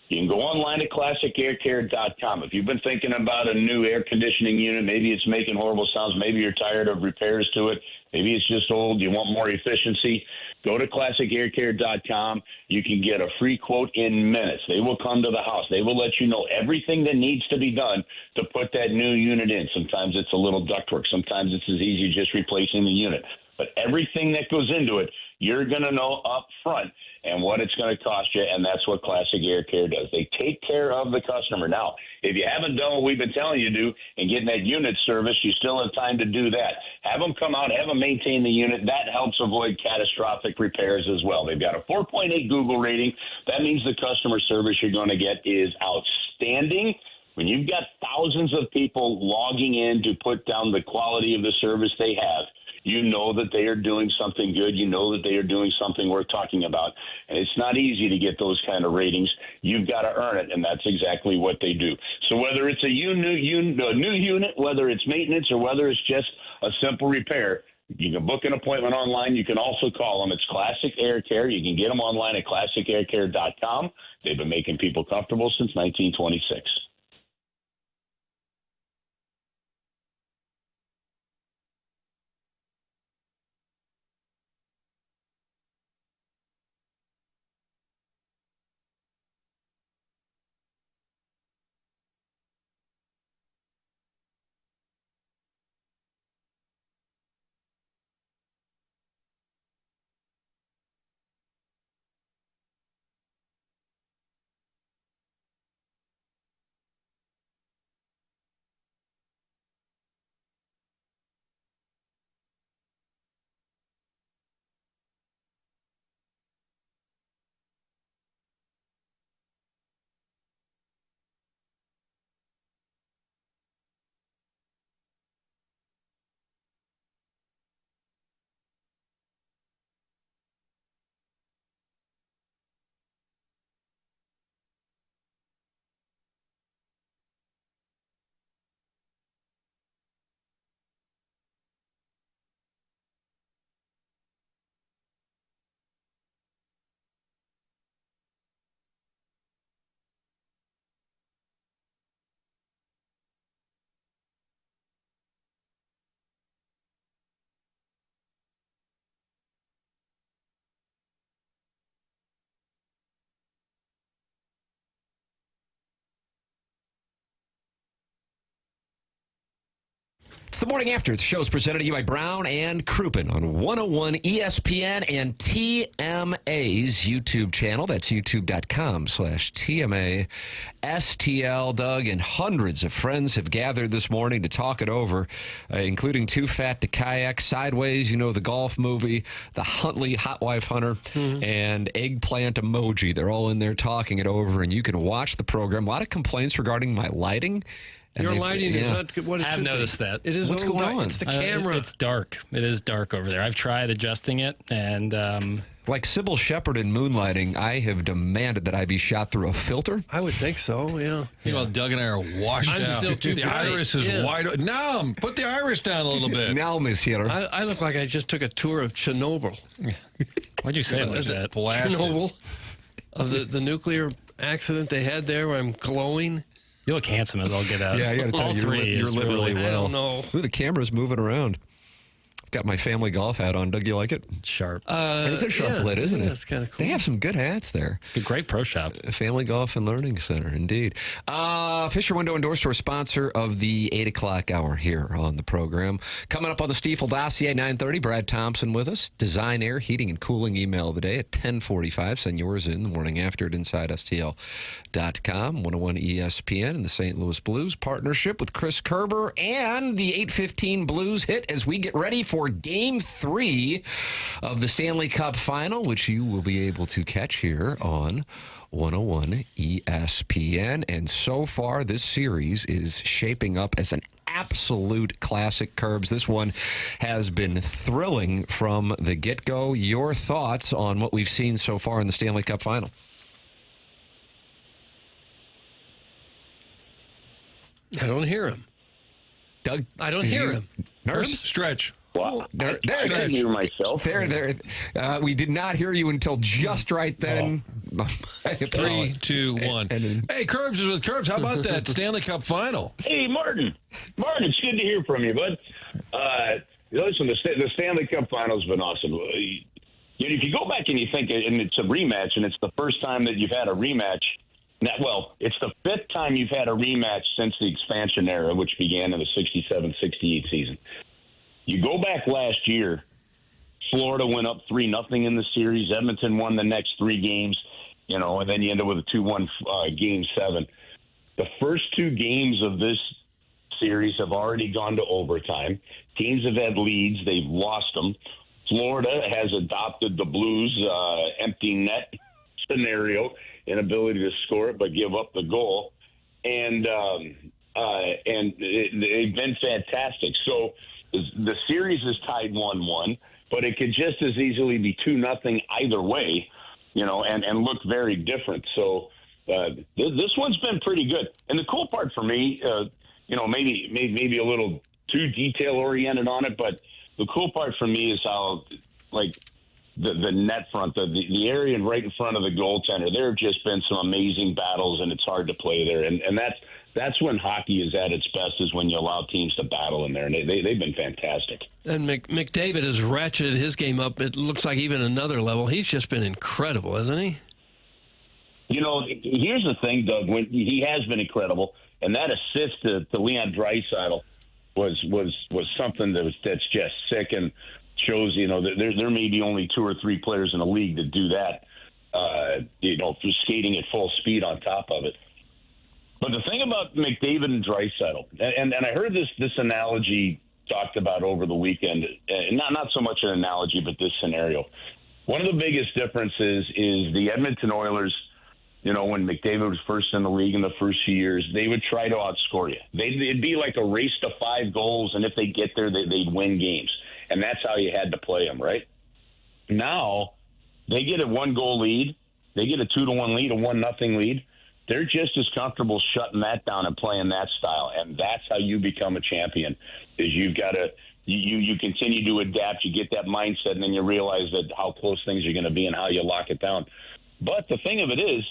You can go online at classicaircare.com. If you've been thinking about a new air conditioning unit, maybe it's making horrible sounds, maybe you're tired of repairs to it, maybe it's just old, you want more efficiency, go to classicaircare.com. You can get a free quote in minutes. They will come to the house. They will let you know everything that needs to be done to put that new unit in. Sometimes it's a little ductwork. Sometimes it's as easy as just replacing the unit. But everything that goes into it, you're going to know up front and what it's going to cost you, and that's what Classic Air Care does. They take care of the customer. Now, if you haven't done what we've been telling you to do and getting that unit serviced, you still have time to do that. Have them come out, have them maintain the unit. That helps avoid catastrophic repairs as well. They've got a 4.8 Google rating. That means the customer service you're going to get is outstanding. When you've got thousands of people logging in to put down the quality of the service they have, you know that they are doing something good. You know that they are doing something worth talking about. And it's not easy to get those kind of ratings. You've got to earn it, and that's exactly what they do. So whether it's a new unit, whether it's maintenance, or whether it's just a simple repair, you can book an appointment online. You can also call them. It's Classic Air Care. You can get them online at classicaircare.com. They've been making people comfortable since 1926. It's the Morning After. The show is presented to you by Brown and Crouppen on 101 ESPN and TMA's YouTube channel. That's youtube.com/TMA STL. Doug and hundreds of friends have gathered this morning to talk it over, including Too Fat to Kayak, Sideways, the golf movie, the Huntley Hot Wife Hunter, and Eggplant Emoji. They're all in there talking it over, and you can watch the program. A lot of complaints regarding my lighting. Your lighting is not what it should be. I've noticed that. It is. What's going on? It's the camera. It's dark. It is dark over there. I've tried adjusting it, and like Sybil Shepherd in Moonlighting, I have demanded that I be shot through a filter. I would think so. Yeah. Meanwhile, Doug and I are washed I'm out. still too The bright. iris is Yeah. wide open. Now, put the iris down a little bit. Now, Miss Hitter. I look like I just took a tour of Chernobyl. why'd you say it like that? Blasted. Chernobyl, of the nuclear accident they had there, where I'm glowing. You look handsome as all get out. Yeah, I got to tell all you, three you're is lit really really I well. don't know. Ooh, the camera's moving around. I've got my family golf hat on. Doug, you like it? sharp. It's a sharp yeah, lit, isn't it? Yeah, it's kind of cool. They have some good hats there. Good, great pro shop. Family Golf and Learning Center, indeed. Fisher Window and Door Store, sponsor of the 8 o'clock hour here on the program. Coming up on the Stiefel Dossier, 9:30, Brad Thompson with us. Design, Air, Heating, and Cooling email of the day at 10:45. Send yours in the morning after at InsideSTL.com. 101 ESPN and the St. Louis Blues partnership with Chris Kerber and the 8:15 Blues hit as we get ready for Game 3 of the Stanley Cup Final, which you will be able to catch here on 101 ESPN. And so far, this series is shaping up as an absolute classic, Curbs. This one has been thrilling from the get-go. Your thoughts on what we've seen so far in the Stanley Cup Final? I don't hear him. Doug? I don't hear him. Nurse? Stretch. Wow. There I it couldn't is. hear myself. There. We did not hear you until just right then. 3, 2, 1. Hey, Kerbs is with Kerbs. How about that Stanley Cup final? Hey, Martin. Martin, it's good to hear from you, bud. Listen, the Stanley Cup final's been awesome. If you go back and you think, and it's a rematch, and it's the first time that you've had a rematch. Well, it's the 5th time you've had a rematch since the expansion era, which began in the 67-68 season. You go back last year, Florida went up 3-0 in the series. Edmonton won the next 3 games, and then you end up with a 2-1 Game 7. The first 2 games of this series have already gone to overtime. Teams have had leads. They've lost them. Florida has adopted the Blues empty net scenario, inability to score it but give up the goal, and they've been fantastic. So the series is tied 1-1, but it could just as easily be 2-0 either way, and look very different. So this one's been pretty good. And the cool part for me, maybe a little too detail oriented on it, but the cool part for me is how, the net front, the area right in front of the goaltender, there have just been some amazing battles, and it's hard to play there. And that's when hockey is at its best, is when you allow teams to battle in there. And they've been fantastic. And McDavid has ratcheted his game up. It looks like even another level. He's just been incredible, hasn't he? Here's the thing, Doug. When he has been incredible, and that assist to Leon Draisaitl was something that's just sick, and shows there may be only 2 or 3 players in the league that do that. For skating at full speed on top of it. But the thing about McDavid and Draisaitl, and I heard this analogy talked about over the weekend, and not so much an analogy, but this scenario. One of the biggest differences is the Edmonton Oilers. When McDavid was first in the league in the first few years, they would try to outscore you. It'd be like a race to 5 goals, and if they get there, they'd win games. And that's how you had to play them, right? Now, they get a 1-goal lead. They get a 2-1 lead, a 1-0 lead. They're just as comfortable shutting that down and playing that style. And that's how you become a champion, is you've got to you continue to adapt. You get that mindset, and then you realize that how close things are going to be and how you lock it down. But the thing of it is,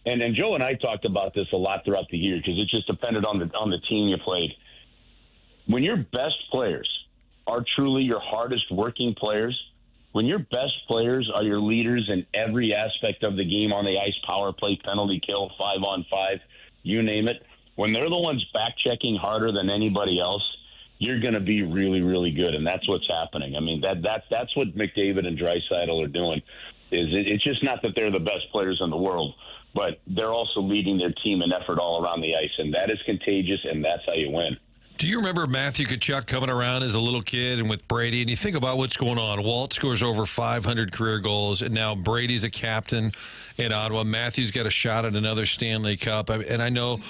and Joe and I talked about this a lot throughout the year, because it just depended on the team you played. When your best players are truly your hardest working players, when your best players are your leaders in every aspect of the game, on the ice, power play, penalty kill, 5-on-5, you name it, when they're the ones back-checking harder than anybody else, you're going to be really, really good, and that's what's happening. I mean, that's what McDavid and Draisaitl are doing. It's just not that they're the best players in the world, but they're also leading their team in effort all around the ice, and that is contagious, and that's how you win. Do you remember Matthew Tkachuk coming around as a little kid and with Brady? And you think about what's going on. Walt scores over 500 career goals, and now Brady's a captain in Ottawa. Matthew's got a shot at another Stanley Cup. And I know,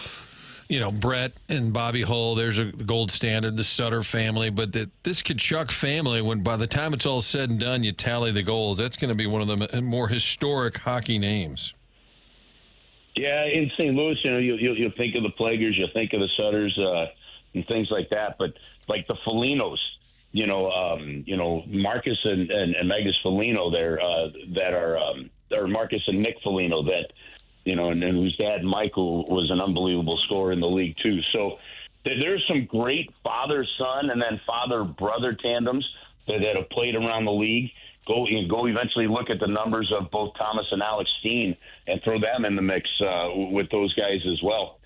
Brett and Bobby Hull, there's a gold standard, the Sutter family. But this Tkachuk family, when by the time it's all said and done, you tally the goals, that's going to be one of the more historic hockey names. Yeah, in St. Louis, you'll think of the Plaguers, you'll think of the Sutters, and things like that. But like the Folignos, Marcus and Megas Foligno there, that are Marcus and Nick Foligno, that, and whose dad Michael was an unbelievable scorer in the league too. So there's some great father-son and then father-brother tandems that have played around the league. Go eventually look at the numbers of both Thomas and Alex Steen and throw them in the mix with those guys as well.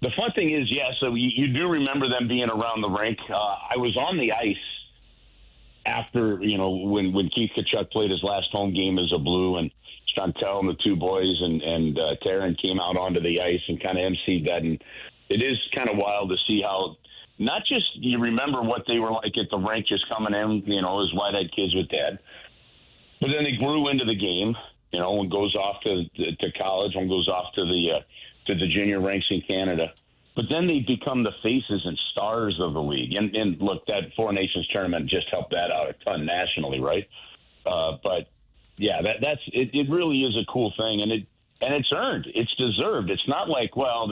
The fun thing is, so you do remember them being around the rink. I was on the ice after, when Keith Tkachuk played his last home game as a Blue, and Chantel and the 2 boys and Taryn came out onto the ice and kind of emceed that. And it is kind of wild to see how not just you remember what they were like at the rink just coming in, as wide-eyed kids with Dad, but then they grew into the game, one goes off to college, one goes off to the junior ranks in Canada. But then they become the faces and stars of the league. And look, that Four Nations tournament just helped that out a ton nationally, right? But yeah, that's it really is a cool thing, and it's earned. It's deserved. It's not like, well,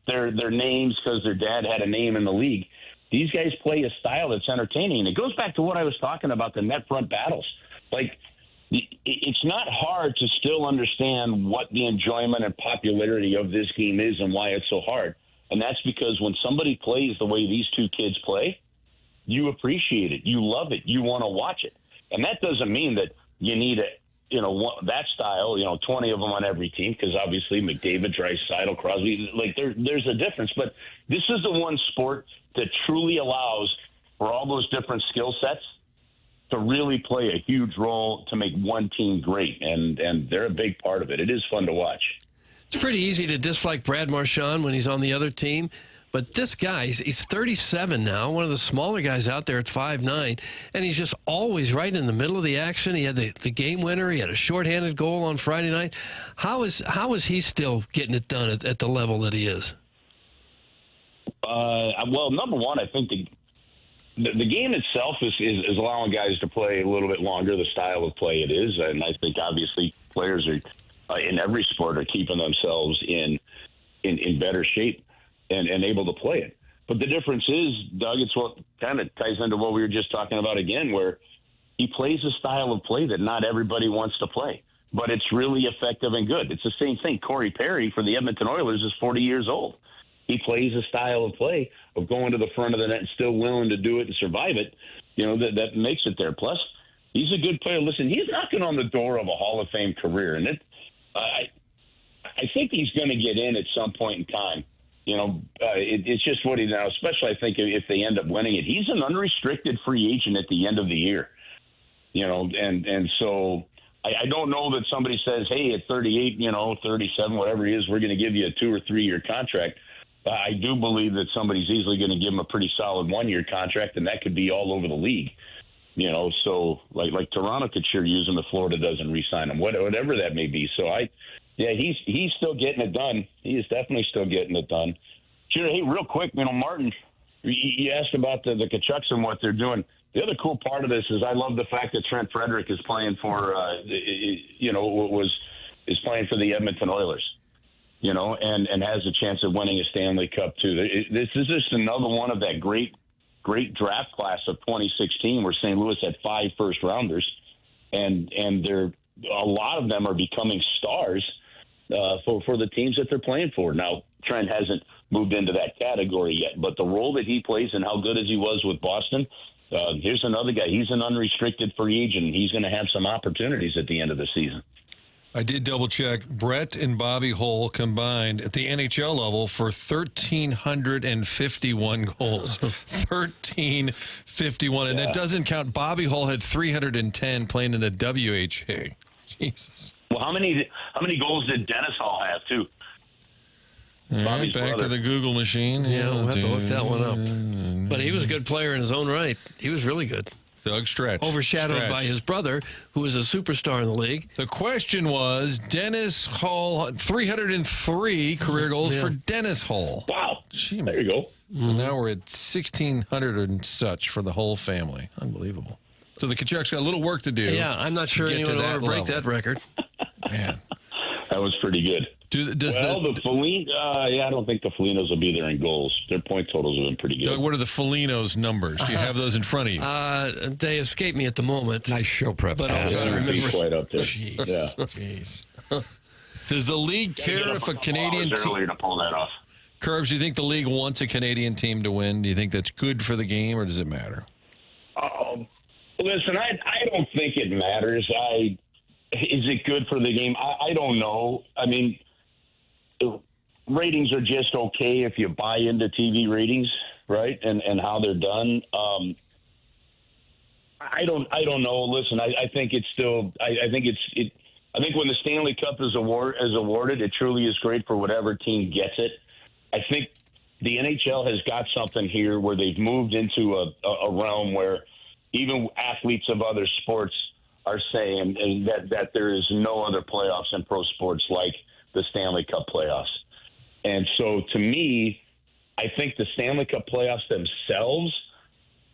their names because their dad had a name in the league. These guys play a style that's entertaining. And it goes back to what I was talking about, the net front battles. Like, it's not hard to still understand what the enjoyment and popularity of this game is and why it's so hard. And that's because when somebody plays the way these two kids play, you appreciate it. You love it. You want to watch it. And that doesn't mean that you need that style, 20 of them on every team, because obviously McDavid, Draisaitl, Crosby, like there's a difference. But this is the one sport that truly allows for all those different skill sets to really play a huge role to make one team great. And they're a big part of it. It is fun to watch. It's pretty easy to dislike Brad Marchand when he's on the other team. But this guy, he's 37 now, one of the smaller guys out there at 5'9", and he's just always right in the middle of the action. He had the game winner. He had a shorthanded goal on Friday night. How is he still getting it done at the level that he is? Well, number one, I think the game itself is allowing guys to play a little bit longer, the style of play it is. And I think, obviously, players are in every sport are keeping themselves in better shape and able to play it. But the difference is, Doug, it's what kind of ties into what we were just talking about again, where he plays a style of play that not everybody wants to play, but it's really effective and good. It's the same thing. Corey Perry for the Edmonton Oilers is 40 years old. He plays a style of play of going to the front of the net and still willing to do it and survive it. That makes it there. Plus, he's a good player. Listen, he's knocking on the door of a Hall of Fame career, and I think he's going to get in at some point in time. It's just what he now, especially I think if they end up winning it. He's an unrestricted free agent at the end of the year, and so I don't know that somebody says, hey, at 38, 37, whatever he is, we're going to give you a 2 or 3 year contract. I do believe that somebody's easily going to give him a pretty solid 1 year contract, and that could be all over the league. So like Toronto could sure use him if Florida doesn't re-sign him, whatever that may be. So he's still getting it done. He is definitely still getting it done. Sure. Hey, real quick, Martin, you asked about the Tkachuks and what they're doing. The other cool part of this is I love the fact that Trent Frederick is playing for, is playing for the Edmonton Oilers, and has a chance of winning a Stanley Cup too. This is just another one of that great draft class of 2016 where St. Louis had 5 first-rounders, and a lot of them are becoming stars for the teams that they're playing for. Now, Trent hasn't moved into that category yet, but the role that he plays and how good as he was with Boston, here's another guy. He's an unrestricted free agent. He's going to have some opportunities at the end of the season. I did double-check. Brett and Bobby Hull combined at the NHL level for 1,351 goals. 1,351. And that doesn't count. Bobby Hull had 310 playing in the WHA. Jesus. Well, how many goals did Dennis Hall have, too? Back to the Google machine. Yeah, we'll have to look that one up. But he was a good player in his own right. He was really good. Doug Stretch. Overshadowed by his brother, who was a superstar in the league. The question was, Dennis Hull, 303 career goals for Dennis Hull. Wow. There you go. And now we're at 1,600 and such for the whole family. Unbelievable. So the Tkachuks got a little work to do. Yeah, I'm not sure anyone will ever break that record. Man. That was pretty good. The Foligno, I don't think the Folinos will be there in goals. Their point totals have been pretty good. Doug, what are the Folinos' numbers? Do you have those in front of you? They escape me at the moment. Nice show prep. But I'll try to remember. Quite up there. Jeez. Yeah. Jeez. Does the league care if a Canadian team... earlier to pull that off. Curbs, do you think the league wants a Canadian team to win? Do you think that's good for the game, or does it matter? Listen, I don't think it matters. Is it good for the game? I don't know. I mean... ratings are just okay if you buy into TV ratings, right? And how they're done. I don't know. Listen, I think it's still. I think when the Stanley Cup is awarded, it truly is great for whatever team gets it. I think the NHL has got something here where they've moved into a realm where even athletes of other sports are saying that there is no other playoffs in pro sports like the Stanley Cup playoffs. And so to me, I think the Stanley Cup playoffs themselves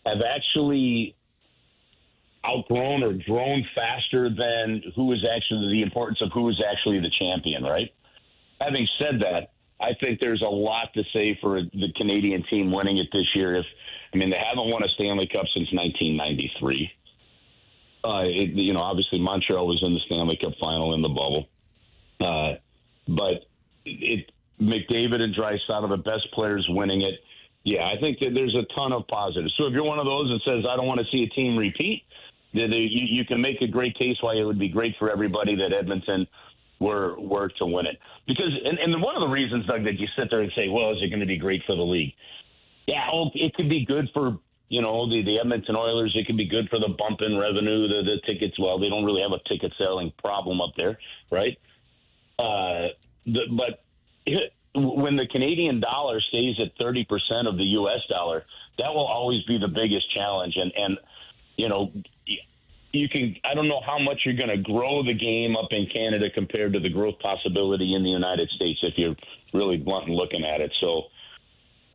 have actually outgrown or grown faster than the importance of who is actually the champion, right? Having said that, I think there's a lot to say for the Canadian team winning it this year. They haven't won a Stanley Cup since 1993. Obviously Montreal was in the Stanley Cup final in the bubble. But McDavid and Draisaitl are the best players winning it. Yeah, I think that there's a ton of positives. So if you're one of those that says, I don't want to see a team repeat, you can make a great case why it would be great for everybody that Edmonton were to win it. Because, and one of the reasons, Doug, that you sit there and say, well, is it going to be great for the league? Yeah, it could be good for, the Edmonton Oilers. It could be good for the bump in revenue, the tickets. Well, they don't really have a ticket selling problem up there, right? But when the Canadian dollar stays at 30% of the U.S. dollar, that will always be the biggest challenge. And you can, I don't know how much you're going to grow the game up in Canada compared to the growth possibility in the United States if you're really blunt and looking at it. So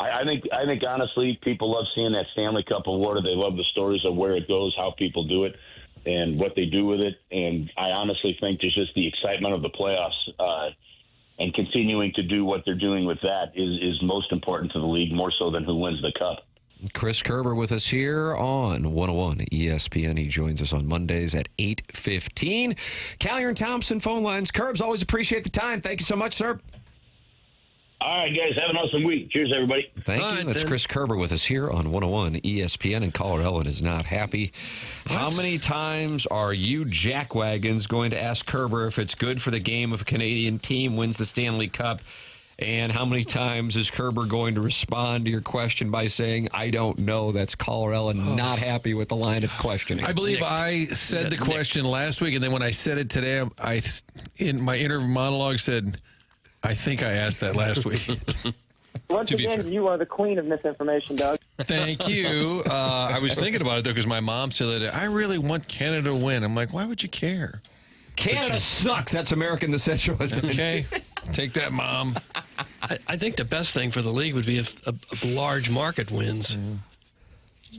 I think honestly, people love seeing that Stanley Cup awarded. They love the stories of where it goes, how people do it, and what they do with it. And I honestly think there's just the excitement of the playoffs and continuing to do what they're doing with that is most important to the league, more so than who wins the cup. Chris Kerber with us here on 101 ESPN. He joins us on Mondays at 8:15. Callier and Thompson phone lines. Kerbs, always appreciate the time. Thank you so much, sir. All right, guys. Have an awesome week. Cheers, everybody. Thank you. Right, That's then. Chris Kerber with us here on 101 ESPN, and caller Ellen is not happy. How many times are you jackwagons going to ask Kerber if it's good for the game if a Canadian team wins the Stanley Cup? And how many times is Kerber going to respond to your question by saying, I don't know? That's caller Ellen not happy with the line of questioning. I believe I said the question last week, and then when I said it today, I in my inner monologue said, I think I asked that last week. Once again, you are the queen of misinformation, Doug. Thank you. I was thinking about it, though, because my mom said that I really want Canada to win. I'm like, why would you care? Canada sucks. That's American the Centralist. Okay. Take that, Mom. I think the best thing for the league would be if a large market wins.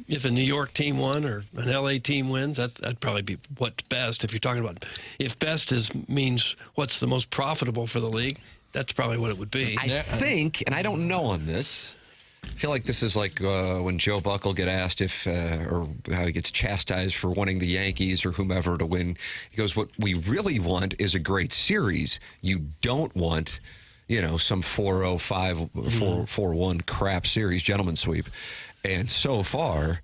If a New York team won or an LA team wins, that'd probably be what's best. If you're talking about if best means what's the most profitable for the league, that's probably what it would be. I think, and I don't know on this, I feel like this is like when Joe Buck will get asked if, or how he gets chastised for wanting the Yankees or whomever to win. He goes, what we really want is a great series. You don't want, some 4-0, 4-1 crap series, gentleman sweep. And so far,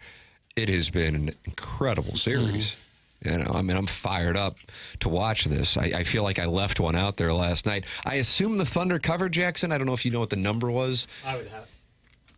it has been an incredible series. I'm fired up to watch this. I feel like I left one out there last night. I assume the Thunder covered, Jackson. I don't know if you know what the number was.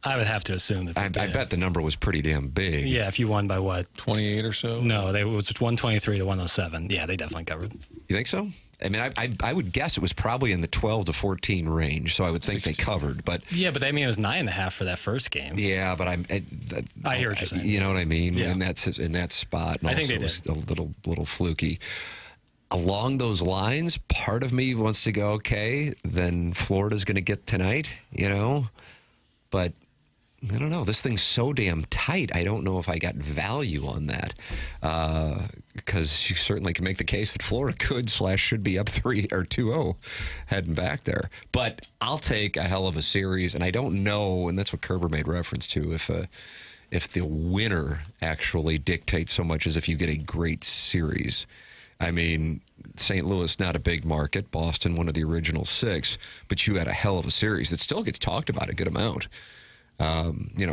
I would have to assume that. I bet the number was pretty damn big. Yeah, if you won by what? 28 or so? No, it was 123 to 107. Yeah, they definitely covered. You think so? I would guess it was probably in the 12 to 14 range, so I would think 16. They covered. But yeah, but I mean, it was 9.5 for that first game. Yeah, but I hear what you're saying. You know what I mean? Yeah. In that spot. And I think they was a little fluky. Along those lines, part of me wants to go, okay, then Florida's going to get tonight, but I don't know. This thing's so damn tight. I don't know if I got value on that because you certainly can make the case that Florida could/should be up 3 or 2-0 heading back there. But I'll take a hell of a series, and I don't know, and that's what Kerber made reference to, if the winner actually dictates so much as if you get a great series. I mean, St. Louis, not a big market. Boston, one of the original 6. But you had a hell of a series that still gets talked about a good amount.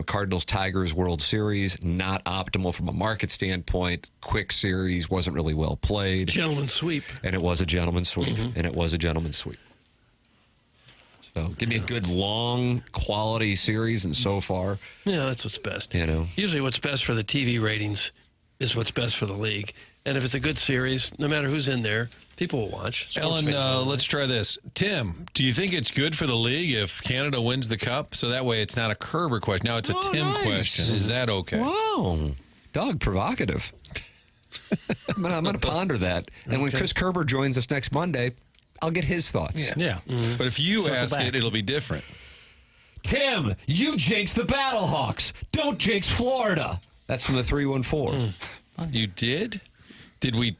Cardinals, Tigers, World Series, not optimal from a market standpoint. Quick series, wasn't really well played. Gentleman's sweep. And it was a gentleman's sweep. So give me a good, long, quality series, and so far. Yeah, that's what's best. Usually what's best for the TV ratings is what's best for the league. And if it's a good series, no matter who's in there, people will watch. Ellen, let's try this. Tim, do you think it's good for the league if Canada wins the Cup? So that way it's not a Kerber question. Now it's a Tim question. Is that okay? Wow. Doug, provocative. I'm going to ponder that. And when Chris Kerber joins us next Monday, I'll get his thoughts. Yeah. Mm-hmm. But if you ask it, it'll be different. Tim, you jinx the Battlehawks. Don't jinx Florida. That's from the 314. You did? Did we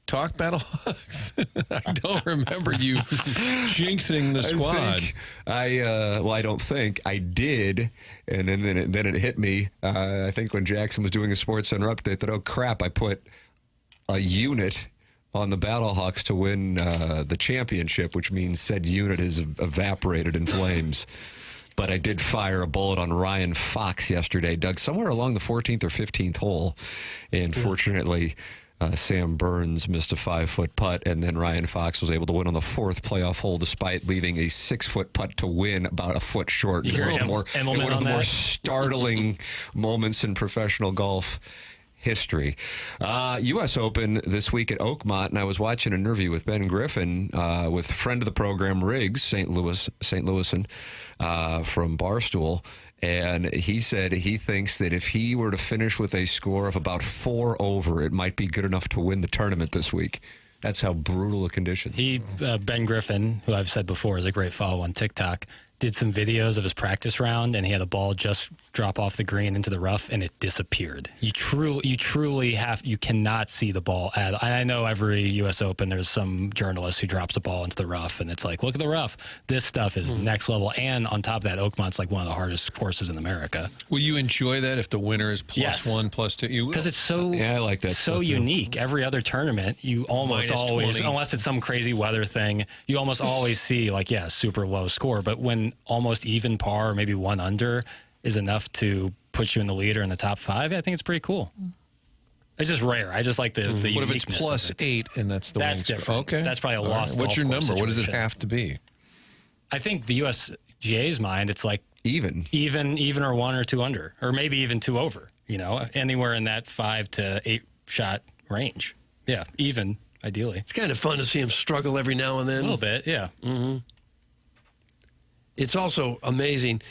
talk, Battlehawks? I don't remember you jinxing the squad. I don't think I did, and then it hit me. I think when Jackson was doing a Sports Center update, that, oh crap, I put a unit on the Battlehawks to win the championship, which means said unit is evaporated in flames. But I did fire a bullet on Ryan Fox yesterday, Doug, somewhere along the 14th or 15th hole. And fortunately, Sam Burns missed a 5-foot putt, and then Ryan Fox was able to win on the 4th playoff hole despite leaving a 6-foot putt to win about a foot short. One of the more startling moments in professional golf history. U.S. Open this week at Oakmont, and I was watching an interview with Ben Griffin with a friend of the program, Riggs, St. Louisan from Barstool, and he said he thinks that if he were to finish with a score of about 4 over, it might be good enough to win the tournament this week. That's how brutal the conditions. Ben Griffin, who I've said before is a great follow on TikTok, did some videos of his practice round, and he had a ball just drop off the green into the rough, and it disappeared. You truly cannot see the ball. I know every U.S. Open, there's some journalist who drops a ball into the rough, and it's like, look at the rough. This stuff is next level, and on top of that, Oakmont's like one of the hardest courses in America. Will you enjoy that if the winner is +1, +2? Because it's so I like that so unique. Every other tournament, you almost always, 20. unless it's some crazy weather thing, you almost always see super low score. But when almost even par or maybe 1 under is enough to put you in the lead or in the top 5, I think it's pretty cool. It's just rare. I just like the What if uniqueness it's +8 and that's the That's winning different. score? Okay. That's probably a All lost right. What's your golf course number? What does it situation. have to be? I think the USGA's mind, it's like even or 1 or 2 under, or maybe even 2 over, anywhere in that 5 to 8 shot range. Yeah, even, ideally. It's kind of fun to see him struggle every now and then. A little bit, yeah. Mm-hmm. It's also amazing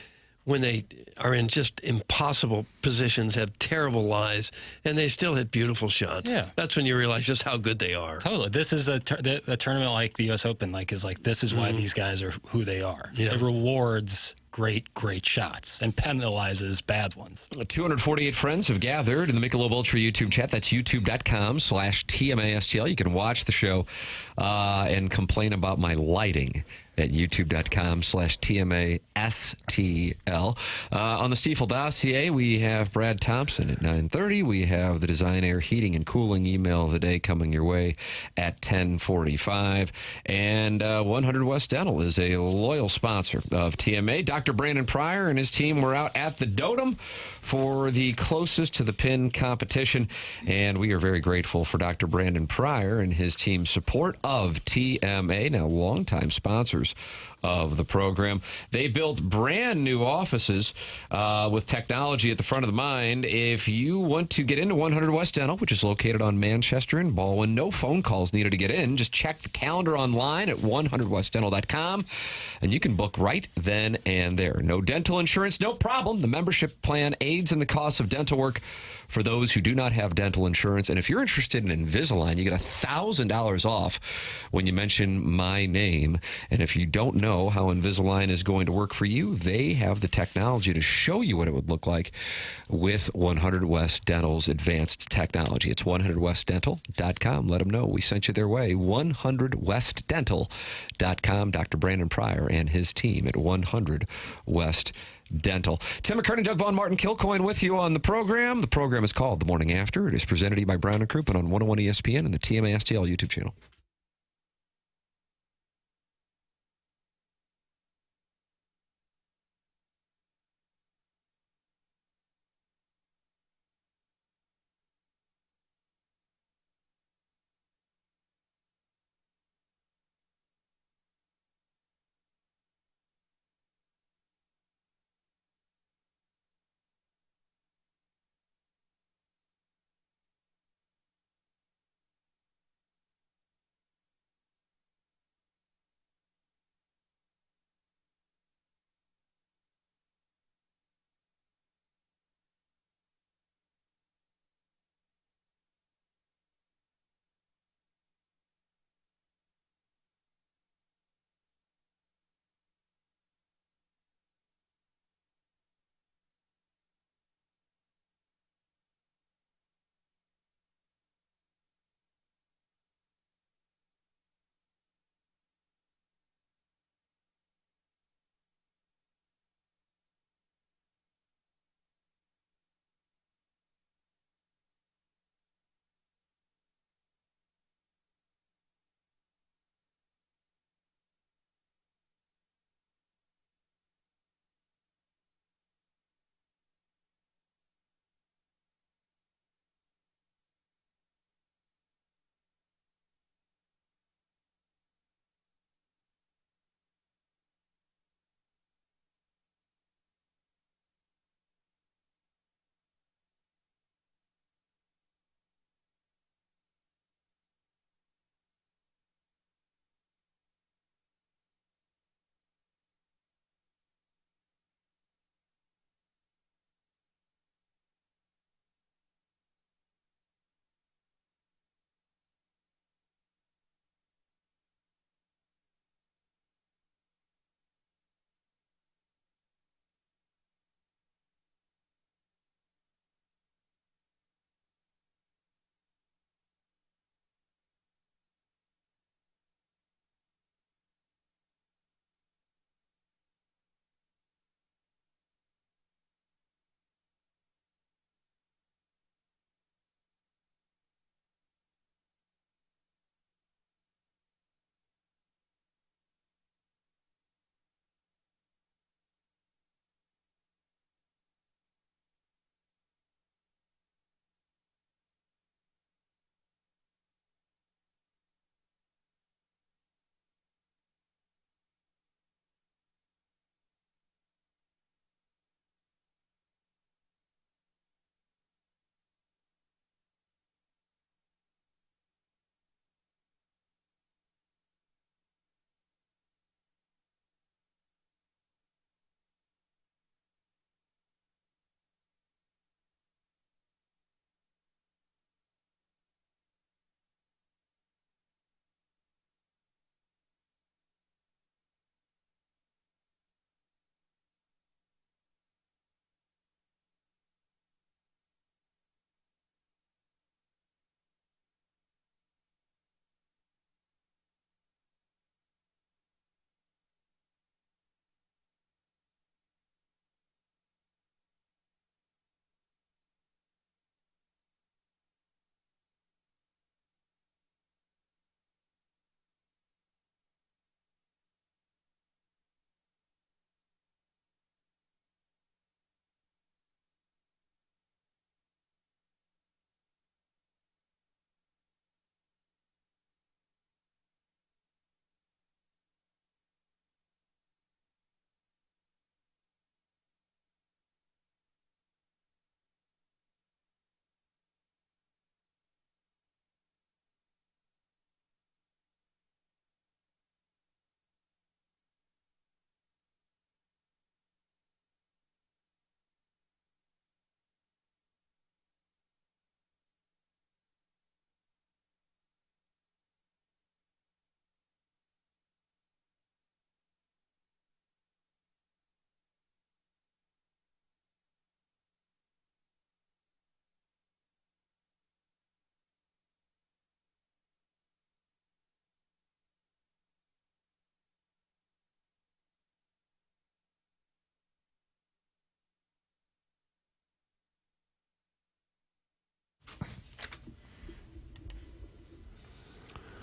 when they are in just impossible positions, have terrible lies, and they still hit beautiful shots. Yeah. That's when you realize just how good they are. Totally. This is a tournament like the U.S. Open, this is why these guys are who they are. Yeah. It rewards great shots and penalizes bad ones. 248 friends have gathered in the Michelob Ultra YouTube chat. That's youtube.com/TMASTL. You can watch the show and complain about my lighting at youtube.com/TMASTL. On the Stiefel dossier, we have Brad Thompson at 9:30. We have the Design Air Heating and Cooling email of the day coming your way at 10:45. And 100 West Dental is a loyal sponsor of TMA. Dr. Brandon Pryor and his team were out at the Dotem for the closest to the pin competition, and we are very grateful for Dr. Brandon Pryor and his team's support of TMA, now longtime sponsors of the program. They built brand new offices with technology at the front of the mind. If you want to get into 100 West Dental, which is located on Manchester and Baldwin, no phone calls needed to get in. Just check the calendar online at 100westdental.com, and you can book right then and there. No dental insurance, no problem. The membership plan aids in the cost of dental work for those who do not have dental insurance. And if you're interested in Invisalign, you get $1,000 off when you mention my name. And if you don't know how Invisalign is going to work for you, they have the technology to show you what it would look like with 100 West Dental's advanced technology. It's 100westdental.com. Let them know we sent you their way. 100westdental.com. Dr. Brandon Pryor and his team at 100 West Dental. Tim McKernan, Doug Vaughn, Martin Kilcoyne with you on the program. The program is called The Morning After. It is presented to you by Brown & Crouppen on 101 ESPN and the TMASTL YouTube channel.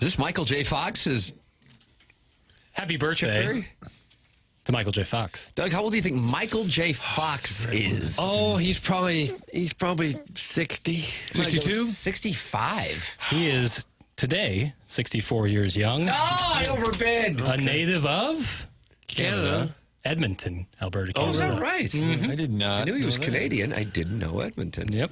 this Michael J. Fox's Happy birthday to Michael J. Fox. Doug, how old do you think Michael J. Fox is? Oh, he's probably 60. 62? 65. He is today 64 years young. Oh, I overbid. A native of Canada. Edmonton, Alberta, Oh, Canada. is that right? I did not. I knew he was know that. Canadian. I didn't know Edmonton. Yep.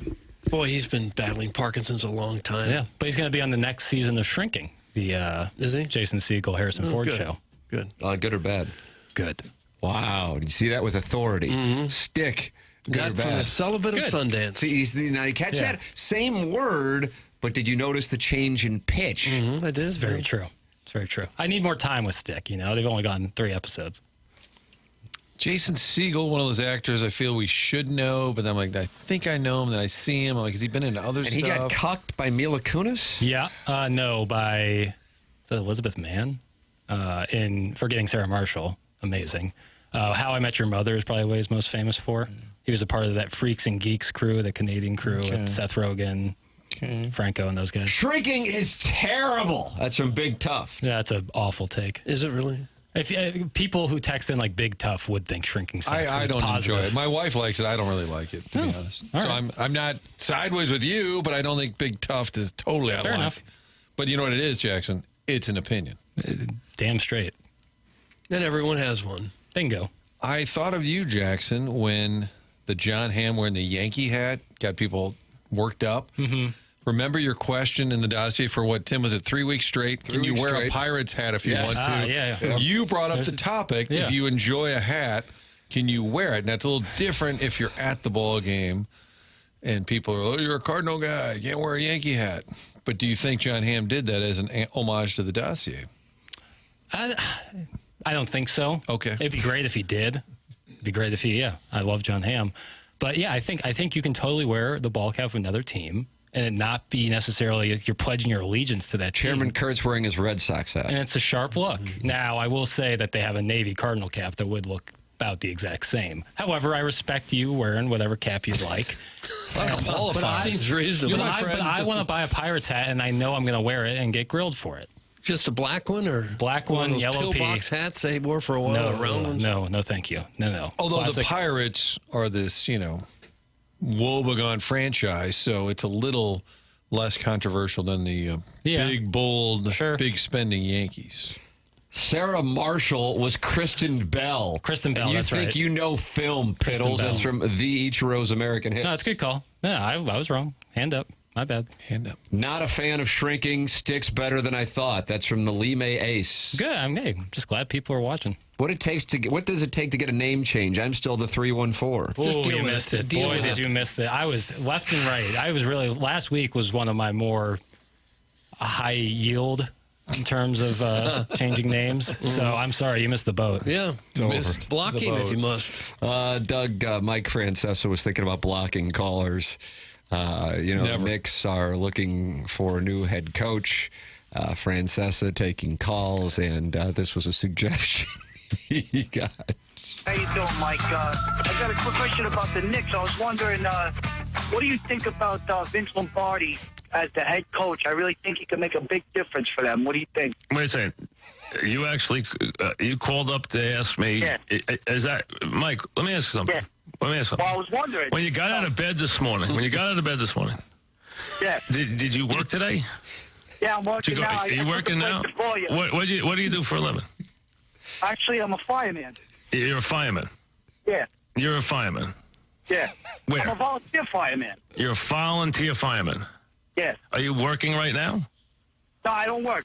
Boy, he's been battling Parkinson's a long time. Yeah, but he's going to be on the next season of Shrinking, the Is he? Jason Segel, Harrison Ford good. show. Good. Good or bad? Good. Wow. Did you see that with authority? Stick. Good or Got from the bad? Sullivan of Good. Sundance. See, now you catch Yeah. that? Same word, but did you notice the change in pitch? I did. It's very true. It's very true. I need more time with Stick. You know, they've only gotten 3 episodes. Jason Segel, one of those actors I feel we should know, but I'm like, I think I know him, then I see him. I'm like, has he been in other And stuff? he got cucked by Mila Kunis? Yeah. No, by Elizabeth Mann in Forgetting Sarah Marshall. Amazing. How I Met Your Mother is probably what he's most famous for. He was a part of that Freaks and Geeks crew, the Canadian crew with Seth Rogen, Franco, and those guys. Shrinking is terrible. That's from Big Tough. Yeah, that's an awful take. Is it really? If people who text in like Big Tough would think Shrinking sucks. I It's don't positive. enjoy it. My wife likes it. I don't really like it, to be honest. So right. I'm not sideways with you, but I don't think Big Tough is totally out of Fair line. enough. But you know what it is, Jackson? It's an opinion. Damn straight. And everyone has one. Bingo. I thought of you, Jackson, when the John Hamm wearing the Yankee hat got people worked up. Mm-hmm. Remember your question in the dossier for what, Tim, was it 3 weeks straight? Can you weeks wear straight. a Pirates hat if you Yes. want to? Yeah. You brought up the topic. Yeah. If you enjoy a hat, can you wear it? And that's a little different if you're at the ball game and people are, oh, you're a Cardinal guy. You can't wear a Yankee hat. But do you think John Hamm did that as an homage to the dossier? I don't think so. Okay. It'd be great if he did. It'd be great if he, I love John Hamm. But yeah, I think you can totally wear the ball cap of another team and it not be necessarily you're pledging your allegiance to that Chairman team. Kurt's wearing his Red Sox hat. And it's a sharp look. Now, I will say that they have a Navy Cardinal cap that would look about the exact same. However, I respect you wearing whatever cap you'd like. But it seems reasonable. But I want to buy a Pirates hat, and I know I'm going to wear it and get grilled for it. Just a black one or Black one one, of those yellow pea. pillbox hats they wore for a while, the round ones? No, thank you. No. Although the Classic. Pirates are this, woebegone franchise, so it's a little less controversial than the big, bold, big spending Yankees. Sarah Marshall was Kristen Bell. Kristen Bell, And you that's think right. you know film, Kristen Piddles. Bell. That's from the Ichiro's American Hits. No, it's a good call. No, I was wrong. Hand up. My bad. Hand up. Not a fan of Shrinking. Sticks better than I thought. That's from the Lime Ace. Good. I'm just glad people are watching. What does it take to get a name change? I'm still the 314. Just Oh, deal you with missed it. it. Deal Boy, with did it. you miss it. I was left and right. I was really, last week was one of my more high yield in terms of changing names. So I'm sorry, you missed the boat. Yeah. Missed Block the him if boat. you must. Doug, Mike Francesa was thinking about blocking callers. Never. Knicks are looking for a new head coach. Francesa taking calls, and this was a suggestion he got. How you doing, Mike? I got a quick question about the Knicks. I was wondering, what do you think about Vince Lombardi as the head coach? I really think he can make a big difference for them. What do you think? Wait a second. You actually you called up to ask me. Yeah. Is that Mike? Let me ask you something. Yeah. Let me ask you something. Well, I was wondering. When you got out of bed this morning, Yeah. did you work today? Yeah, I'm working now. Are you working now? What do you do for a living? Actually, I'm a fireman. You're a fireman. Yeah. You're a fireman. Yeah. Where? I'm a volunteer fireman. You're a volunteer fireman. Yeah. Are you working right now? No, I don't work.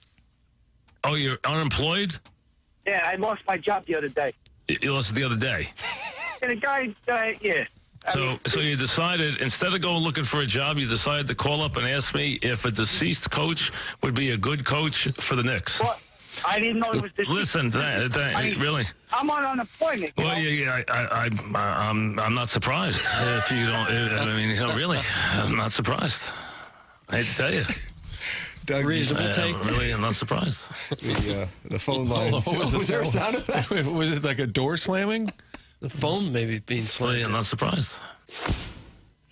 Oh, you're unemployed? Yeah, I lost my job the other day. You lost it the other day. And the guy, yeah. So you decided, instead of going looking for a job, you decided to call up and ask me if a deceased coach would be a good coach for the Knicks. What? I didn't know it was this. Listen, really? I'm on unemployment. Well, I'm not surprised if you don't. Really, I'm not surprised. I hate to tell you. Doug, Reasonable take. Really, I'm not surprised. The phone line. Was there a sound effect? Was it like a door slamming? The phone maybe being Really, slammed. I'm not surprised.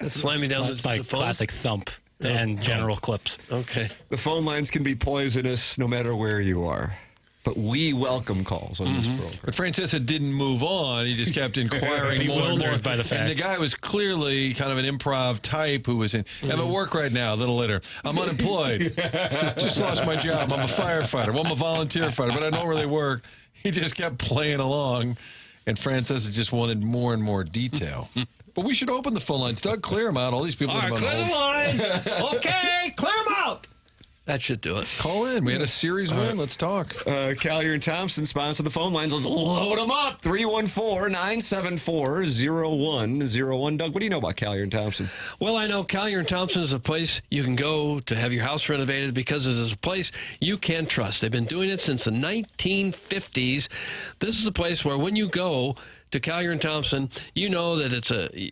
Slamming down That's my the phone. classic thump and general clips. Okay. The phone lines can be poisonous no matter where you are. But we welcome calls on this program. But Francesa didn't move on. He just kept inquiring more and more. Bewildered by the fact. And the guy was clearly kind of an improv type who was in, I'm at work right now, a little later. I'm unemployed. Just lost my job. I'm a firefighter. Well, I'm a volunteer fighter, but I don't really work. He just kept playing along. And Francesa just wanted more and more detail. But we should open the phone lines. Doug, clear them out. All these people All that right, have clear been the on hold. line. Okay, clear them out. That should do it. Call in. We had a series win. Let's talk. Collier and Thompson sponsor the phone lines. Let's load them up. 314-974-0101. Doug, what do you know about Collier and Thompson? Well, I know Collier and Thompson is a place you can go to have your house renovated because it is a place you can trust. They've been doing it since the 1950s. This is a place where when you go to Collier and Thompson, you know that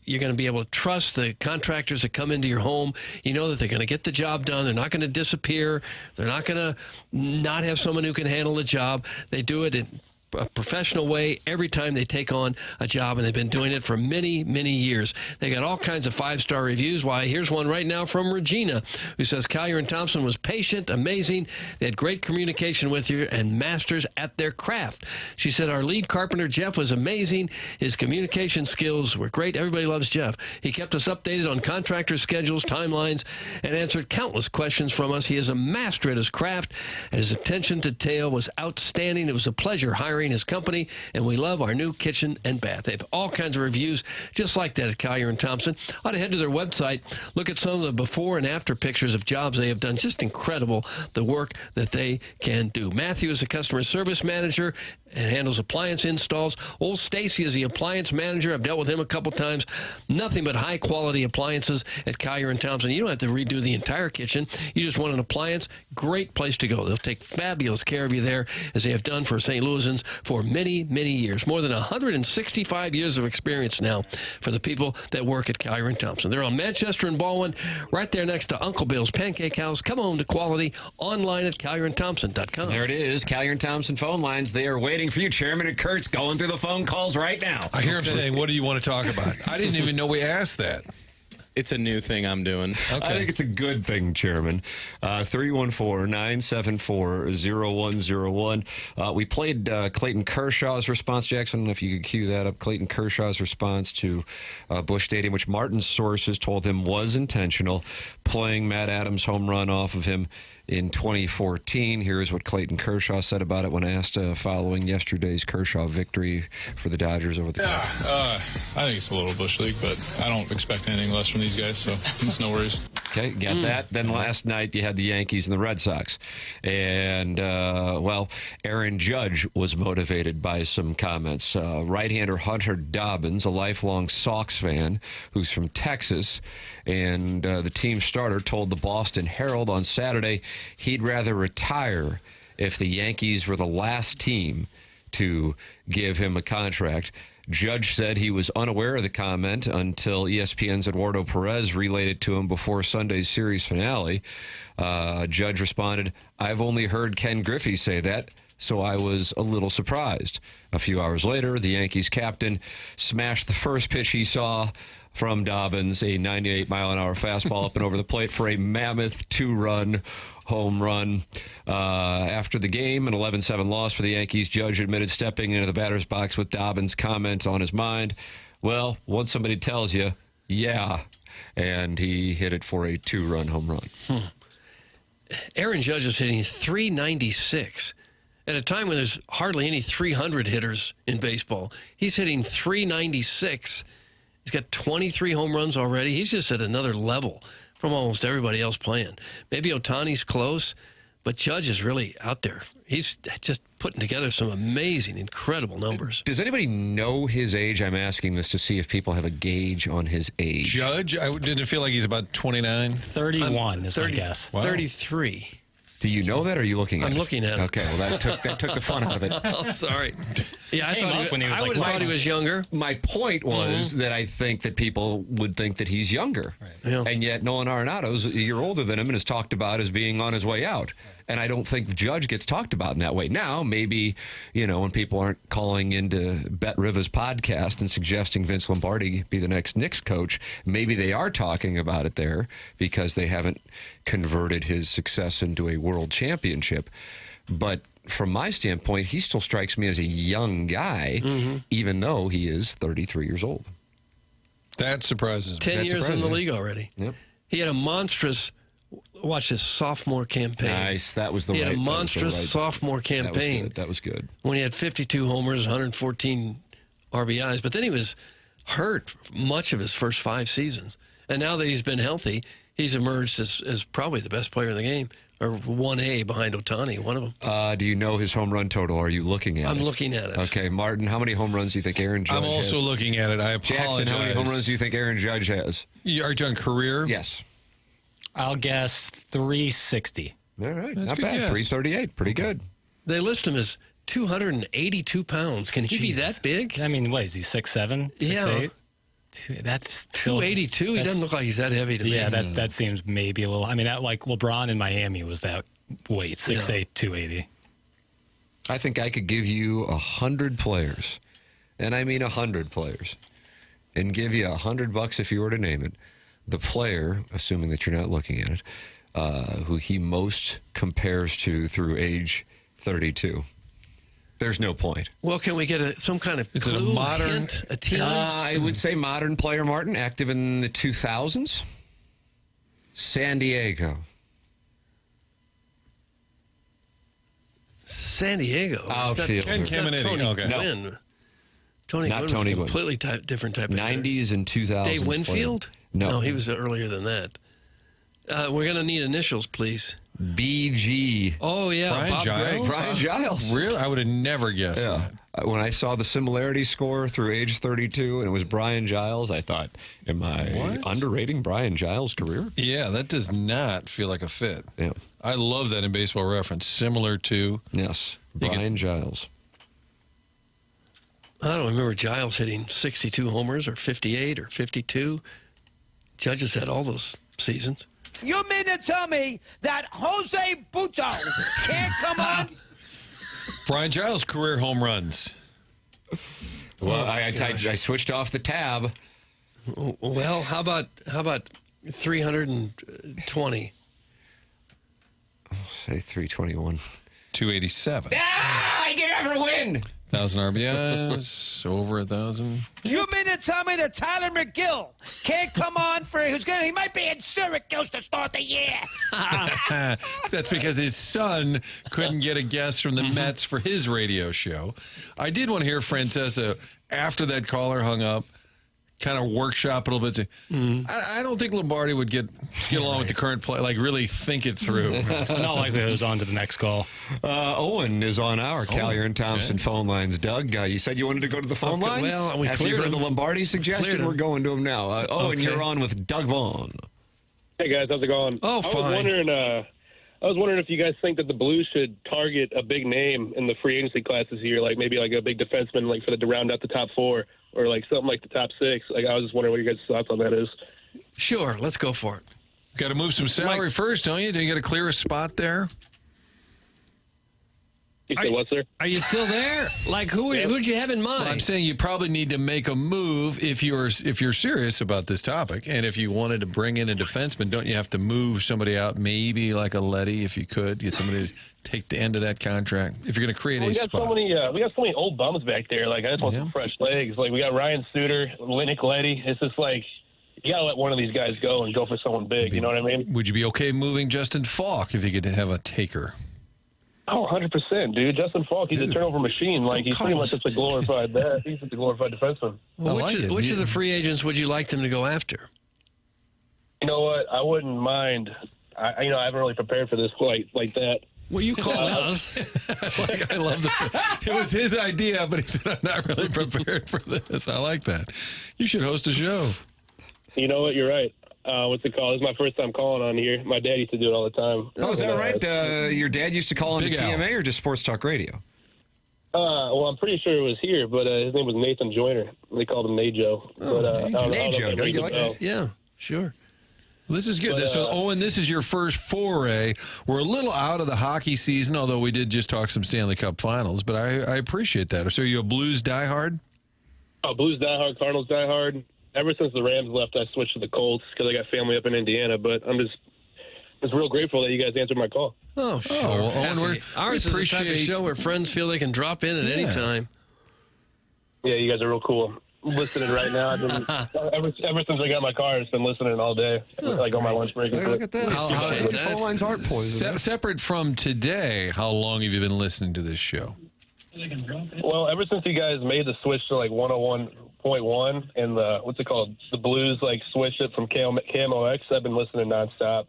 you're going to be able to trust the contractors that come into your home. You know that they're going to get the job done. They're not going to disappear. They're not going to not have someone who can handle the job. They do it in a professional way every time they take on a job, and they've been doing it for many, many years. They got all kinds of 5-star reviews. Why, here's one right now from Regina, who says Collier and Thompson was patient, amazing. They had great communication with you and masters at their craft. She said our lead carpenter, Jeff, was amazing. His communication skills were great. Everybody loves Jeff. He kept us updated on contractor schedules, timelines, and answered countless questions from us. He is a master at his craft, and his attention to detail was outstanding. It was a pleasure hiring his company, and we love our new kitchen and bath. They have all kinds of reviews just like that at Collier and Thompson. Ought to head to their website, look at some of the before and after pictures of jobs they have done. Just incredible, the work that they can do. Matthew is a customer service manager and handles appliance installs. Old Stacy is the appliance manager. I've dealt with him a couple times. Nothing but high-quality appliances at Collier and Thompson. You don't have to redo the entire kitchen. You just want an appliance. Great place to go. They'll take fabulous care of you there, as they have done for St. Louisans for many, many years. More than 165 years of experience now for the people that work at Collier and Thompson. They're on Manchester and Baldwin, right there next to Uncle Bill's Pancake House. Come home to quality online at collierandthompson.com. There it is. Collier and Thompson phone lines. They are waiting for you. Chairman and Kurt's going through the phone calls right now. I hear him saying, what do you want to talk about? I didn't even know we asked that. It's a new thing I'm doing. Okay. I think it's a good thing, Chairman. 314-974-0101. We played Clayton Kershaw's response, Jackson. I don't know if you could cue that up. Clayton Kershaw's response to Busch Stadium, which Martin's sources told him was intentional, playing Matt Adams' home run off of him in 2014. Here's what Clayton Kershaw said about it when asked following yesterday's Kershaw victory for the Dodgers over the Cubs. I think it's a little Busch League, but I don't expect anything less from these guys, so it's no worries. Okay, get that. Then last night you had the Yankees and the Red Sox. And, Aaron Judge was motivated by some comments. Right-hander Hunter Dobbins, a lifelong Sox fan who's from Texas, and the team starter told the Boston Herald on Saturday he'd rather retire if the Yankees were the last team to give him a contract. Judge said he was unaware of the comment until ESPN's Eduardo Perez relayed it to him before Sunday's series finale. Judge responded, "I've only heard Ken Griffey say that, so I was a little surprised." A few hours later, the Yankees captain smashed the first pitch he saw from Dobbins, a 98-mile-an-hour fastball up and over the plate for a mammoth 2-run home run. After the game, an 11-7 loss for the Yankees, Judge admitted stepping into the batter's box with Dobbins' comments on his mind. Well, once somebody tells you, yeah, and he hit it for a 2-run home run. Aaron Judge is hitting .396 at a time when there's hardly any 300 hitters in baseball. He's hitting .396. He's got 23 home runs already. He's just at another level from almost everybody else playing. Maybe Ohtani's close, but Judge is really out there. He's just putting together some amazing, incredible numbers. Does anybody know his age? I'm asking this to see if people have a gauge on his age. Judge? I didn't feel like he's about 29. 31 is my guess. Wow. 33. Do you know that, or are you looking at it? I'm looking at it. Okay, well, that took the fun out of it. Oh, sorry. Yeah, I would have thought he was younger. My point was that I think that people would think that he's younger. Yeah. And yet Nolan Arenado's a year older than him and is talked about as being on his way out. And I don't think the Judge gets talked about in that way. Now, maybe, when people aren't calling into Bet Riva's podcast and suggesting Vince Lombardi be the next Knicks coach, maybe they are talking about it there because they haven't converted his success into a world championship. But from my standpoint, he still strikes me as a young guy, even though he is 33 years old. That surprises me. 10 years in the league already. Yep. He had a monstrous, watch his sophomore campaign. Nice. That was the right. He had a monstrous sophomore campaign. That was good. When he had 52 homers, 114 RBIs. But then he was hurt much of his first 5 seasons. And now that he's been healthy, he's emerged as probably the best player in the game, or 1A behind Ohtani, one of them. Do you know his home run total? Are you looking at it? I'm looking at it. Okay, Martin, how many home runs do you think Aaron Judge has? I'm also looking at it. I apologize. Jackson, how many home runs do you think Aaron Judge has? Are you on career? Yes. I'll guess 360. All right, That's not good bad. guess. 338, pretty good. They list him as 282 pounds. Can he be that big? I mean, what is he, 6'7", 6'8"? That's still 282. He doesn't look like he's that heavy to me. Yeah, that seems maybe a little. I mean, that like LeBron in Miami was that weight, 6'8", 280. I think I could give you 100 players, and I mean 100 players, and give you $100 if you were to name it. The player, assuming that you're not looking at it, who he most compares to through age 32. There's no point. Well, can we get some kind of clue, it a modern hint, a team? I would say modern player, Martin, active in the 2000s. San Diego. San Diego. Outfield. Ken Caminiti. Tony Okay. Gwynn. Tony Not Gwynn Tony was a Gwynn. completely different type of hitter. 90s and 2000s. Dave Winfield? player. No. he was earlier than that. We're going to need initials, please. BG. Oh, yeah. Brian Bob Giles? Gregg. Brian Giles. Really? I would have never guessed Yeah. that. When I saw the similarity score through age 32 and it was Brian Giles, I thought, am I underrating Brian Giles' career? Yeah, that does not feel like a fit. Yeah. I love that in Baseball Reference. Similar to... Yes, Brian Giles. I don't remember Giles hitting 62 homers or 58 or 52. Judges had all those seasons. You mean to tell me that Jose Buto can't come on? Brian Giles' career home runs. Well, I switched off the tab. Well, how about 320? I'll say 321. 287. I can never win. 1,000 RBIs, over 1,000. You mean to tell me that Tyler McGill can't come on he might be in Syracuse to start the year? That's because his son couldn't get a guest from the Mets for his radio show. I did want to hear Francesa, after that caller hung up, kind of workshop a little bit. I don't think Lombardi would get along with the current play, like really think it through. Not likely it was on to the next call. Owen is on our Collier and Thompson phone lines. Doug, you said you wanted to go to the phone lines? Well, we after you cleared heard the him. Lombardi suggestion, we're going to him now. Owen, you're on with Doug Vaughn. Hey, guys. How's it going? Oh, fine. I was wondering if you guys think that the Blues should target a big name in the free agency class this year, like maybe like a big defenseman, like to round out the top 4, or like something like the top 6. Like I was just wondering what your guys' thoughts on that is. Sure, let's go for it. Got to move some salary first, don't you? Do you got to clear a spot there? You said what, sir? Are you still there? Like who'd you have in mind? Well, I'm saying you probably need to make a move if you're serious about this topic, and if you wanted to bring in a defenseman, don't you have to move somebody out? Maybe like a Letty, if you could get somebody to take the end of that contract. If you're going to create a spot, we got so many old bums back there. Like I just want some fresh legs. Like we got Ryan Suter, Nick Letty. It's just like you got to let one of these guys go and go for someone big. You know what I mean? Would you be okay moving Justin Falk if you could have a taker? Oh, 100%, dude. Justin Falk, he's a turnover machine. Like, he's pretty much just a glorified he's just a glorified defenseman. Well, which of the free agents would you like them to go after? You know what? I wouldn't mind. I haven't really prepared for this quite like that. Well, you called us. I love it was his idea, but he said, I'm not really prepared for this. I like that. You should host a show. You know what? You're right. What's it called? This is my first time calling on here. My dad used to do it all the time. Oh, is that right? Your dad used to call into TMA or just Sports Talk Radio? Well, I'm pretty sure it was here, but his name was Nathan Joyner. They called him Najo. Oh, Najo. Najo, don't you like that? Yeah, sure. This is good. But, So, Owen, this is your first foray. We're a little out of the hockey season, although we did just talk some Stanley Cup finals, but I appreciate that. So, are you a Blues diehard? Oh, Blues diehard, Cardinals diehard. Ever since the Rams left, I switched to the Colts because I got family up in Indiana, but I'm just real grateful that you guys answered my call. Oh, sure. well, Owen, Ours is the type of show where friends feel they can drop in at any time. Yeah, you guys are real cool. I'm listening right now. I've been, ever since I got my car, I've been listening all day, on my lunch break. Look at that. Phone lines aren't poison. Separate from today, how long have you been listening to this show? Well, ever since you guys made the switch to 101.1 and the Blues switched it from KMOX, I've been listening nonstop.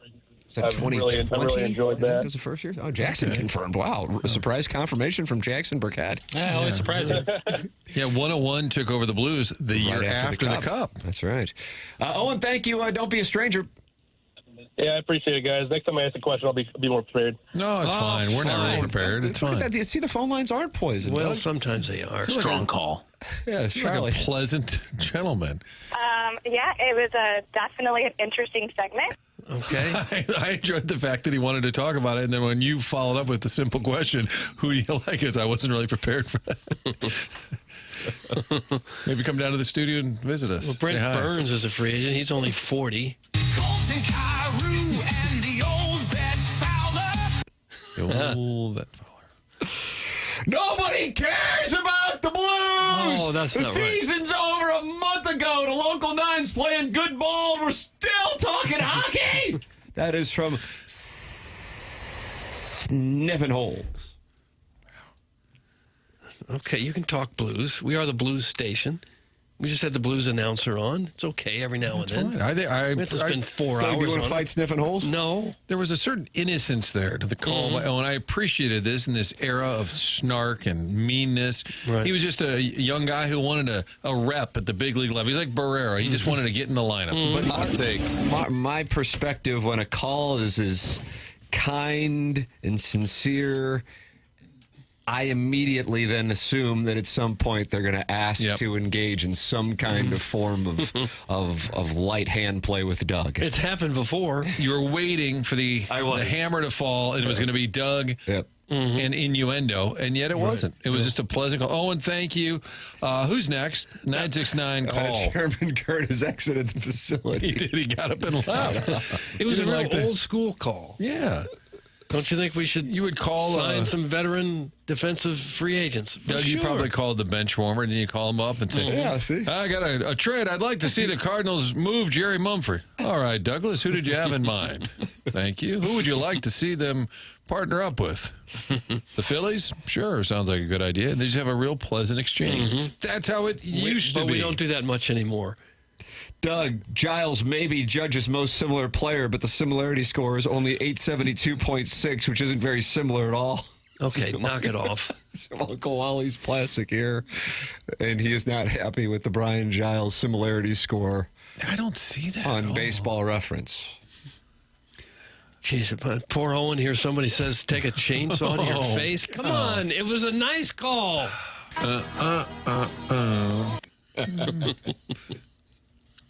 Is that I've really enjoyed that. Was the first year? Oh, Jackson confirmed. Wow, a surprise confirmation from Jackson Burkett. Yeah, always surprising. Yeah, 101 took over the Blues the year after the Cup. That's right. Owen, thank you. Don't be a stranger. Yeah, I appreciate it, guys. Next time I ask a question, I'll be more prepared. No, it's fine. We're never prepared. It's Look fine. at that. You see, the phone lines aren't poison. Well, Doug. sometimes they are. Strong call. Yeah, it's Like Charlie. a pleasant gentleman. Yeah, it was definitely an interesting segment. Okay. I enjoyed the fact that he wanted to talk about it, and then when you followed up with the simple question, who do you like? I wasn't really prepared for that. Maybe come down to the studio and visit us. Well, Brent Burns is a free agent. He's only 40. Old vet Fowler. Nobody cares about the Blues. Oh, that's the not right. season's over a month ago. The local nine's playing good ball. We're still talking hockey. That is from Sniffin' Holes. Okay, you can talk Blues. We are the Blues station. We just had the Blues announcer on. It's okay every now and then. Fine. We have to spend 4 Doug, hours do you want on to fight Sniffin' Holes? No. There was a certain innocence there to the call, and I appreciated this in this era of snark and meanness. Right. He was just a young guy who wanted a rep at the big league level. He's like Barrera. He just wanted to get in the lineup. But my perspective when a call is as kind and sincere, I immediately then assume that at some point they're going to ask to engage in some kind of form of light hand play with Doug. It's happened before. You were waiting for the hammer to fall, and it was going to be Doug and innuendo, and yet it wasn't. It was just a pleasant call. Owen, thank you. Who's next? 969 call. Chairman Kurt has exited the facility. He did. He got up and left. It was a real old school call. Yeah. Don't you think we should? You would call sign some veteran defensive free agents. Doug, you probably called the bench warmer, and you call him up and say, "Yeah, see, I got a trade. I'd like to see the Cardinals move Jerry Mumford." All right, Douglas, who did you have in mind? Thank you. Who would you like to see them partner up with? The Phillies? Sure, sounds like a good idea. And they just have a real pleasant exchange. That's how it used to be. But we don't do that much anymore. Doug, Giles may be Judge's most similar player, but the similarity score is only 872.6, which isn't very similar at all. Okay, knock it off. Uncle Wally's plastic here, and he is not happy with the Brian Giles similarity score. I don't see that on Baseball Reference. Jeez, poor Owen here. Somebody says, take a chainsaw to your face. Come on, it was a nice call.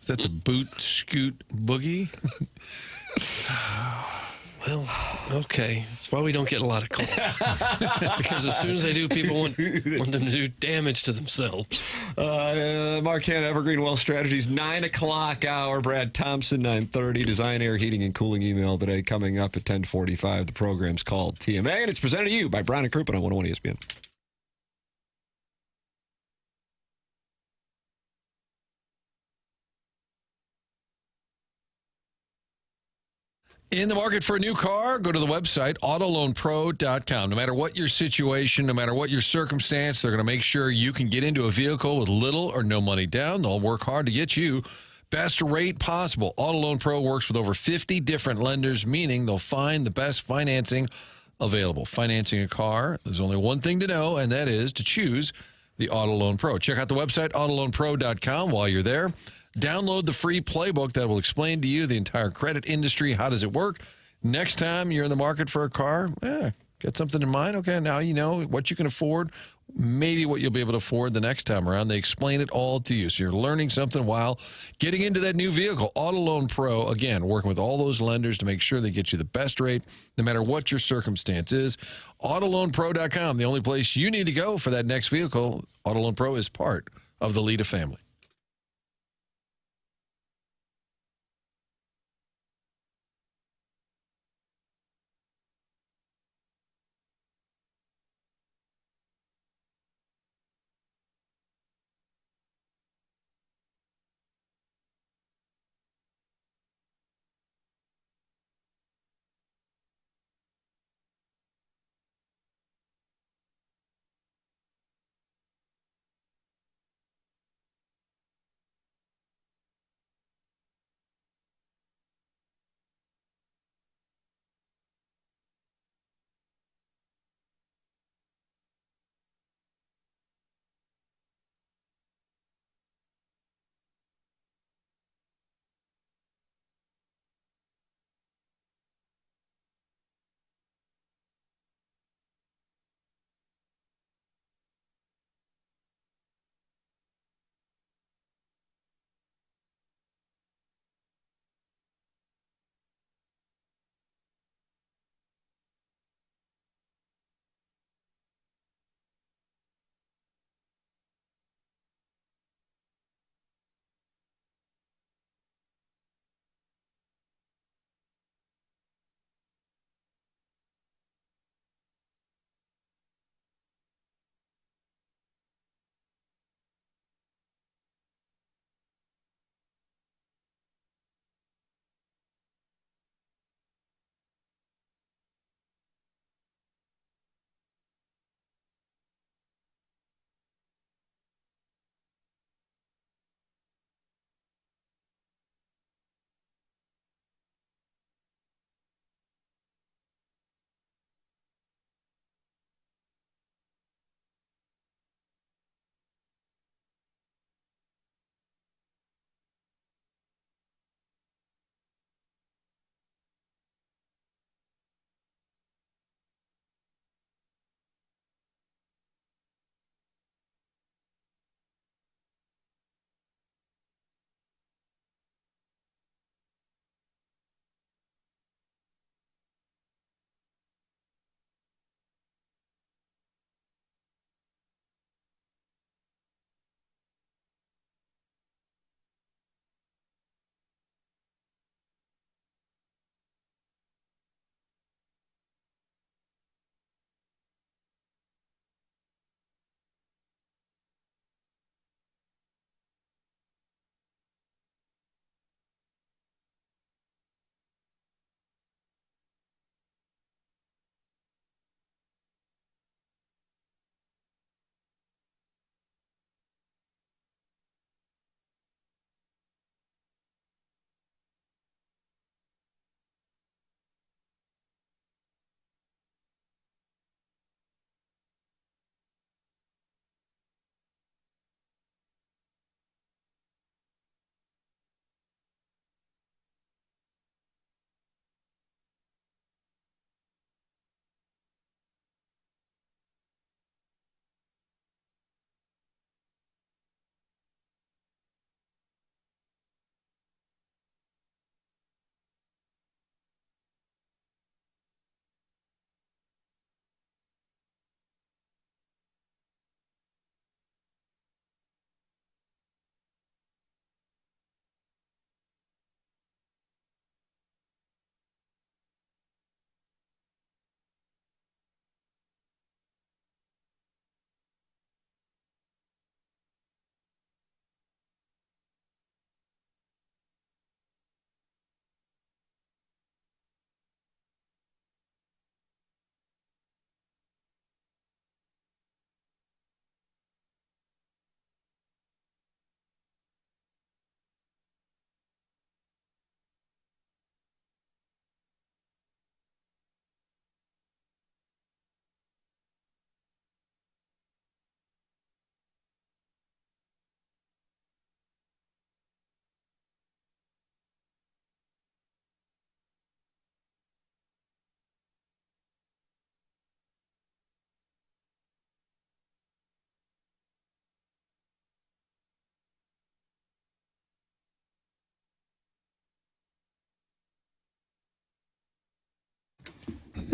Is that the boot scoot boogie? Well, okay. That's why we don't get a lot of calls. Because as soon as they do, people want them to do damage to themselves. Mark Hanna, Evergreen Wealth Strategies, 9 o'clock hour. Brad Thompson, 9:30. Design, Air, Heating, and Cooling email today coming up at 10:45. The program's called TMA, and it's presented to you by Brown & Crouppen on 101 ESPN. In the market for a new car, go to the website, autoloanpro.com. No matter what your situation, no matter what your circumstance, they're going to make sure you can get into a vehicle with little or no money down. They'll work hard to get you best rate possible. Auto Loan Pro works with over 50 different lenders, meaning they'll find the best financing available. Financing a car, there's only one thing to know, and that is to choose the Auto Loan Pro. Check out the website, autoloanpro.com. While you're there, download the free playbook that will explain to you the entire credit industry. How does it work? Next time you're in the market for a car, get something in mind. Okay, now you know what you can afford, maybe what you'll be able to afford the next time around. They explain it all to you. So you're learning something while getting into that new vehicle. Auto Loan Pro, again, working with all those lenders to make sure they get you the best rate no matter what your circumstance is. AutoLoanPro.com, the only place you need to go for that next vehicle. Auto Loan Pro is part of the Lita family.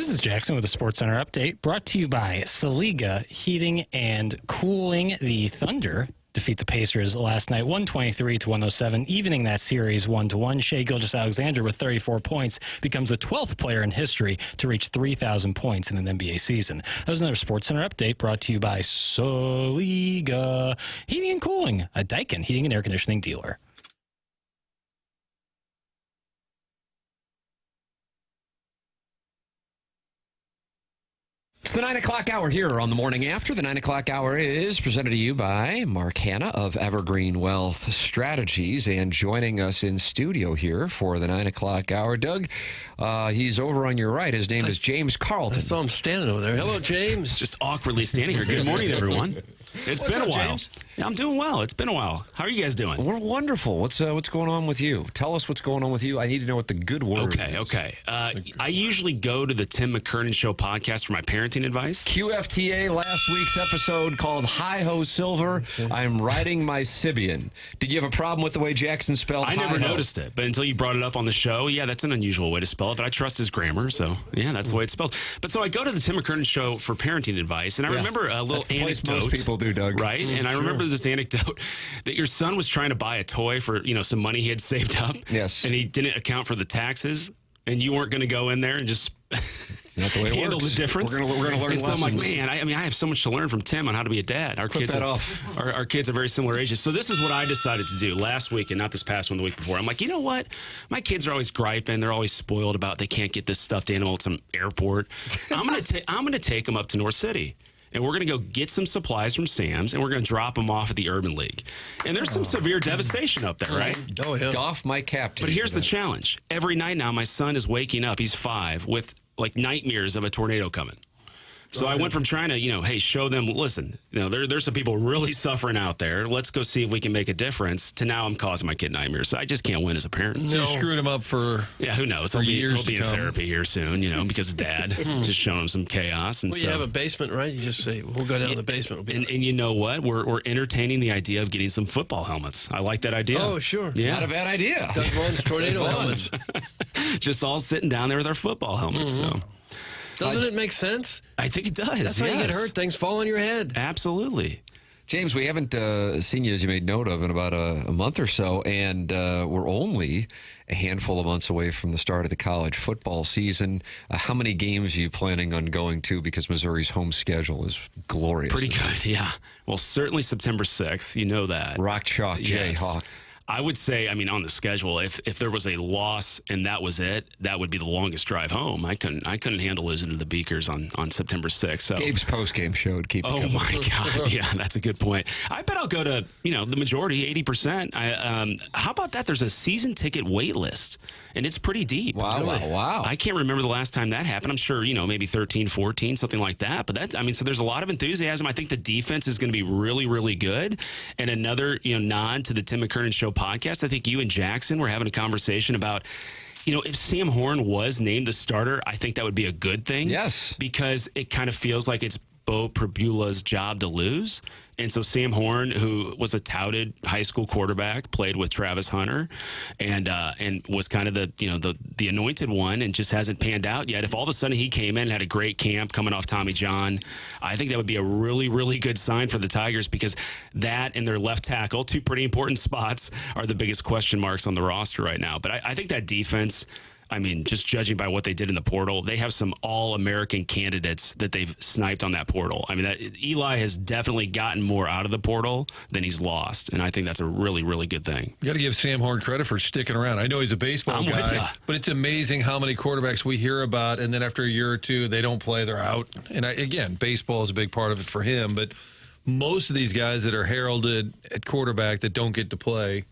This is Jackson with a SportsCenter update brought to you by Saliga Heating and Cooling. The Thunder defeat the Pacers last night, 123-107, evening that series 1-1. Shai Gilgeous-Alexander with 34 points becomes the 12th player in history to reach 3,000 points in an NBA season. That was another SportsCenter update brought to you by Saliga Heating and Cooling, a Daikin heating and air conditioning dealer. It's the 9 o'clock hour here on the Morning After. The 9 o'clock hour is presented to you by Mark Hanna of Evergreen Wealth Strategies. And joining us in studio here for the 9 o'clock hour, Doug, he's over on your right. His name is James Carlton. I saw him standing over there. Hello, James. Just awkwardly standing here. Good morning, everyone. It's been a while. James? Yeah, I'm doing well. It's been a while. How are you guys doing? We're wonderful. What's going on with you? Tell us what's going on with you. I need to know what the good word is. Okay. I usually go to the Tim McKernan Show podcast for my parenting advice. QFTA last week's episode called Hi-Ho Silver. I'm riding my Sibian. Did you have a problem with the way Jackson spelled I never Hi-Ho? noticed it, but until you brought it up on the show, yeah, that's an unusual way to spell it, but I trust his grammar, so yeah, that's the way it's spelled. But so I go to the Tim McKernan Show for parenting advice, and I remember a little That's the place anecdote. most people do, Doug. Right? And I remember this anecdote that your son was trying to buy a toy for, some money he had saved up. Yes. And he didn't account for the taxes, and you weren't going to go in there and just It's not the way it handle works. the difference. We're gonna learn and lessons. So I'm like, man, I have so much to learn from Tim on how to be a dad. Our Clip kids that are, off. Our kids are very similar ages. So this is what I decided to do last week, and not this past one, the week before. I'm like, you know what? My kids are always griping. They're always spoiled about they can't get this stuffed animal at some airport. I'm gonna take them up to North City. And we're going to go get some supplies from Sam's, and we're going to drop them off at the Urban League. And there's some severe devastation up there, right? Oh, yeah. Doff my cap to But you here's for the that. challenge. Every night now, my son is waking up. He's 5 with like nightmares of a tornado coming. So I went from trying to, hey, show them, listen, there's some people really suffering out there. Let's go see if we can make a difference. To now I'm causing my kid nightmares. So I just can't win as a parent. So you screwed him up for who knows? for He'll years be to in come. therapy here soon, because of dad just showing him some chaos. And Well, so, you have a basement, right? You just say, we'll go down to the basement. We'll be and you know what? We're entertaining the idea of getting some football helmets. I like that idea. Oh, sure. Yeah. Not a bad idea. Doug Vaughn's tornado helmets. Just all sitting down there with our football helmets. So Doesn't it make sense? I think it does. That's how you get yes. hurt. Things fall on your head. Absolutely. James, we haven't seen you, as you made note of, in about a month or so, and we're only a handful of months away from the start of the college football season. How many games are you planning on going to? Because Missouri's home schedule is glorious. Pretty good, yeah. Well, certainly September 6th. You know that. Rock Chalk Jayhawk. I would say, on the schedule, if there was a loss and that was it, that would be the longest drive home. I couldn't handle losing to the Beakers on September 6th. So. Gabe's postgame show would keep it coming. My God. Yeah, that's a good point. I bet I'll go to, the majority, 80%. How about that? There's a season ticket wait list, and it's pretty deep. Wow. I can't remember the last time that happened. I'm sure, maybe 13, 14, something like that. But so there's a lot of enthusiasm. I think the defense is going to be really, really good. And another, nod to the Tim McKernan Show podcast. I think you and Jackson were having a conversation about, if Sam Horn was named the starter, I think that would be a good thing. Yes. Because it kind of feels like it's Bo Pribula's job to lose. And so Sam Horn, who was a touted high school quarterback, played with Travis Hunter and was kind of the anointed one and just hasn't panned out yet. If all of a sudden he came in and had a great camp coming off Tommy John, I think that would be a really, really good sign for the Tigers, because that and their left tackle, two pretty important spots, are the biggest question marks on the roster right now. But I think that defense, just judging by what they did in the portal, they have some all-American candidates that they've sniped on that portal. Eli has definitely gotten more out of the portal than he's lost, and I think that's a really, really good thing. You got to give Sam Horn credit for sticking around. I know he's a baseball guy, but it's amazing how many quarterbacks we hear about, and then after a year or two, they don't play, they're out. And again, baseball is a big part of it for him, but most of these guys that are heralded at quarterback that don't get to play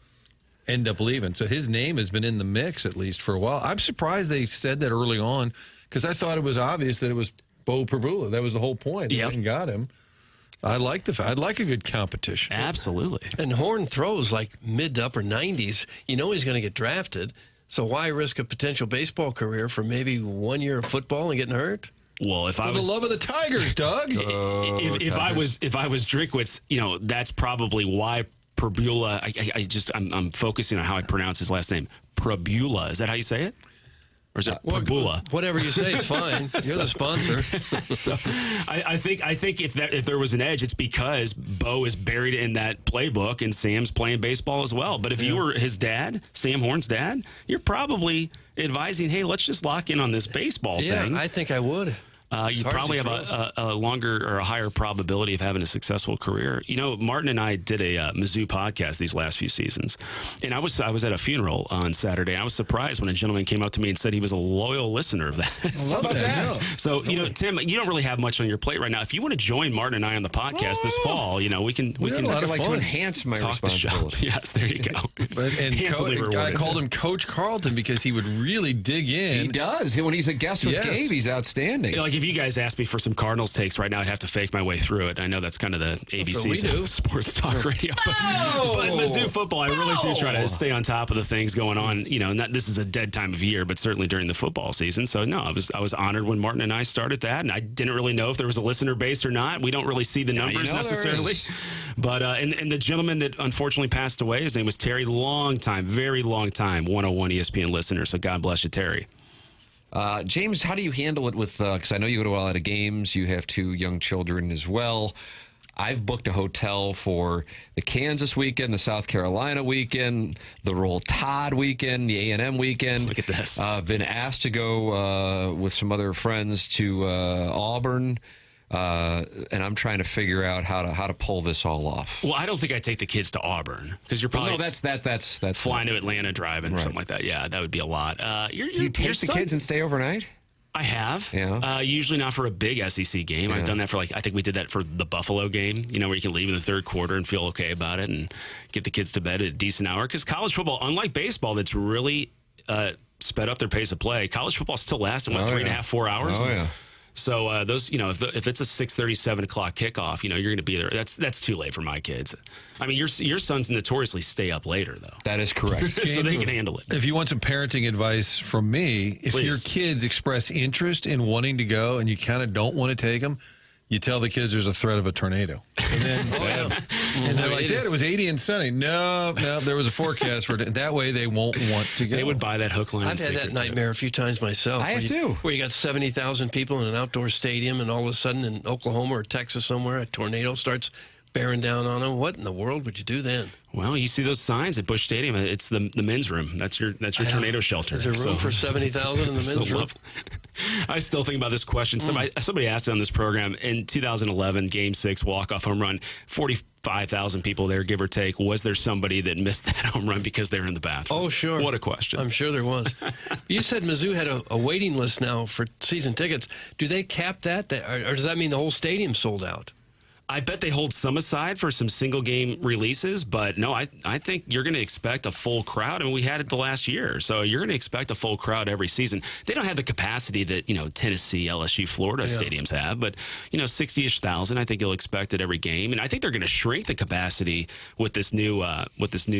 end up leaving. So his name has been in the mix, at least for a while. I'm surprised they said that early on, because I thought it was obvious that it was Bo Pribula. That was the whole point. They went and got him. I like I'd like a good competition. Absolutely. And Horn throws like mid to upper 90s. You know he's going to get drafted. So why risk a potential baseball career for maybe 1 year of football and getting hurt? Well, if I was the love of the Tigers, Doug. if I was Drinkwitz, that's probably why Pribula. I'm focusing on how I pronounce his last name. Pribula. Is that how you say it? Or is it Pabula? Whatever you say is fine. You're the sponsor. So I think if there was an edge, it's because Bo is buried in that playbook and Sam's playing baseball as well. But if you were his dad, Sam Horn's dad, you're probably advising, hey, let's just lock in on this baseball thing. Yeah, I think I would. You probably have a longer or a higher probability of having a successful career. You know, Martin and I did a Mizzou podcast these last few seasons, and I was at a funeral on Saturday. I was surprised when a gentleman came up to me and said he was a loyal listener of that. Love that. So, you know, Tim, you don't really have much on your plate right now. If you want to join Martin and I on the podcast this fall, you know, we can I'd like to enhance my responsibility. Yes, there you go. I called him Coach Carlton because he would really dig in. He does. When he's a guest with Gabe, he's outstanding. You know, like if you guys asked me for some Cardinals takes right now, I'd have to fake my way through it. I know that's kind of the ABC sports talk radio, but Mizzou football, I really do try to stay on top of the things going on. You know, this is a dead time of year, but certainly during the football season. So no, I was honored when Martin and I started that, and I didn't really know if there was a listener base or not. We don't really see the numbers necessarily, but and the gentleman that unfortunately passed away, his name was Terry. Very long time 101 ESPN listener. So God bless you, Terry. James, how do you handle it with, because I know you go to a lot of games, you have 2 young children as well. I've booked a hotel for the Kansas weekend, the South Carolina weekend, the Roll Tide weekend, the A&M weekend. Look at this. I've been asked to go with some other friends to Auburn. And I'm trying to figure out how to pull this all off. Well, I don't think I'd take the kids to Auburn because you're probably that's flying to Atlanta, driving or something like that. Yeah, that would be a lot. Do you take the kids and stay overnight? I have. Yeah. Usually not for a big SEC game. I've done that for I think we did that for the Buffalo game, you know, where you can leave in the third quarter and feel okay about it and get the kids to bed at a decent hour. Because college football, unlike baseball, that's really sped up their pace of play, college football still lasting, 3.5, 4 hours? Oh, yeah. So those, you know, if it's a 6:30, 7 o'clock kickoff, you know, you're going to be there. That's too late for my kids. I mean, your sons notoriously stay up later, though. That is correct. So they can handle it. If you want some parenting advice from me, if your kids express interest in wanting to go and you kind of don't want to take them, you tell the kids there's a threat of a tornado. And then and they're like, Dad, it was 80 and sunny. No, there was a forecast for it. That way they won't want to go. They would buy that hook, line, I've had that nightmare a few times myself. I have too. Where you got 70,000 people in an outdoor stadium and all of a sudden in Oklahoma or Texas somewhere, a tornado starts bearing down on them. What in the world would you do then? Well, you see those signs at Busch Stadium. It's the men's room. That's your tornado shelter. Is there room for 70,000 in the men's room? I still think about this question. Somebody asked it on this program in 2011, Game 6 walk-off home run. 45,000 people there, give or take. Was there somebody that missed that home run because they were in the bathroom? Oh, sure. What a question. I'm sure there was. You said Mizzou had a waiting list now for season tickets. Do they cap that? Or does that mean the whole stadium sold out? I bet they hold some aside for some single game releases, but no, I think you're going to expect a full crowd. I mean, we had it the last year, so you're going to expect a full crowd every season. They don't have the capacity that, you know, Tennessee, LSU, Florida stadiums have, but, you know, 60-ish thousand, I think you'll expect at every game. And I think they're going to shrink the capacity with this new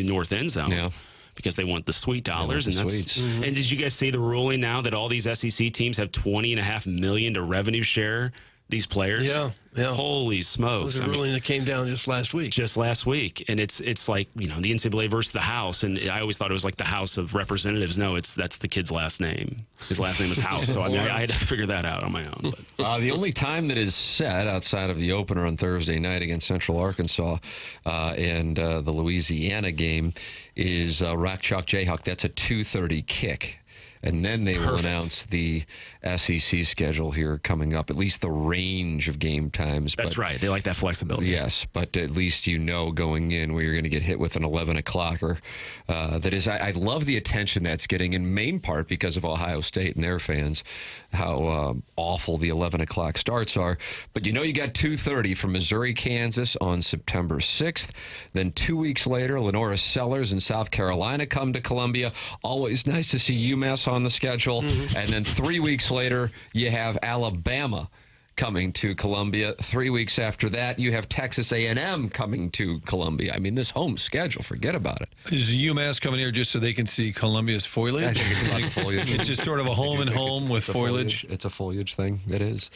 north end zone. Yeah. Because they want the sweet dollars, and that's. And did you guys see the ruling now that all these SEC teams have $20.5 million to revenue share these players? Yeah. Holy smokes! It was a ruling that came down just last week. And it's like, you know, the NCAA versus the House, and I always thought it was like the House of Representatives. No, that's the kid's last name. His last name is House, so I mean, I had to figure that out on my own. But. The only time that is set outside of the opener on Thursday night against Central Arkansas and the Louisiana game is Rock Chalk Jayhawk. That's a 2:30 kick. And then they will announce the SEC schedule here coming up, at least the range of game times. That's right. They like that flexibility. Yes, but at least you know going in where you're going to get hit with an 11 o'clocker. That is, I love the attention that's getting, in main part because of Ohio State and their fans, how awful the 11 o'clock starts are. But you know you got 2:30 from Missouri, Kansas on September 6th. Then 2 weeks later, Lenora Sellers and South Carolina come to Columbia. Always nice to see UMass on the schedule. And then 3 weeks later, you have Alabama coming to Columbia. 3 weeks after that, you have Texas A&M coming to Columbia. I mean, this home schedule, forget about it. Is UMass coming here just so they can see Columbia's foliage? I think it's about the foliage. It's just sort of a home and home with foliage. It's a foliage thing. It is.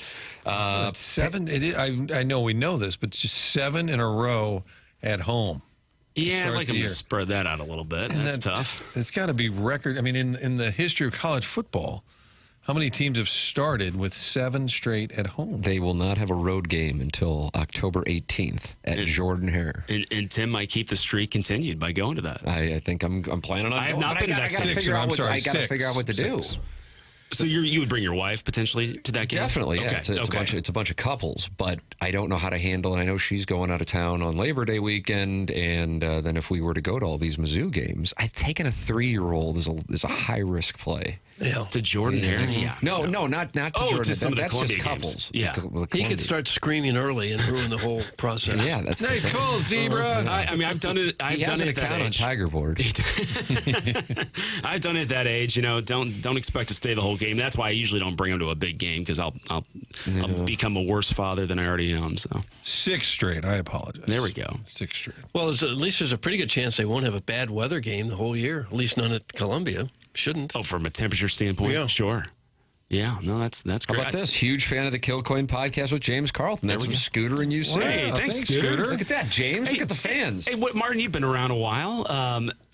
It's 7. I know we know this, but it's just 7 in a row at home. Yeah, I'd start like the them year. to spread that out a little bit. And That's tough. It's got to be record. I mean, in the history of college football, how many teams have started with 7 straight at home? They will not have a road game until October 18th at Jordan-Hare. And Tim might keep the streak continued by going to that. I think I'm planning on. I have going, not but been I to gotta that figure out what I gotta six. figure out what to do. So you would bring your wife potentially to that game? Definitely, yeah. Okay. It's a bunch of couples, but I don't know how to handle it. I know she's going out of town on Labor Day weekend, and then if we were to go to all these Mizzou games, taking a 3-year-old is a high risk play. Yeah. To Jordan-Hare? Yeah. No, not to Jordan. To some of the That's Columbia just couples. games. Yeah. He could start screaming early and ruin the whole process. Yeah, that's nice call, Zebra. I mean, I've done it. I've done it at that on age. Tiger Board. I've done it at that age. You know, don't expect to stay the whole game. That's why I usually don't bring him to a big game because I'll become a worse father than I already am. So 6 straight. I apologize. there we go. 6 straight. Well, at least there's a pretty good chance they won't have a bad weather game the whole year. At least none at Columbia. Shouldn't. Oh, from a temperature standpoint, Yeah. Sure. Yeah, no, that's How great. about this? Huge fan of the Kilcoyne podcast with James Carlton. That's from Scooter and UC. Hey, thanks, Scooter. Look at that, James. Look at the fans. Hey, Martin, you've been around a while.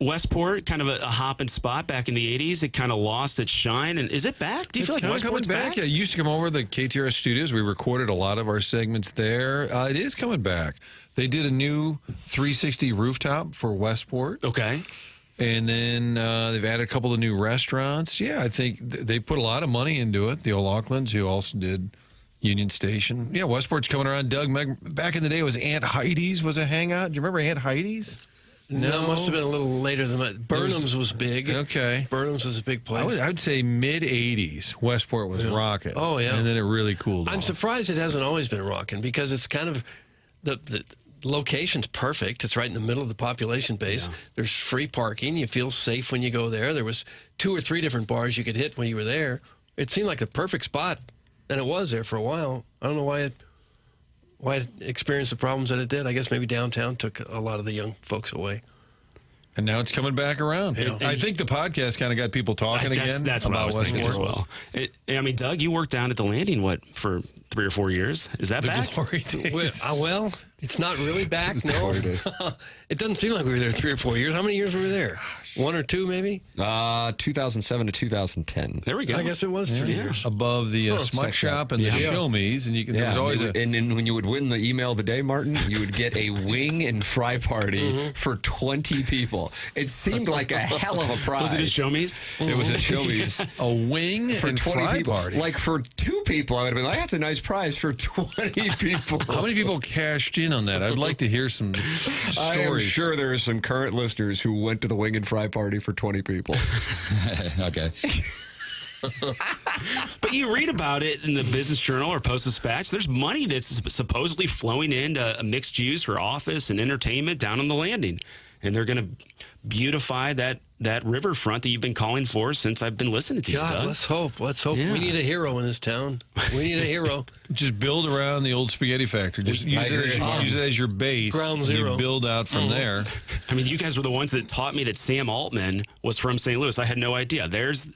Westport, kind of a hop and spot back in the 80s. It kind of lost its shine. And is it back? Do you feel like Westport's back? Yeah, it used to come over the KTRS studios. We recorded a lot of our segments there. It is coming back. They did a new 360 rooftop for Westport. Okay. And then they've added a couple of new restaurants. Yeah, I think they put a lot of money into it. The old Aucklands, who also did Union Station. Yeah, Westport's coming around. Doug, back in the day, it was Aunt Heidi's was a hangout. Do you remember Aunt Heidi's? No, it must have been a little later than that. Burnham's was big. Okay. Burnham's was a big place. I would say mid-'80s, Westport was rocking. Oh, yeah. And then it really cooled I'm off. surprised it hasn't always been rocking because it's kind of the location's perfect. It's right in the middle of the population base. Yeah. There's free parking. You feel safe when you go there. There was 2 or 3 different bars you could hit when you were there. It seemed like the perfect spot, and it was there for a while. I don't know why it experienced the problems that it did. I guess maybe downtown took a lot of the young folks away. And now it's coming back around. Yeah. I think the podcast kind of got people talking again. That's what I was thinking as well. I mean, Doug, you worked down at the Landing, for 3 or 4 years? Is that back? Glory days. Well, it's not really back, no. It doesn't seem like we were there 3 or 4 years. How many years were we there? 1 or 2, maybe? 2007 to 2010. There we go. I guess it was 3 years. Above the Smut Shop and the Show Me's. And there was always and then when you would win the email of the day, Martin, you would get a wing and fry party for 20 people. It seemed like a hell of a prize. Was it a Show Me's? It was a Show Me's. A wing for and 20 fry people. party. Like for 2 people, I would have been like, that's a nice prize for 20 people. How many people cashed in on that? I'd like to hear some stories. I am sure there are some current listeners who went to the wing and fry party for 20 people. Okay. But you read about it in the Business Journal or Post-Dispatch. There's money that's supposedly flowing into mixed use for office and entertainment down on the Landing. And they're going to beautify that riverfront that you've been calling for since I've been listening to you, God, Doug. let's hope. Let's hope. Yeah. We need a hero in this town. We need a hero. Just build around the old spaghetti factory. Just use it as your base. Ground zero. You build out from there. I mean, you guys were the ones that taught me that Sam Altman was from St. Louis. I had no idea. There's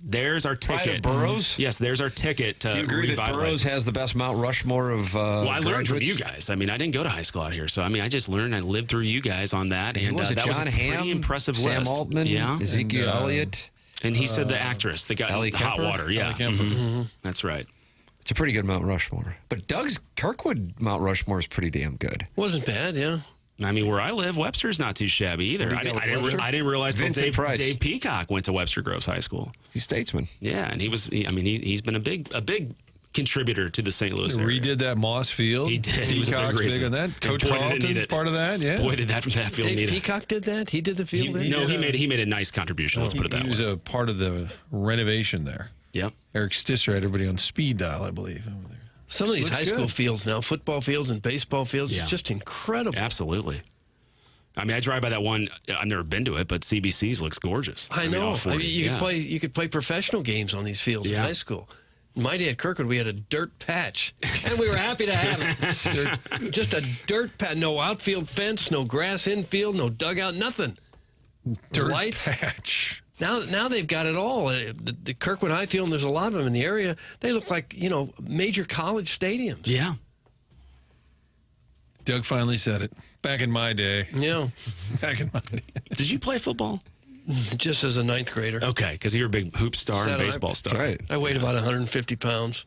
our ticket. Private Burroughs? Yes, there's our ticket to Do you agree that revitalize. Burroughs has the best Mount Rushmore of Well, I learned from graduates? you guys. I mean, I didn't go to high school out here, so I mean, I just learned. I lived through you guys on that, and was it that was a John pretty Hamm, impressive Sam list. Altman, yeah, Ezekiel Elliott. And he said the actress that got Ellie in hot Kemper? water. Yeah, Ellie Kemper. Mm-hmm. That's right. It's a pretty good Mount Rushmore. But Doug's Kirkwood Mount Rushmore is pretty damn good. Wasn't bad, yeah. I mean, where I live, Webster's not too shabby either. I didn't realize till Vincent Dave Peacock went to Webster Groves High School. He's a statesman. Yeah, and he's been a big contributor to the St. Louis area. Redid that Moss Field. He did. He was a Peacock's big reason. on that. Coach Carlton's part of that. Yeah. Boy, did that field Dave need it. Peacock did that? He did the field? He made a nice contribution. Let's put it that way. He was a part of the renovation there. Yep. Eric Stisser had everybody on speed dial, I believe. Over there. Some of these high school fields now, football fields and baseball fields, Yeah. it's just incredible. Absolutely. I mean, I drive by that one. I've never been to it, but CBC's looks gorgeous. I know. off 40, you could play professional games on these fields in high school. My day at Kirkwood, we had a dirt patch, and we were happy to have it. Just a dirt patch, no outfield fence, no grass infield, no dugout, nothing. Dirt lights. patch. Now they've got it all. The Kirkwood High Field, and there's a lot of them in the area. They look like major college stadiums. Yeah. Doug finally said it. Back in my day. Yeah. Back in my day. Did you play football? Just as a ninth grader. Okay, because you're a big hoop star and baseball star. Right. I weighed about 150 pounds.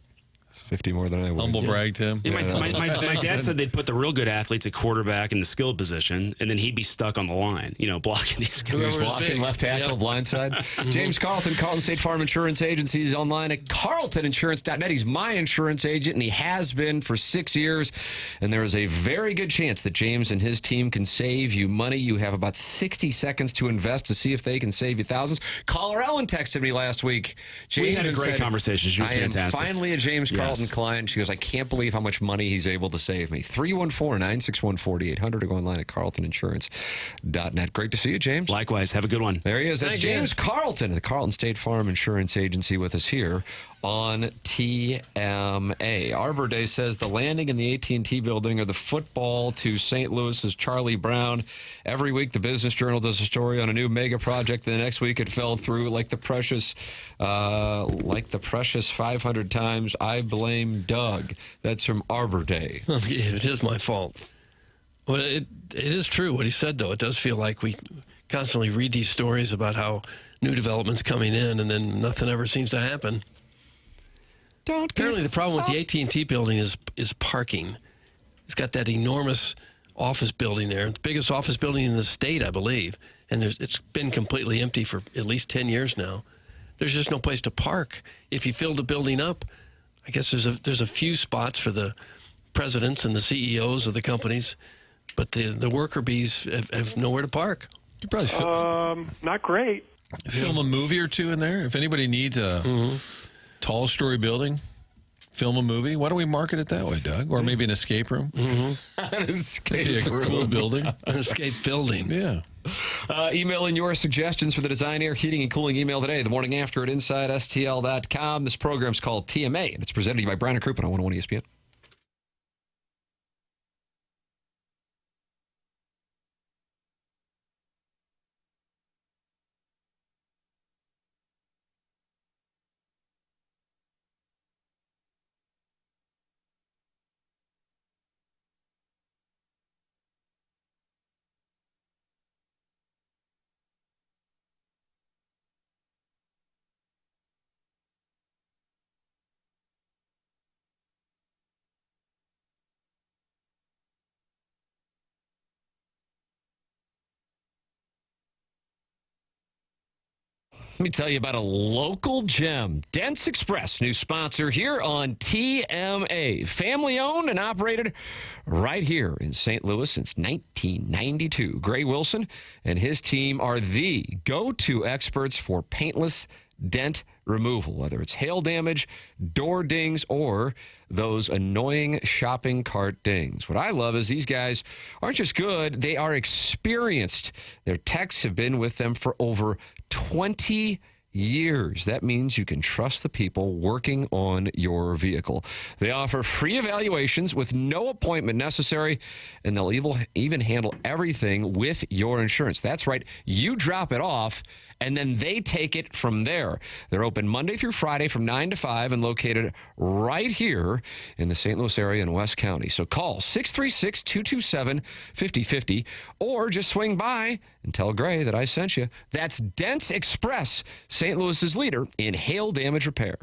It's 50 more than I would. Humble brag, Tim. Yeah, my dad said they'd put the real good athletes at quarterback in the skilled position, and then he'd be stuck on the line, blocking these guys. Whoever's Blocking big. left tackle, blind side. James Carlton, Carlton State Farm Insurance Agency. He's online at carltoninsurance.net. He's my insurance agent, and he has been for 6 years. And there is a very good chance that James and his team can save you money. You have about 60 seconds to invest to see if they can save you thousands. Caller Ellen texted me last week. We had a James great said, conversation. She was fantastic. I am finally a James Carlton Yes. client. She goes, I can't believe how much money he's able to save me. 314-961-4800 to go online at carltoninsurance.net. Great to see you, James. Likewise. Have a good one. There he is. That's Thank you. James Carlton, the Carlton State Farm Insurance Agency, with us here on TMA. Arbor Day says the landing in the AT&T building or the football to St. Louis's Charlie Brown. Every week the Business Journal does a story on a new mega project. The next week it fell through like the precious 500 times. I blame Doug. That's from Arbor Day. It is my fault. Well, it is true what he said, though. It does feel like we constantly read these stories about how new developments coming in, and then nothing ever seems to happen. Apparently, the problem with the AT&T building is parking. It's got that enormous office building there, the biggest office building in the state, I believe, and it's been completely empty for at least 10 years now. There's just no place to park. If you fill the building up, I guess there's a few spots for the presidents and the CEOs of the companies, but the worker bees have nowhere to park. You probably not great. Film a movie or two in there. If anybody needs a tall story building, film a movie. Why don't we market it that way, Doug? Or maybe an escape room. An escape room. Cool building. An escape building. Yeah. Email in your suggestions for the Design Air Heating and Cooling email today, the morning after at InsideSTL.com. This program's called TMA, and it's presented to you by Brown and Crouppen on 101 ESPN. Let me tell you about a local gem, Dents Express, new sponsor here on TMA. Family owned and operated right here in St. Louis since 1992. Gray Wilson and his team are the go-to experts for paintless dent removal, whether it's hail damage, door dings, or those annoying shopping cart dings. What I love is these guys aren't just good, they are experienced. Their techs have been with them for over 20 years. That means you can trust the people working on your vehicle. They offer free evaluations with no appointment necessary, and they'll even handle everything with your insurance. That's right. You drop it off, and then they take it from there. They're open Monday through Friday from 9 to 5 and located right here in the St. Louis area in West County. So call 636-227-5050 or just swing by and tell Gray that I sent you. That's Dents Express, St. Louis's leader in hail damage repair.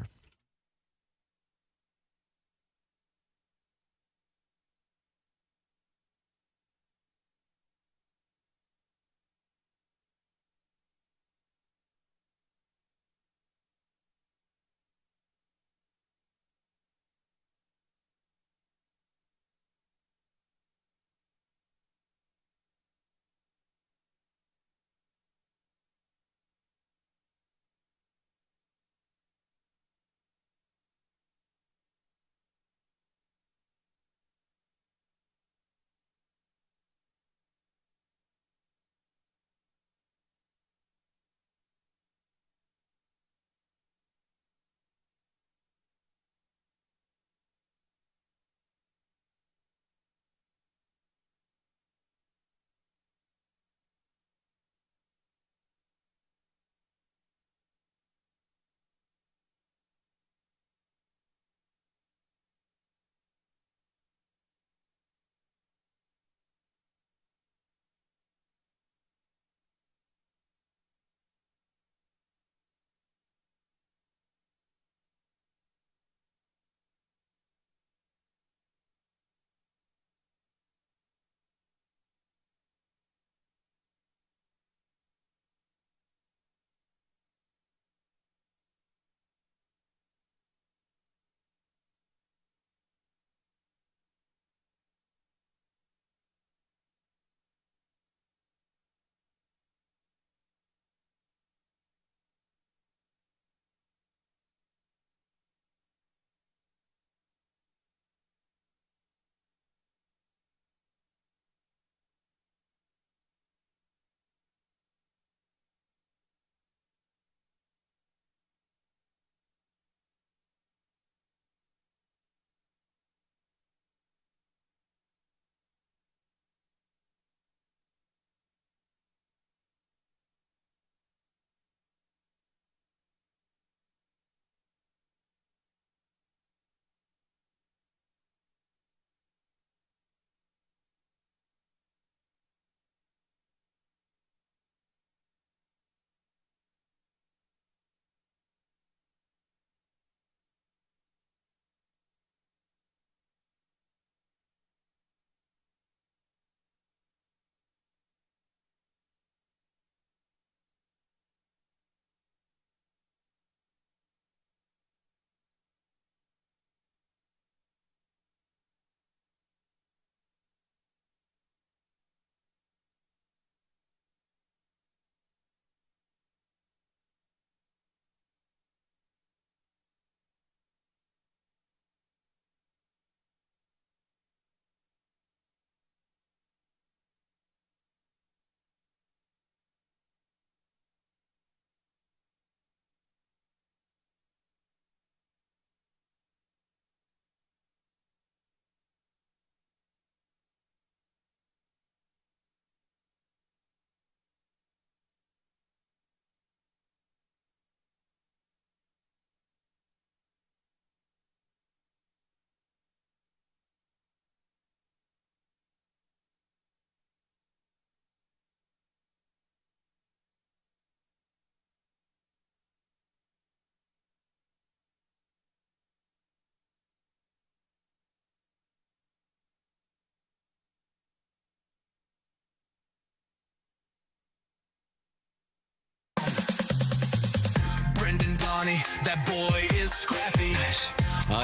Johnny. That boy is scrappy.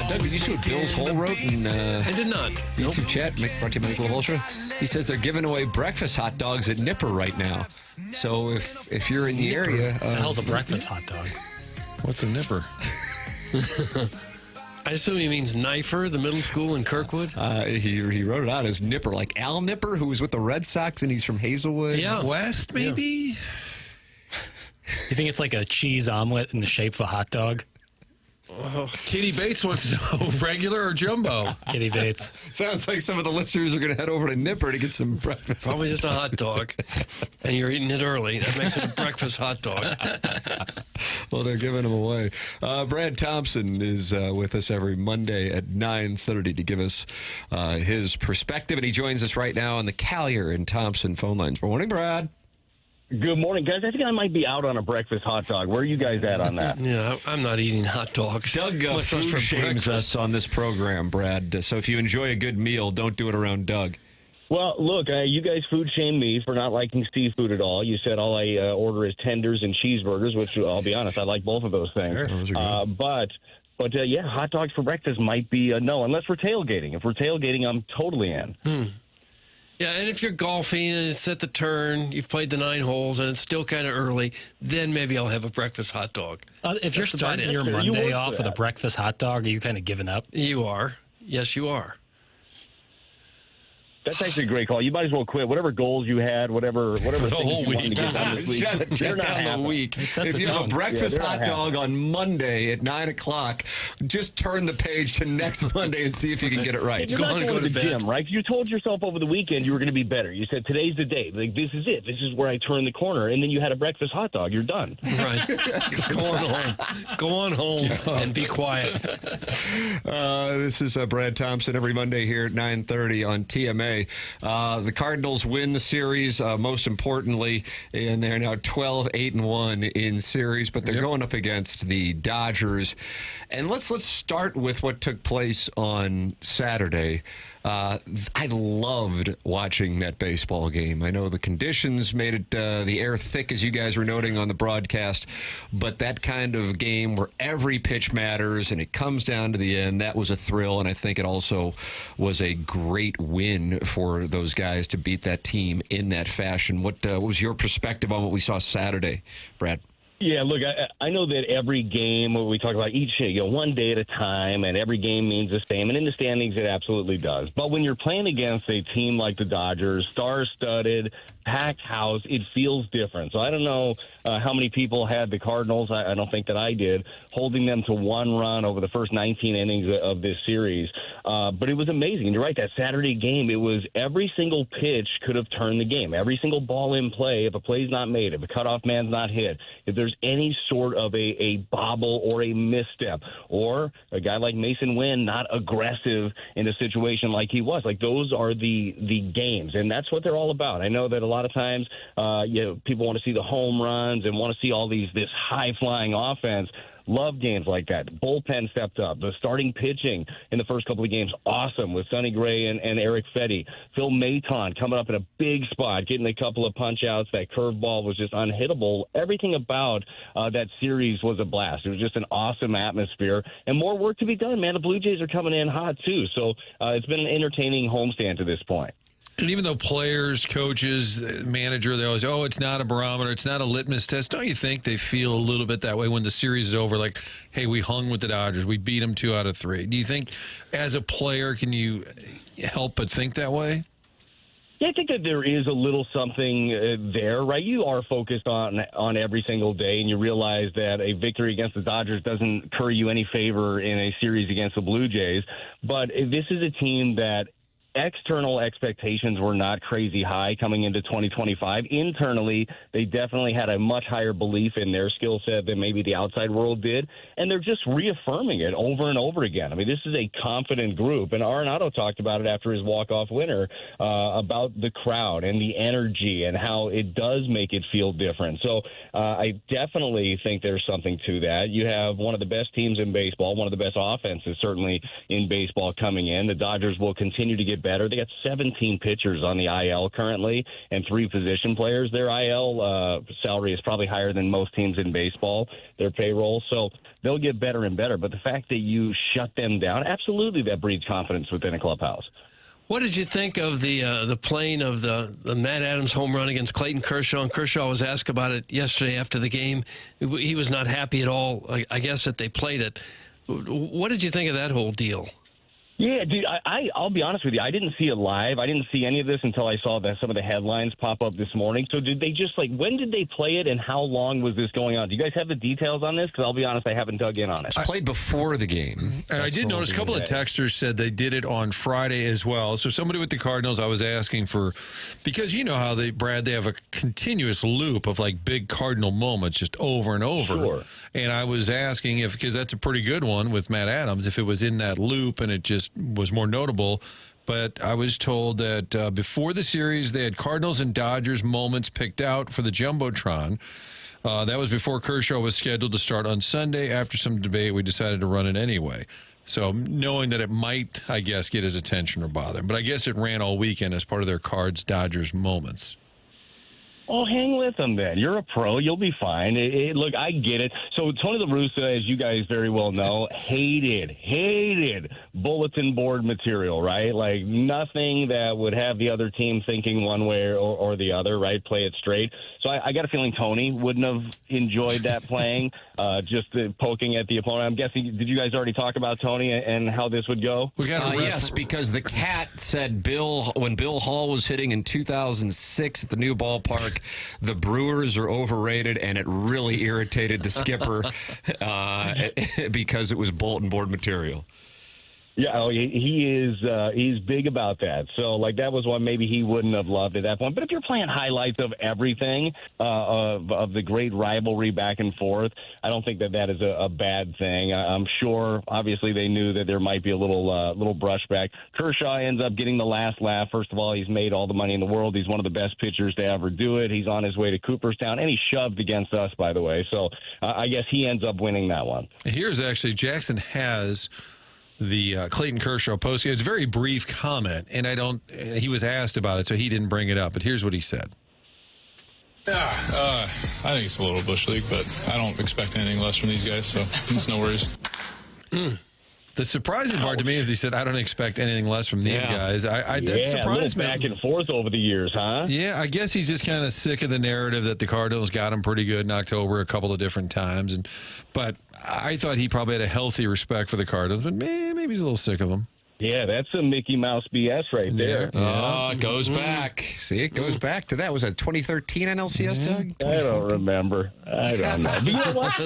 Doug, did you see what Bill's Hole wrote in I did not. YouTube chat? Brought to you by Michael Holstra. He says they're giving away breakfast hot dogs at Nipper right now. So if you're in the area... the hell's a breakfast hot dog? What's a nipper? I assume he means Knifer, the middle school in Kirkwood. He wrote it out as Nipper, like Al Nipper, who was with the Red Sox, and he's from Hazelwood. Yeah. West, maybe? You think it's like a cheese omelet in the shape of a hot dog? Katie Bates wants to know, regular or jumbo? Kitty Bates. Sounds like some of the listeners are going to head over to Nipper to get some breakfast. Probably just a hot dog. And you're eating it early. That makes it a breakfast hot dog. Well, they're giving them away. Brad Thompson is with us every Monday at 9:30 to give us his perspective. And he joins us right now on the Callier and Thompson phone lines. Morning, Brad. Good morning, guys. I think I might be out on a breakfast hot dog. Where are you guys at on that? Yeah, I'm not eating hot dogs. Doug Much less food for shames breakfast. us on this program, Brad. So if you enjoy a good meal, don't do it around Doug. Well, look, you guys food shame me for not liking seafood at all. You said all I order is tenders and cheeseburgers, which I'll be honest, I like both of those things. Sure, those are good. But yeah, hot dogs for breakfast might be a no, unless we're tailgating. If we're tailgating, I'm totally in. Yeah, and if you're golfing and it's at the turn, you've played the 9 holes and it's still kind of early, then maybe I'll have a breakfast hot dog. If you're That's about starting it. your You Monday work off for with a that. breakfast hot dog, are you kind of giving up? You are. Yes, you are. That's actually a great call. You might as well quit. Whatever goals you had, whatever the things whole you wanted to week. get done this week, Shut it they're not down the happening. week. sets If the you have a tone. breakfast Yeah, they're hot not dog on Monday at 9 o'clock, just turn the page to next Monday and see if you can get it right. You're not going to the gym, right? You told yourself over the weekend you were going to be better. You said, today's the day. Like, this is it. This is where I turn the corner. And then you had a breakfast hot dog. You're done. Right. Just go on home. Go on home and be quiet. This is Brad Thompson every Monday here at 9:30 on TMA. The Cardinals win the series, most importantly, and they're now 12-8-1 in series, but they're going up against the Dodgers. And let's start with what took place on Saturday. I loved watching that baseball game. I know the conditions made it the air thick, as you guys were noting on the broadcast, but that kind of game where every pitch matters and it comes down to the end, that was a thrill, and I think it also was a great win for those guys to beat that team in that fashion. What was your perspective on what we saw Saturday, Brad? Yeah, look, I know that every game, we talk about each, one day at a time, and every game means the same. And in the standings, it absolutely does. But when you're playing against a team like the Dodgers, star-studded, packed house, it feels different. So I don't know how many people had the Cardinals, I don't think that I did, holding them to 1 run over the first 19 innings of this series. But it was amazing. And you're right, that Saturday game, it was every single pitch could have turned the game. Every single ball in play, if a play's not made, if a cutoff man's not hit, if there's any sort of a bobble or a misstep, or a guy like Mason Wynn not aggressive in a situation like he was. Like, those are the games, and that's what they're all about. I know that a lot of times people want to see the home runs and want to see all this high-flying offense. Love games like that. Bullpen stepped up. The starting pitching in the first couple of games, awesome, with Sonny Gray and Eric Fetty. Phil Maton coming up in a big spot, getting a couple of punch-outs. That curveball was just unhittable. Everything about that series was a blast. It was just an awesome atmosphere. And more work to be done, man. The Blue Jays are coming in hot, too. So it's been an entertaining homestand to this point. And even though players, coaches, manager, they always, it's not a barometer, it's not a litmus test. Don't you think they feel a little bit that way when the series is over? Like, hey, we hung with the Dodgers. We beat them 2 out of 3. Do you think as a player, can you help but think that way? Yeah, I think that there is a little something there, right? You are focused on every single day, and you realize that a victory against the Dodgers doesn't curry you any favor in a series against the Blue Jays. But this is a team that external expectations were not crazy high coming into 2025. Internally, they definitely had a much higher belief in their skill set than maybe the outside world did, and they're just reaffirming it over and over again. I mean, this is a confident group, and Arenado talked about it after his walk-off winner about the crowd and the energy and how it does make it feel different. So I definitely think there's something to that. You have one of the best teams in baseball, one of the best offenses certainly in baseball coming in. The Dodgers will continue to get get better. They got 17 pitchers on the IL currently and 3 position players. Their IL salary is probably higher than most teams in baseball, their payroll. So they'll get better and better. But the fact that you shut them down, absolutely that breeds confidence within a clubhouse. What did you think of the playing of the Matt Adams home run against Clayton Kershaw? And Kershaw was asked about it yesterday after the game. He was not happy at all, I guess, that they played it. What did you think of that whole deal? Yeah, dude, I'll be honest with you. I didn't see it live. I didn't see any of this until I saw some of the headlines pop up this morning. So did they just, when did they play it and how long was this going on? Do you guys have the details on this? Because I'll be honest, I haven't dug in on it. I played before the game. And I did notice a couple of texters said they did it on Friday as well. So somebody with the Cardinals, I was asking for, because you know how they have a continuous loop of big Cardinal moments just over and over. Sure. And I was asking because that's a pretty good one with Matt Adams, if it was in that loop and it just was more notable. But I was told that before the series, they had Cardinals and Dodgers moments picked out for the Jumbotron. That was before Kershaw was scheduled to start on Sunday. After some debate, we decided to run it anyway. So knowing that it might, I guess, get his attention or bother him. But I guess it ran all weekend as part of their Cards-Dodgers moments. Oh, hang with them then. You're a pro. You'll be fine. Look, I get it. So Tony La Russa, as you guys very well know, hated bulletin board material, right? Nothing that would have the other team thinking one way or the other, right? Play it straight. So I got a feeling Tony wouldn't have enjoyed that playing, just poking at the opponent. I'm guessing, did you guys already talk about Tony and how this would go? Yes, because the cat said when Bill Hall was hitting in 2006 at the new ballpark, the Brewers are overrated, and it really irritated the skipper because it was bulletin board material. Yeah, he's big about that. So, that was one maybe he wouldn't have loved at that point. But if you're playing highlights of everything, of the great rivalry back and forth, I don't think that is a bad thing. I'm sure, obviously, they knew that there might be a little brushback. Kershaw ends up getting the last laugh. First of all, he's made all the money in the world. He's one of the best pitchers to ever do it. He's on his way to Cooperstown, and he shoved against us, by the way. So, I guess he ends up winning that one. Here's actually, Jackson has the Clayton Kershaw post. It's a very brief comment, and he was asked about it, so he didn't bring it up. But here's what he said. I think it's a little bush league, but I don't expect anything less from these guys, so it's no worries. The surprising part to me is he said, I don't expect anything less from these guys. That surprised me. Back and forth over the years, huh? Yeah, I guess he's just kind of sick of the narrative that the Cardinals got him pretty good in October a couple of different times. But I thought he probably had a healthy respect for the Cardinals, but maybe he's a little sick of them. Yeah, that's some Mickey Mouse BS right there. Oh, it goes back. See, it goes back to that. Was that 2013 NLCS, Doug? I don't remember. I don't know. But you know what?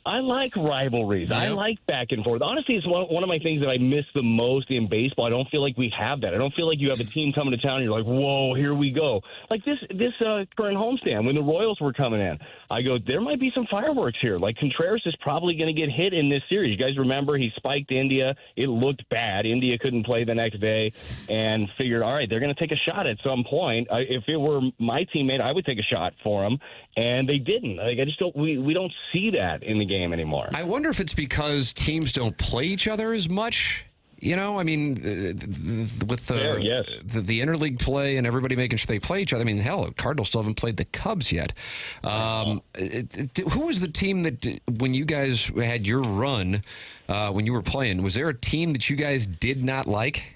I like rivalries. Yep. I like back and forth. Honestly, it's one of my things that I miss the most in baseball. I don't feel like we have that. I don't feel like you have a team coming to town and you're like, whoa, here we go. Like this current homestand, when the Royals were coming in, I go, there might be some fireworks here. Contreras is probably going to get hit in this series. You guys remember he spiked India. It looked bad. India couldn't play the next day and figured, all right, they're going to take a shot at some point. If it were my teammate, I would take a shot for him. And they didn't. I just don't. We don't see that in the game anymore. I wonder if it's because teams don't play each other as much. You know, I mean, with the interleague play and everybody making sure they play each other. I mean, hell, Cardinals still haven't played the Cubs yet. Who was the team that, when you guys had your run, when you were playing, was there a team that you guys did not like?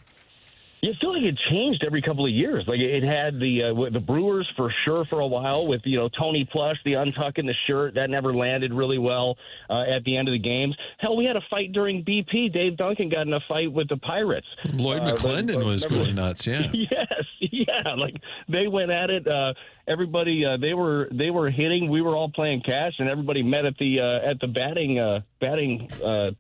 You feel like it changed every couple of years. It had the Brewers for sure for a while with, Tony Plush, the untucking the shirt. That never landed really well at the end of the games. Hell, we had a fight during BP. Dave Duncan got in a fight with the Pirates. Lloyd McClendon was going nuts, yeah. Yes, yeah. They went at it. Everybody, they were hitting. We were all playing cash, and everybody met at the batting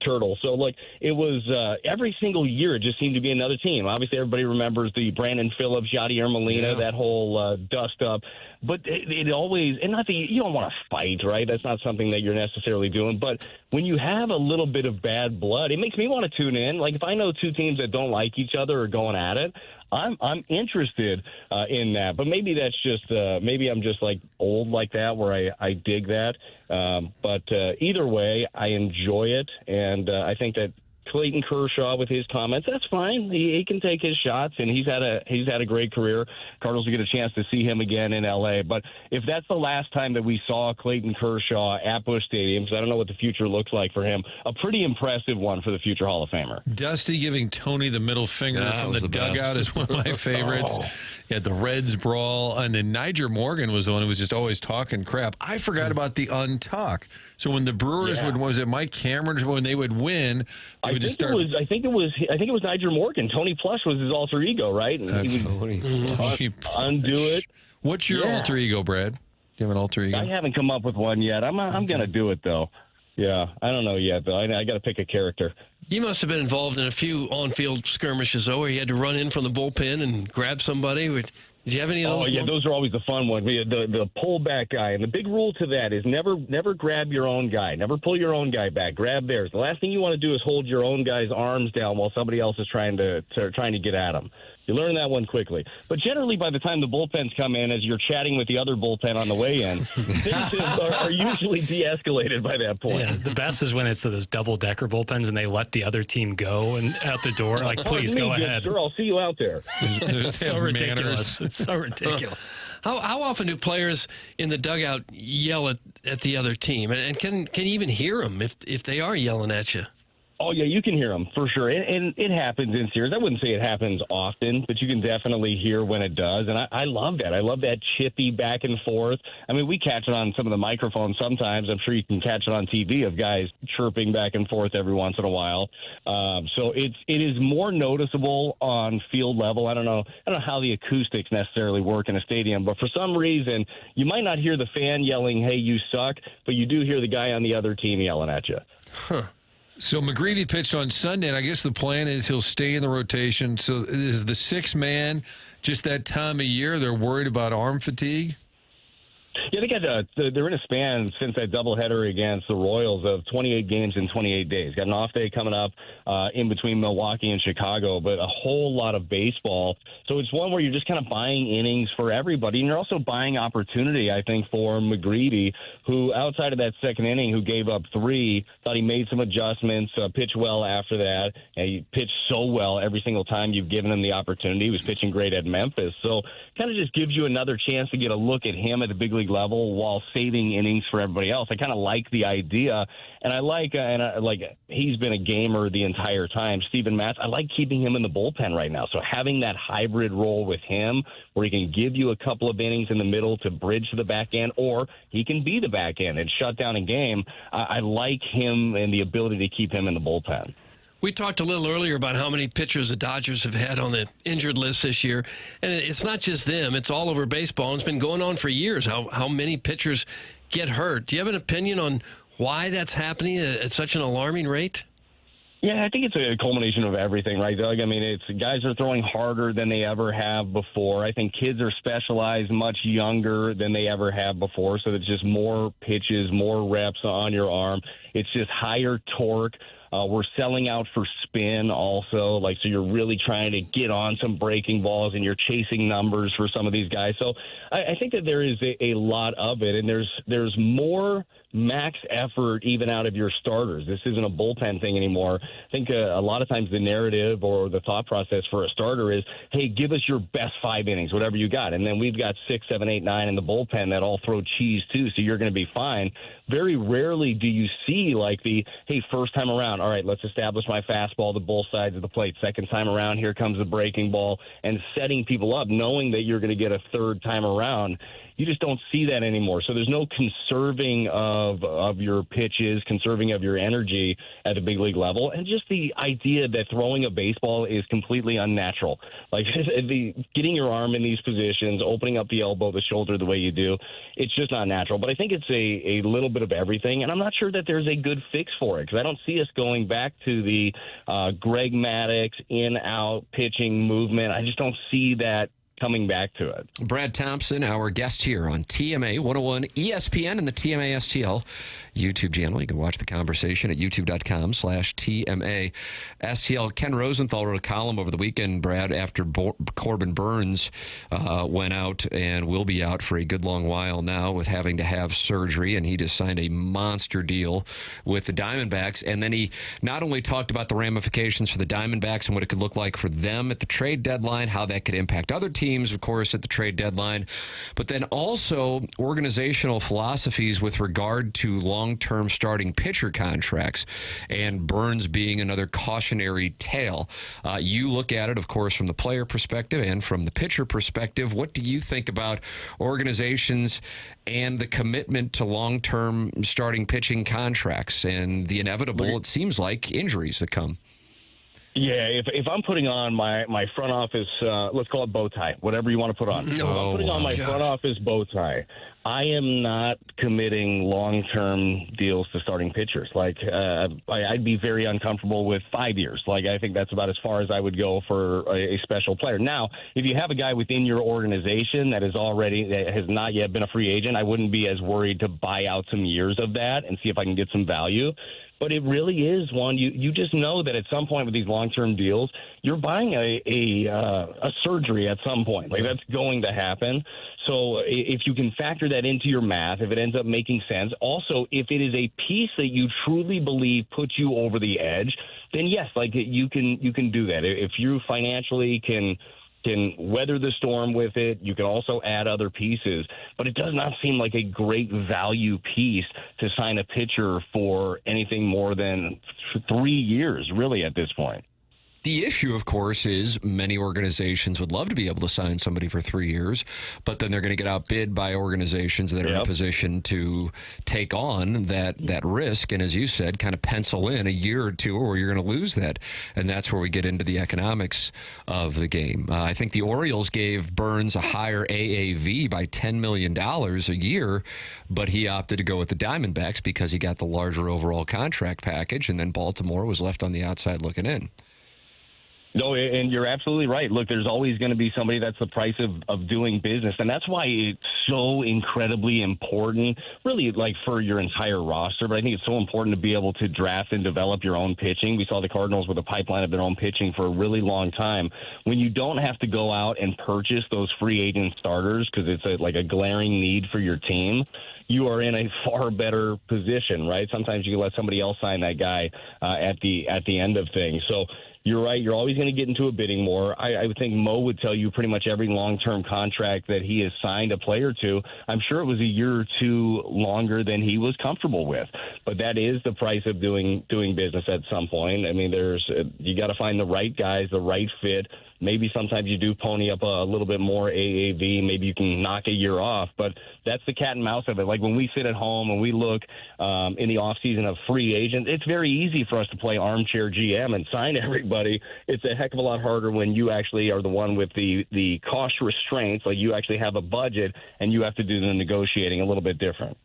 turtle. So it was every single year. It just seemed to be another team. Obviously, everybody remembers the Brandon Phillips, Yadier Molina, that whole dust up. But it always, and not that you don't want to fight, right? That's not something that you're necessarily doing. But when you have a little bit of bad blood, it makes me want to tune in. If I know two teams that don't like each other are going at it, I'm interested in that. But maybe that's just maybe I'm just old like that, where I dig that. But either way, I enjoy it, and I think that Clayton Kershaw with his comments. That's fine. He can take his shots, and he's had a great career. Cardinals will get a chance to see him again in L.A. But if that's the last time that we saw Clayton Kershaw at Busch Stadium, because I don't know what the future looks like for him, a pretty impressive one for the future Hall of Famer. Dusty giving Tony the middle finger from the dugout is one of my favorites. Yeah, the Reds brawl, and then Niger Morgan was the one who was just always talking crap. I forgot about the untalk. So when the Brewers would, was it Mike Cameron, when they would win, they would just start. I think it was Niger Morgan. Tony Plush was his alter ego, right? And That's he would undo it. What's your alter ego, Brad? Do you have an alter ego? I haven't come up with one yet. I'm gonna do it though. Yeah, I don't know yet though. I got to pick a character. You must have been involved in a few on-field skirmishes, though, where you had to run in from the bullpen and grab somebody. Did you have any of those? Oh, yeah, those are always the fun ones. The pullback guy. And the big rule to that is never grab your own guy. Never pull your own guy back. Grab theirs. The last thing you want to do is hold your own guy's arms down while somebody else is trying to get at him. You learn that one quickly. But generally, by the time the bullpens come in, as you're chatting with the other bullpen on the way in, things are usually de-escalated by that point. Yeah, the best is when it's those double-decker bullpens and they let the other team go and out the door. Like, please go ahead. Sure, I'll see you out there. It's so ridiculous. It's so ridiculous. How often do players in the dugout yell at the other team? And can you even hear them if they are yelling at you? Oh, yeah, you can hear them for sure. And it happens in series. I wouldn't say it happens often, but you can definitely hear when it does. And I love that. I love that chippy back and forth. I mean, we catch it on some of the microphones sometimes. I'm sure you can catch it on TV of guys chirping back and forth every once in a while. So it is more noticeable on field level. I don't know how the acoustics necessarily work in a stadium, but for some reason, you might not hear the fan yelling, "Hey, you suck," but you do hear the guy on the other team yelling at you. Huh. So McGreevy pitched on Sunday, and I guess the plan is he'll stay in the rotation. So is the sixth man just that time of year they're worried about arm fatigue? Yeah, they're in a span since that doubleheader against the Royals of 28 games in 28 days. Got an off day coming up in between Milwaukee and Chicago, but a whole lot of baseball. So it's one where you're just kind of buying innings for everybody, and you're also buying opportunity, I think, for McGreevy, who outside of that second inning, who gave up 3, thought he made some adjustments, pitched well after that, and he pitched so well every single time you've given him the opportunity. He was pitching great at Memphis. So kind of just gives you another chance to get a look at him at the big league level while saving innings for everybody else. I kind of like the idea, and I like he's been a gamer the entire time. Steven Matz, I like keeping him in the bullpen right now. So having that hybrid role with him where he can give you a couple of innings in the middle to bridge to the back end, or he can be the back end and shut down a game. I like him and the ability to keep him in the bullpen. We talked a little earlier about how many pitchers the Dodgers have had on the injured list this year. And it's not just them. It's all over baseball. It's been going on for years, how many pitchers get hurt. Do you have an opinion on why that's happening at such an alarming rate? Yeah, I think it's a culmination of everything, right, Doug? I mean, it's guys are throwing harder than they ever have before. I think kids are specialized much younger than they ever have before, so it's just more pitches, more reps on your arm. It's just higher torque. We're selling out for spin also, so you're really trying to get on some breaking balls and you're chasing numbers for some of these guys. So I think that there is a lot of it, and there's more max effort even out of your starters. This isn't a bullpen thing anymore. I think a lot of times the narrative or the thought process for a starter is, hey, give us your best 5 innings, whatever you got. And then we've got 6, 7, 8, 9 in the bullpen that all throw cheese too, so you're going to be fine. Very rarely do you see hey, first time around, all right, let's establish my fastball to both sides of the plate. Second time around, here comes the breaking ball, and setting people up knowing that you're going to get a third time around. You just don't see that anymore. So there's no conserving of your pitches, conserving of your energy at the big league level. And just the idea that throwing a baseball is completely unnatural. Getting your arm in these positions, opening up the elbow, the shoulder the way you do, it's just not natural. But I think it's a little bit of everything. And I'm not sure that there's a good fix for it, because I don't see us going back to the Greg Maddux in-out pitching movement. I just don't see that coming back to it. Brad Thompson, our guest here on TMA 101 ESPN and the TMA STL YouTube channel. You can watch the conversation at youtube.com/TMA STL. Ken Rosenthal wrote a column over the weekend, Brad, after Corbin Burns went out and will be out for a good long while now with having to have surgery, and he just signed a monster deal with the Diamondbacks. And then he not only talked about the ramifications for the Diamondbacks and what it could look like for them at the trade deadline, how that could impact other teams, of course, at the trade deadline, but then also organizational philosophies with regard to long-term starting pitcher contracts, and Burns being another cautionary tale. You look at it, of course, from the player perspective and from the pitcher perspective. What do you think about organizations and the commitment to long-term starting pitching contracts and the inevitable, it seems like, injuries that come? Yeah, if I'm putting on my front office, let's call it bow tie, whatever you want to put on. If I'm putting on my front office bow tie, I am not committing long-term deals to starting pitchers. Like, I'd be very uncomfortable with 5 years. Like, I think that's about as far as I would go for a special player. Now, if you have a guy within your organization that has not yet been a free agent, I wouldn't be as worried to buy out some years of that and see if I can get some value. But it really is one. You just know that at some point with these long-term deals, you're buying a surgery at some point. Like, that's going to happen. So if you can factor that into your math, if it ends up making sense, also if it is a piece that you truly believe puts you over the edge, then yes, like you can do that. If you financially can weather the storm with it. You can also add other pieces, but it does not seem like a great value piece to sign a pitcher for anything more than 3 years, really, at this point. The issue, of course, is many organizations would love to be able to sign somebody for 3 years, but then they're going to get outbid by organizations that are in a position to take on that risk. And as you said, kind of pencil in a year or two where you're going to lose that. And that's where we get into the economics of the game. I think the Orioles gave Burns a higher AAV by $10 million a year, but he opted to go with the Diamondbacks because he got the larger overall contract package, and then Baltimore was left on the outside looking in. No, and you're absolutely right. Look, there's always going to be somebody that's the price of doing business. And that's why it's so incredibly important, really, like for your entire roster. But I think it's so important to be able to draft and develop your own pitching. We saw the Cardinals with a pipeline of their own pitching for a really long time. When you don't have to go out and purchase those free agent starters because it's like a glaring need for your team, you are in a far better position, right? Sometimes you can let somebody else sign that guy at the end of things. So you're right. You're always going to get into a bidding war. I would think Mo would tell you pretty much every long-term contract that he has signed a player to. I'm sure it was a year or two longer than he was comfortable with. But that is the price of doing business at some point. I mean, you got to find the right guys, the right fit. Maybe sometimes you do pony up a little bit more AAV. Maybe you can knock a year off. But that's the cat and mouse of it. Like when we sit at home and we look in the offseason of free agents, it's very easy for us to play armchair GM and sign everybody. It's a heck of a lot harder when you actually are the one with the cost restraints. Like you actually have a budget and you have to do the negotiating a little bit different.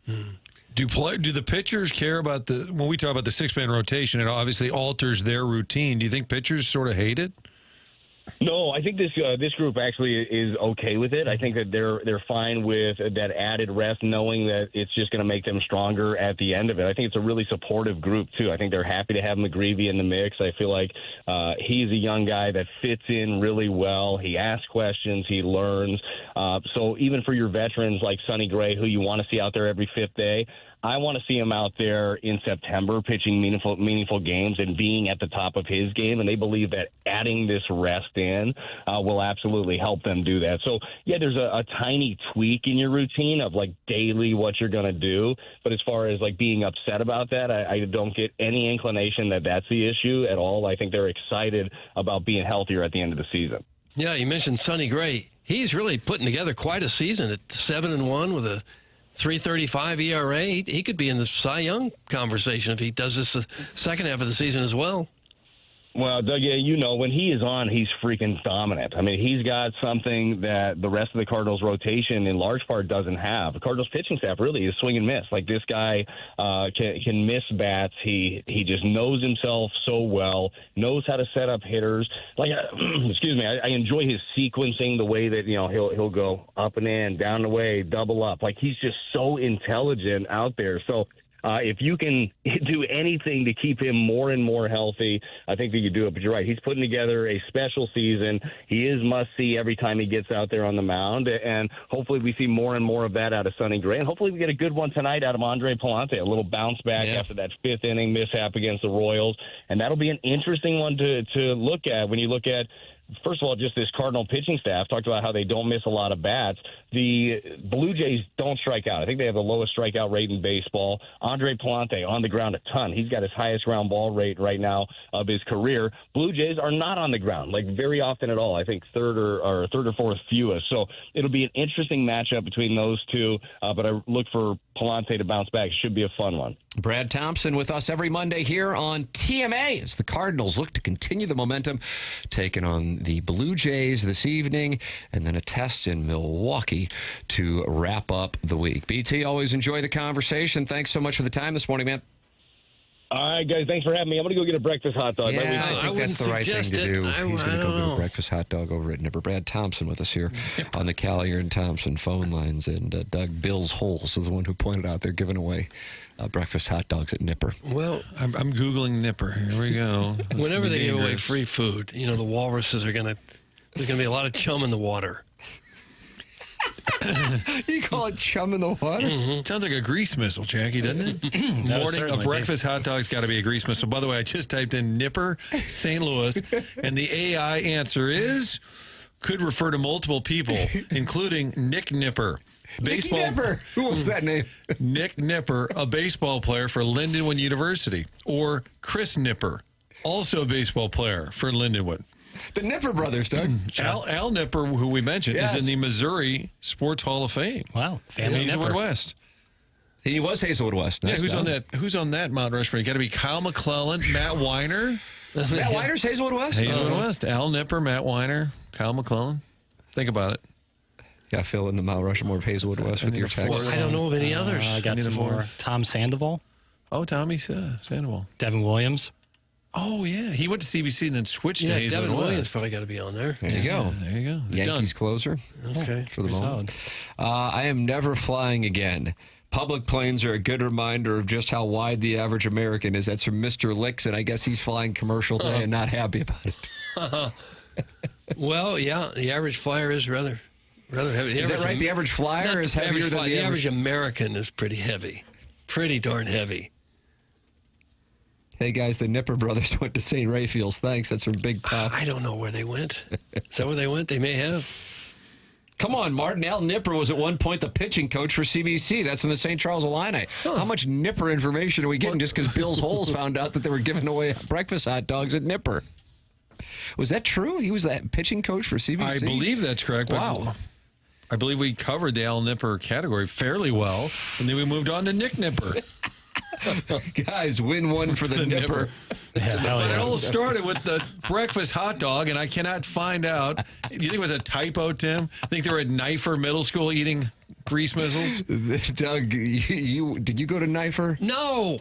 Do the pitchers care about when we talk about the six-man rotation, it obviously alters their routine. Do you think pitchers sort of hate it? No, I think this group actually is okay with it. I think that they're fine with that added rest, knowing that it's just going to make them stronger at the end of it. I think it's a really supportive group too. I think they're happy to have McGreevy in the mix. I feel like he's a young guy that fits in really well. He asks questions, he learns. So even for your veterans like Sonny Gray, who you want to see out there every fifth day, I want to see him out there in September pitching meaningful games and being at the top of his game. And they believe that adding this rest in will absolutely help them do that. So, yeah, there's a tiny tweak in your routine of like daily what you're going to do. But as far as like being upset about that, I don't get any inclination that that's the issue at all. I think they're excited about being healthier at the end of the season. Yeah, you mentioned Sonny Gray. He's really putting together quite a season at 7-1 with a 3.35 ERA. He could be in the Cy Young conversation if he does this the second half of the season as well. Well, Doug, when he is on, he's freaking dominant. I mean, he's got something that the rest of the Cardinals rotation in large part doesn't have. The Cardinals pitching staff really is swing and miss. Like, this guy can miss bats. He just knows himself so well, knows how to set up hitters. Like, excuse me, I enjoy his sequencing, the way that, he'll go up and in, down and away, double up. Like, he's just so intelligent out there. So, if you can do anything to keep him more and more healthy, I think that you do it. But you're right. He's putting together a special season. He is must-see every time he gets out there on the mound. And hopefully we see more and more of that out of Sonny Gray. And hopefully we get a good one tonight out of Andre Palante, a little bounce back after that fifth inning mishap against the Royals. And that'll be an interesting one to look at when you look at, first of all, just this Cardinal pitching staff. Talked about how they don't miss a lot of bats. The Blue Jays don't strike out. I think they have the lowest strikeout rate in baseball. Andre Palante on the ground a ton. He's got his highest ground ball rate right now of his career. Blue Jays are not on the ground, like, very often at all. I think third or fourth fewest. So it'll be an interesting matchup between those two. But I look for Palante to bounce back. Should be a fun one. Brad Thompson with us every Monday here on TMA as the Cardinals look to continue the momentum, taking on the Blue Jays this evening, and then a test in Milwaukee to wrap up the week. BT, always enjoy the conversation. Thanks so much for the time this morning, man. All right, guys, thanks for having me. I'm going to go get a breakfast hot dog. Yeah, I think that's the right thing to do. He's going to go get a breakfast hot dog over at Nipper. Brad Thompson with us here on the Callier and Thompson phone lines. And Doug Bills Holes is the one who pointed out they're giving away breakfast hot dogs at Nipper. Well, I'm Googling Nipper. Here we go. Whenever they give away free food, the walruses are there's going to be a lot of chum in the water. You call it chum in the water? Mm-hmm. Sounds like a grease missile, Jackie, doesn't it? A breakfast hot dog's got to be a grease missile. By the way, I just typed in Nipper, St. Louis, and the AI answer could refer to multiple people, including Nick Nipper. Baseball. Nipper. Who was that name? Nick Nipper, a baseball player for Lindenwood University. Or Chris Nipper, also a baseball player for Lindenwood. The Nipper brothers, Doug. Al Nipper, who we mentioned, is in the Missouri Sports Hall of Fame. Wow. Family Hazelwood Nipper. West. He was Hazelwood West. Nice who's on that? Who's on that Mount Rushmore? Got to be Kyle McClellan, Matt Weiner. Matt Weiner's Hazelwood West? Hazelwood West. Al Nipper, Matt Weiner, Kyle McClellan. Think about it. Yeah, fill in the Mount Rushmore of Hazelwood West with your text. I don't know of any others. I got some more. Tom Sandoval. Oh, Tommy Sandoval. Devin Williams. Oh, yeah. He went to CBC and then switched to Hazelwood Devin West. Williams probably got to be on there. There you go. There you go. Yankees closer. Okay. For the moment. I am never flying again. Public planes are a good reminder of just how wide the average American is. That's from Mr. Licks, and I guess he's flying commercial today and not happy about it. Well, yeah, the average flyer is rather heavy. Is that right? The average flyer is heavier than the average American is pretty heavy. Pretty darn heavy. Hey, guys, the Nipper brothers went to St. Raphael's. Thanks. That's from Big Pop. I don't know where they went. Is that where they went? They may have. Come on, Martin. Al Nipper was at one point the pitching coach for CBC. That's in the St. Charles Illini. How much Nipper information are we getting just because Bill's Holes found out that they were giving away breakfast hot dogs at Nipper? Was that true? He was that pitching coach for CBC? I believe that's correct. Wow. I believe we covered the Al Nipper category fairly well, and then we moved on to Nick Nipper. Guys, win one for the Nipper. But it all started with the breakfast hot dog, and I cannot find out. Do you think it was a typo, Tim? I think they were at Knifer Middle School eating grease missiles. Doug, did you go to Knifer? No.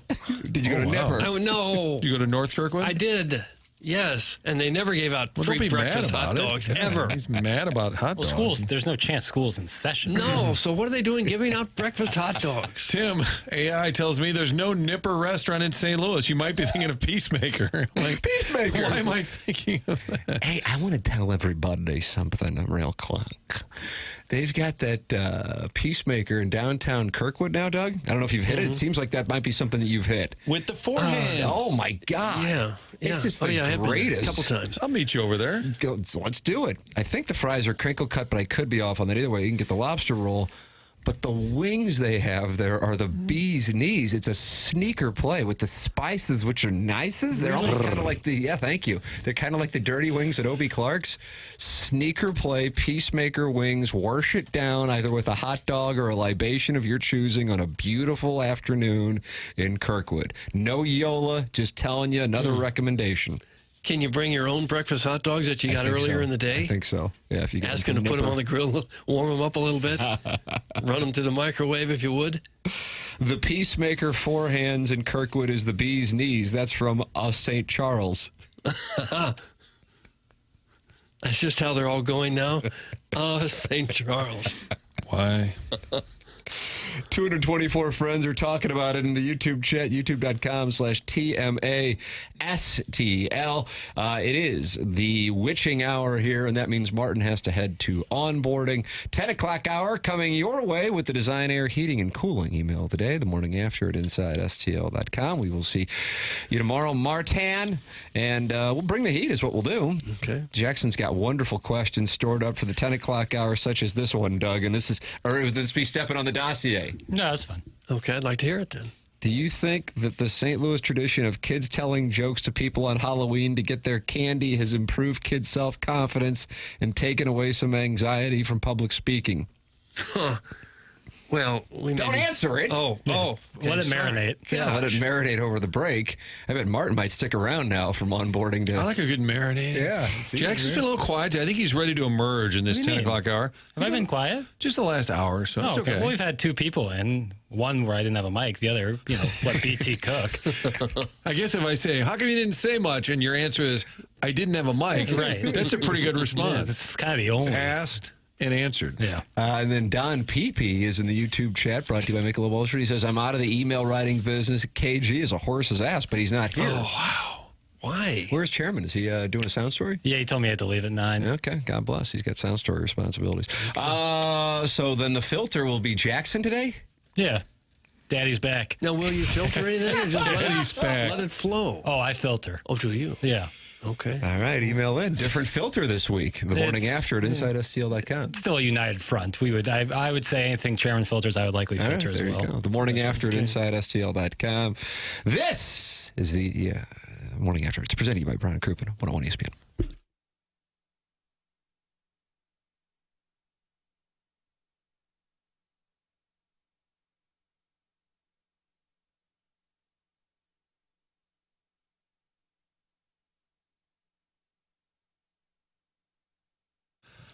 Did you go to Nipper? No. Did you go to North Kirkwood? I did. Yes, and they never gave out free breakfast hot dogs ever. He's mad about hot dogs. Schools, there's no chance school's in session. No, so what are they doing giving out breakfast hot dogs? Tim, AI tells me there's no Nipper restaurant in St. Louis. You might be thinking of Peacemaker. Peacemaker? Why am I thinking of that? Hey, I want to tell everybody something real quick. They've got that Peacemaker in downtown Kirkwood now, Doug. I don't know if you've hit it. It seems like that might be something that you've hit. With the forehands. Oh, my God. Yeah. It's just the greatest. A couple times. I'll meet you over there. Let's do it. I think the fries are crinkle cut, but I could be off on that. Either way, you can get the lobster roll. But the wings they have there are the bee's knees. It's a sneaker play with the spices, which are nices. They're almost kind of like thank you. They're kind of like the dirty wings at Obie Clark's. Sneaker play, Peacemaker wings. Wash it down either with a hot dog or a libation of your choosing on a beautiful afternoon in Kirkwood. No Yola, just telling you another recommendation. Can you bring your own breakfast hot dogs that you got earlier in the day? I think so. Yeah, if you get Ask him to put them on the grill, warm them up a little bit, run them to the microwave if you would. The Peacemaker forehands in Kirkwood is the bee's knees. That's from St. Charles. That's just how they're all going now. St. Charles. Why? 224 friends are talking about it in the YouTube chat, youtube.com/TMASTL. It is the witching hour here, and that means Martin has to head to onboarding. 10 o'clock hour coming your way with the Design Air Heating and Cooling email of the day, the morning after at InsideSTL.com. We will see you tomorrow, Martin, and we'll bring the heat is what we'll do. Okay. Jackson's got wonderful questions stored up for the 10 o'clock hour, such as this one, Doug, and this is, or would this be stepping on the dossier? No, that's fine. Okay, I'd like to hear it then. Do you think that the St. Louis tradition of kids telling jokes to people on Halloween to get their candy has improved kids' self-confidence and taken away some anxiety from public speaking? Well, don't answer it. Okay, let it marinate. Yeah, let it marinate over the break. I bet Martin might stick around now from onboarding to. I like a good marinade. Yeah. Jackson's been a little quiet. I think he's ready to emerge in this 10 o'clock hour. Have I been quiet? Just the last hour, so it's okay. Well, we've had two people in. One where I didn't have a mic. The other, let BT cook. I guess if I say, how come you didn't say much? And your answer is, I didn't have a mic. Right. That's a pretty good response. Yeah, this is kind of the only. Asked and answered. Yeah. And then Don PP is in the YouTube chat, brought to you by Michelob Ultra. He says, I'm out of the email writing business. KG is a horse's ass, but he's not here. Oh, wow. Why? Where's Chairman? Is he doing a sound story? Yeah, he told me I had to leave at 9. Okay, God bless. He's got sound story responsibilities. So then the filter will be Jackson today? Yeah. Daddy's back. Now, will you filter anything or just back. let it flow? Oh, I filter. Oh, do you? Yeah. Okay. All right, email in. Different filter this week. The morning after at InsideSTL.com. Still a united front. I would say anything Chairman filters, I would likely filter as well. You go. The morning after at InsideSTL.com. This is the morning after. It's presented to you by Brown and Crouppen, 101 ESPN.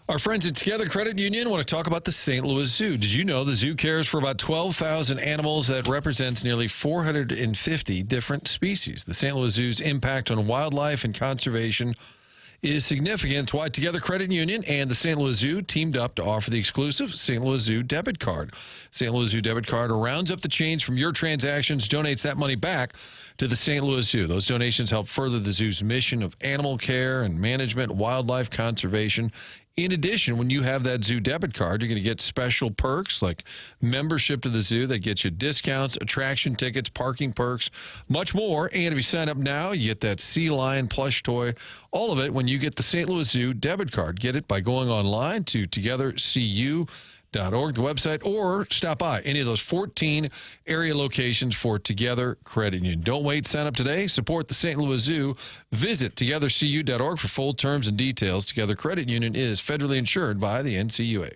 Our friends at Together Credit Union want to talk about the St. Louis Zoo. Did you know the zoo cares for about 12,000 animals that represents nearly 450 different species? The St. Louis Zoo's impact on wildlife and conservation is significant. It's why Together Credit Union and the St. Louis Zoo teamed up to offer the exclusive St. Louis Zoo debit card. St. Louis Zoo debit card rounds up the change from your transactions, donates that money back to the St. Louis Zoo. Those donations help further the zoo's mission of animal care and management, wildlife conservation. In addition, when you have that zoo debit card, you're going to get special perks like membership to the zoo that gets you discounts, attraction tickets, parking perks, much more. And if you sign up now, you get that sea lion plush toy, all of it when you get the St. Louis Zoo debit card. Get it by going online to togethercu.org, the website, or stop by any of those 14 area locations for Together Credit Union. Don't wait. Sign up today. Support the St. Louis Zoo. Visit togethercu.org for full terms and details. Together Credit Union is federally insured by the NCUA.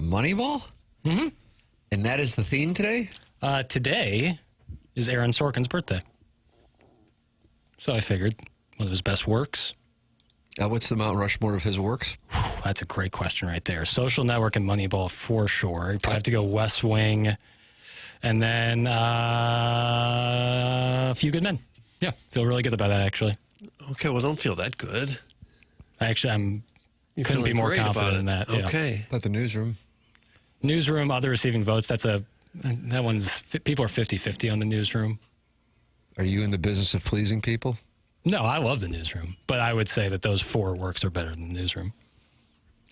Moneyball? Mm-hmm. And that is the theme today? Today is Aaron Sorkin's birthday. So I figured one of his best works. What's the Mount Rushmore of his works? That's a great question right there. Social Network and Moneyball for sure. You probably have to go West Wing. And then A Few Good Men. Yeah, feel really good about that, actually. Okay, well, don't feel that good. Couldn't be feeling more great about confident in it. that. Yeah. Okay. About the Newsroom. Newsroom, other receiving votes. That one's, people are 50-50 on the Newsroom. Are you in the business of pleasing people? No, I love the Newsroom, but I would say that those 4 works are better than the Newsroom.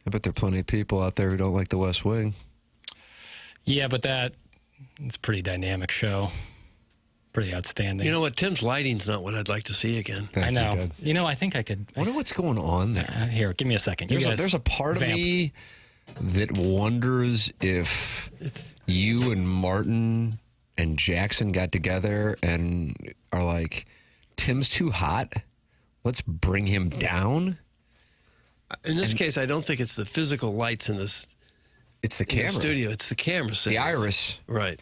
I bet there are plenty of people out there who don't like the West Wing. Yeah, but it's a pretty dynamic show. Pretty outstanding. You know what? Tim's lighting's not what I'd like to see again. I know. I think I could. I wonder what's going on there. Here, give me a second. There's a part of me that wonders if you and Martin and Jackson got together and are like, Tim's too hot. Let's bring him down. In this case, I don't think it's the physical lights in this. It's the camera. In the studio. It's the camera settings. The iris. Right.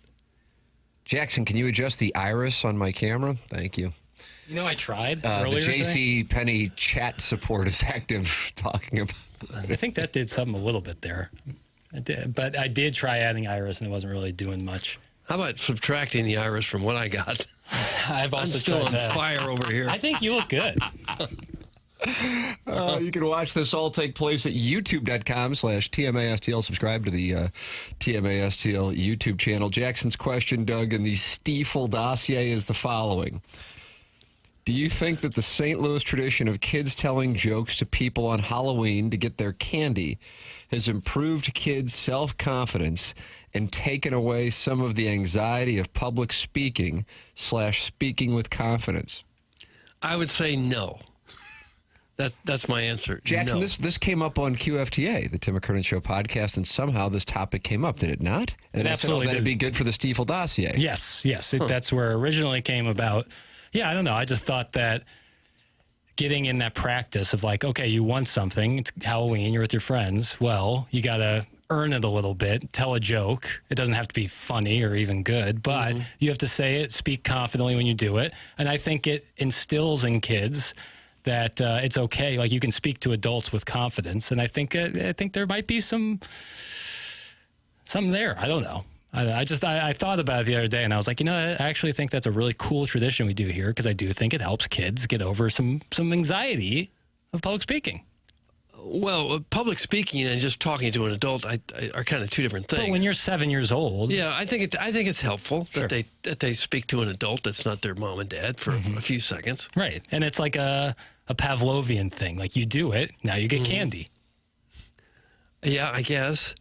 Jackson, can you adjust the iris on my camera? Thank you. I tried The earlier today. J.C. Penney chat support is active talking about it. I think that did something a little bit there. But I did try adding iris, and it wasn't really doing much. How about subtracting the iris from what I got? I'm still on fire over here. I think you look good. You can watch this all take place at youtube.com/TMASTL. Subscribe to the TMASTL YouTube channel. Jackson's question, Doug, in the Stiefel dossier is the following. Do you think that the St. Louis tradition of kids telling jokes to people on Halloween to get their candy has improved kids' self-confidence and taken away some of the anxiety of public speaking/speaking with confidence? I would say no. That's my answer. Jackson, no. this came up on QFTA, the Tim McKernan Show podcast, and somehow this topic came up, did it not? And It absolutely that'd did. be good for the Stiefel dossier. Yes. That's where it originally came about. Yeah, I don't know. I just thought that getting in that practice of like, okay, you want something, it's Halloween, you're with your friends. Well, you got to earn it a little bit, tell a joke. It doesn't have to be funny or even good, but you have to say it, speak confidently when you do it. And I think it instills in kids that it's okay. Like you can speak to adults with confidence. And I think there might be something there. I don't know. I thought about it the other day, and I was like, I actually think that's a really cool tradition we do here because I do think it helps kids get over some anxiety of public speaking. Well, public speaking and just talking to an adult are kind of two different things. But when you're 7 years old, yeah, I think it's helpful that they speak to an adult that's not their mom and dad for a few seconds. Right, and it's like a Pavlovian thing. Like you do it, now you get candy. Yeah, I guess.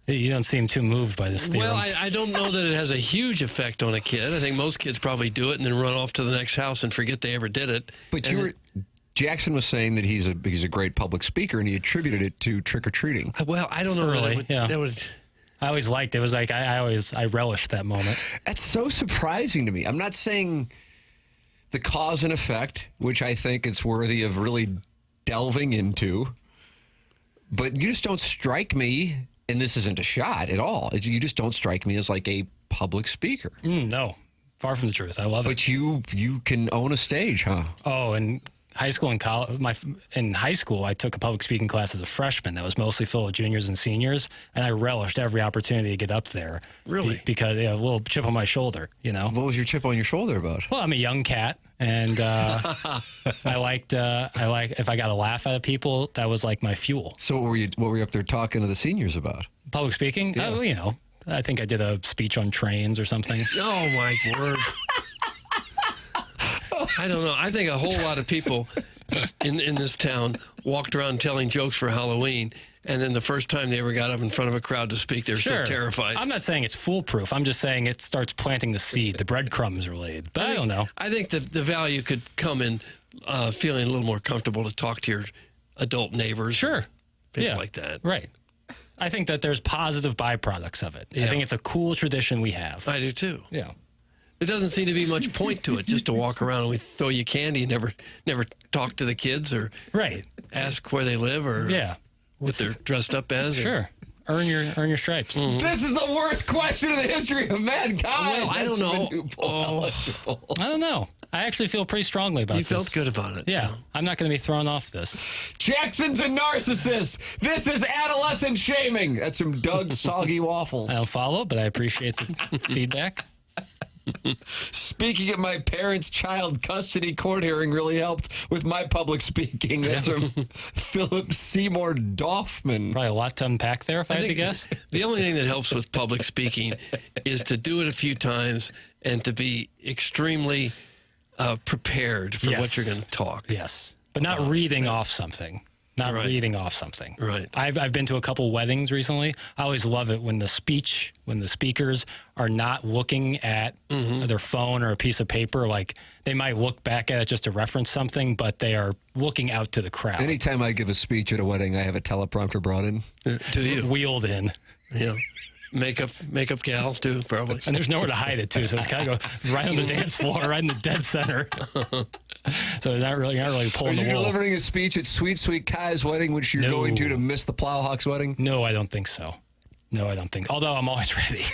You don't seem too moved by this theory. Well, I don't know that it has a huge effect on a kid. I think most kids probably do it and then run off to the next house and forget they ever did it. But Jackson was saying that he's a great public speaker, and he attributed it to trick-or-treating. Well, I don't know. Really, I always liked it. It was like I relished that moment. That's so surprising to me. I'm not saying the cause and effect, which I think it's worthy of really delving into, but you just don't strike me, and this isn't a shot at all, you just don't strike me as like a public speaker. No, far from the truth. I love it. But you can own a stage, huh? Oh, and high school and college. In high school, I took a public speaking class as a freshman that was mostly full of juniors and seniors, and I relished every opportunity to get up there. Really? Because a little chip on my shoulder, What was your chip on your shoulder about? Well, I'm a young cat, and I like if I got a laugh out of people, that was like my fuel. So what were you up there talking to the seniors about? Public speaking? Yeah. I think I did a speech on trains or something. Oh my word. I don't know. I think a whole lot of people in this town walked around telling jokes for Halloween, and then the first time they ever got up in front of a crowd to speak, they were so terrified. I'm not saying it's foolproof. I'm just saying it starts planting the seed. The breadcrumbs are laid. But I don't know. I think the value could come in feeling a little more comfortable to talk to your adult neighbors. Sure. People like that. Right. I think that there's positive byproducts of it. Yeah. I think it's a cool tradition we have. I do too. Yeah. There doesn't seem to be much point to it, just to walk around and we throw you candy and never talk to the kids or right. ask where they live or yeah. what they're dressed up as. Sure. earn your stripes. This is the worst question in the history of mankind. Well, I don't know. I don't know. I actually feel pretty strongly about this. You felt good about it. Yeah. I'm not going to be thrown off this. Jackson's a narcissist. This is adolescent shaming. That's from Doug's Soggy Waffles. I don't follow, but I appreciate the feedback. Speaking of my parents' child custody court hearing really helped with my public speaking. That's from Philip Seymour Doffman. Probably a lot to unpack there, if I had to guess. The only thing that helps with public speaking is to do it a few times and to be extremely prepared for what you're going to talk. Yes. But not reading off something. Reading off something. Right. I've been to a couple weddings recently. I always love it when the speakers are not looking at their phone or a piece of paper. Like, they might look back at it just to reference something, but they are looking out to the crowd. Anytime I give a speech at a wedding, I have a teleprompter brought in. Do you? Wheeled in. Yeah. Makeup gal, too, probably. And there's nowhere to hide it, too, so it's got to go right on the dance floor, right in the dead center. So you're not really pulling the wool. Are you delivering a speech at Sweet Sweet Kai's wedding, which you're going to miss the Plowhawks wedding? No, I don't think so. No, I don't think. Although I'm always ready.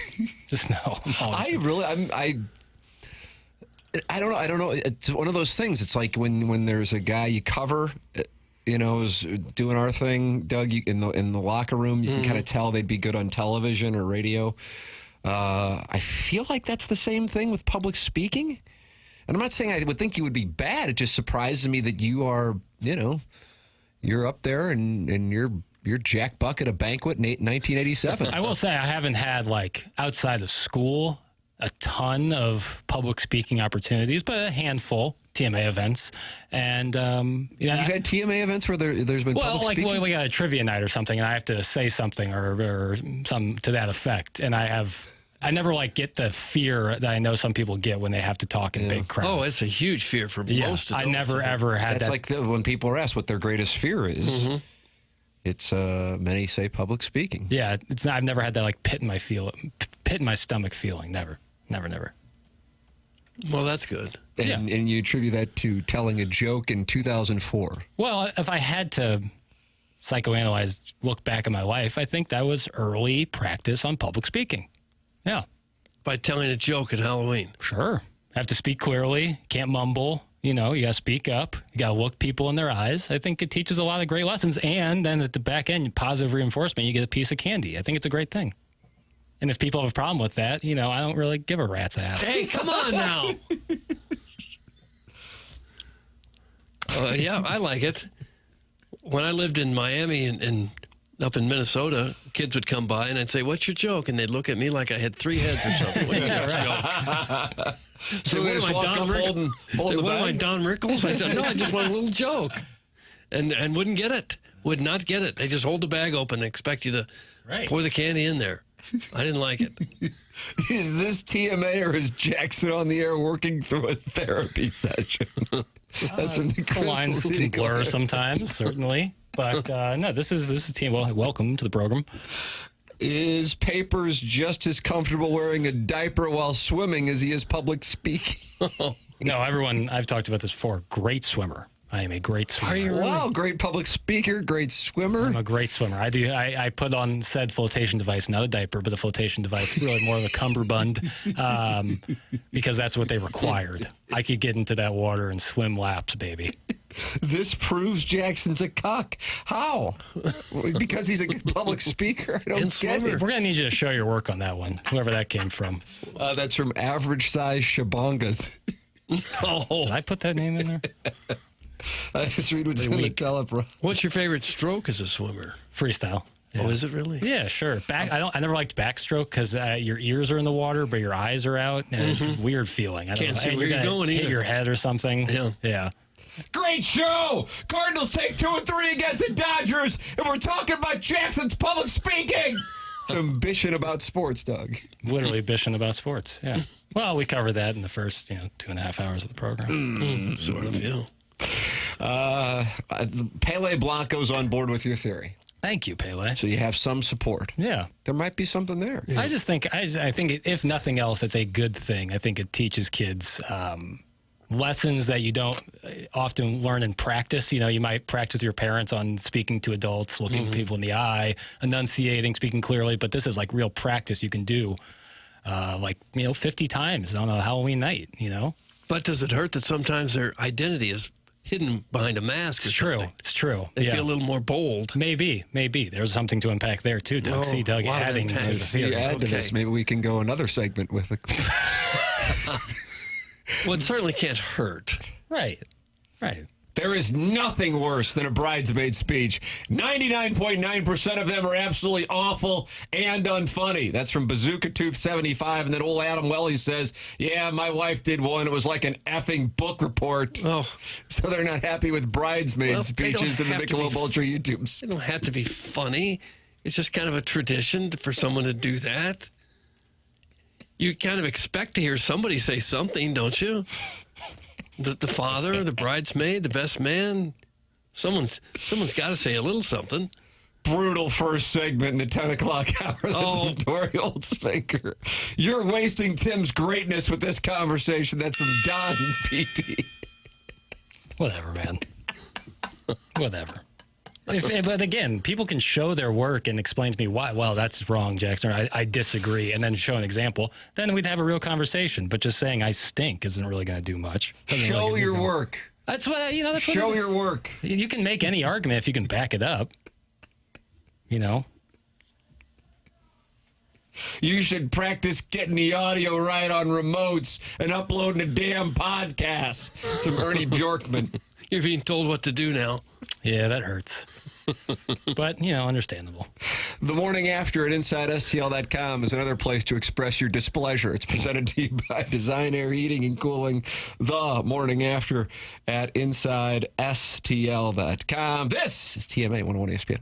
Just no. I don't know. It's one of those things. It's like when there's a guy you cover, is doing our thing, Doug, in the locker room, you can kind of tell they'd be good on television or radio. I feel like that's the same thing with public speaking. And I'm not saying I would think you would be bad. It just surprises me that you are, you're up there and you're Jack Buck at a banquet in 1987. I will say I haven't had, outside of school, a ton of public speaking opportunities, but a handful. TMA events, and you've had TMA events where there's been public speaking? Well, we got a trivia night or something, and I have to say something or something to that effect, and I never get the fear that I know some people get when they have to talk in big crowds. Oh, it's a huge fear for most adults. I never ever had that. That's when people are asked what their greatest fear is. It's many say public speaking. Yeah, it's not. I've never had that pit in my stomach feeling. Never. Well, that's good. And you attribute that to telling a joke in 2004. Well, if I had to look back at my life, I think that was early practice on public speaking. Yeah. By telling a joke at Halloween. Sure. Have to speak clearly, can't mumble. You got to speak up. You got to look people in their eyes. I think it teaches a lot of great lessons. And then at the back end, positive reinforcement, you get a piece of candy. I think it's a great thing. And if people have a problem with that, I don't really give a rat's ass. Hey, come on now. Yeah, I like it. When I lived in Miami and up in Minnesota, kids would come by and I'd say, "What's your joke?" And they'd look at me like I had three heads or something. What joke? So what am I, Don Rickles? I said, "No, I just want a little joke," and wouldn't get it. Would not get it. They just hold the bag open and expect you to pour the candy in there. I didn't like it. Is this TMA or is Jackson on the air working through a therapy session? That's from the lines can blur sometimes, certainly. But no, this is team. Well, welcome to the program. Is Papers just as comfortable wearing a diaper while swimming as he is public speaking? No, everyone. I've talked about this before. Great swimmer. I am a great swimmer. Are you really? Wow, great public speaker, great swimmer. I'm a great swimmer. I put on said flotation device, not a diaper, but a flotation device, really more of a cummerbund, because that's what they required. I could get into that water and swim laps, baby. This proves Jackson's a cuck. How? Because he's a good public speaker? I don't get it. We're going to need you to show your work on that one, whoever that came from. That's from Average Size Shabangas. Oh. Did I put that name in there? I just read what's in the telepro. What's your favorite stroke as a swimmer? Freestyle. Yeah. Oh, is it really? Yeah, sure. I never liked backstroke because your ears are in the water, but your eyes are out, and it's a weird feeling. I can't see where you're going either. Hit your head or something. Yeah. Great show! Cardinals take 2 and 3 against the Dodgers, and we're talking about Jackson's public speaking. Some bishing about sports, Doug. Literally bishing about sports. Yeah. Well, we covered that in the first 2.5 hours of the program. Sort of, yeah. Pele Blanco's on board with your theory. Thank you, Pele. So you have some support. Yeah. There might be something there. Yeah. I think if nothing else, it's a good thing. I think it teaches kids lessons that you don't often learn in practice. You know, you might practice with your parents on speaking to adults, looking people in the eye, enunciating, speaking clearly, but this is like real practice you can do 50 times on a Halloween night, you know? But does it hurt that sometimes their identity is hidden behind a mask? It's true. It's true. They feel a little more bold. Maybe. There's something to unpack there too, Doug. Oh, See, Doug, adding to the theory. Add to this. Maybe we can go another segment with it. Well, it certainly can't hurt. Right. There is nothing worse than a bridesmaid speech. 99.9% of them are absolutely awful and unfunny. That's from Bazooka Tooth 75. And then old Adam Welly says, yeah, my wife did one. It was like an effing book report. Oh. So they're not happy with bridesmaid speeches in the Michelob Ultra YouTubes. They don't have to be funny. It's just kind of a tradition for someone to do that. You kind of expect to hear somebody say something, don't you? The father, the bridesmaid, the best man. Someone's got to say a little something. Brutal first segment in the 10 o'clock hour. That's from Dory Oldsfinker. You're wasting Tim's greatness with this conversation. That's from Don PP. Whatever, man. Whatever. But again, people can show their work and explain to me why. Well, that's wrong, Jackson. I disagree, and then show an example. Then we'd have a real conversation. But just saying I stink isn't really going to do much. Show your work. That's what That's show your work. You can make any argument if you can back it up. You know. You should practice getting the audio right on remotes and uploading a damn podcast. Some Ernie Bjorkman. You're being told what to do now. Yeah, that hurts. But, understandable. The Morning After at InsideSTL.com is another place to express your displeasure. It's presented to you by Design Air Heating and Cooling. The Morning After at InsideSTL.com. This is TMA 101 ESPN.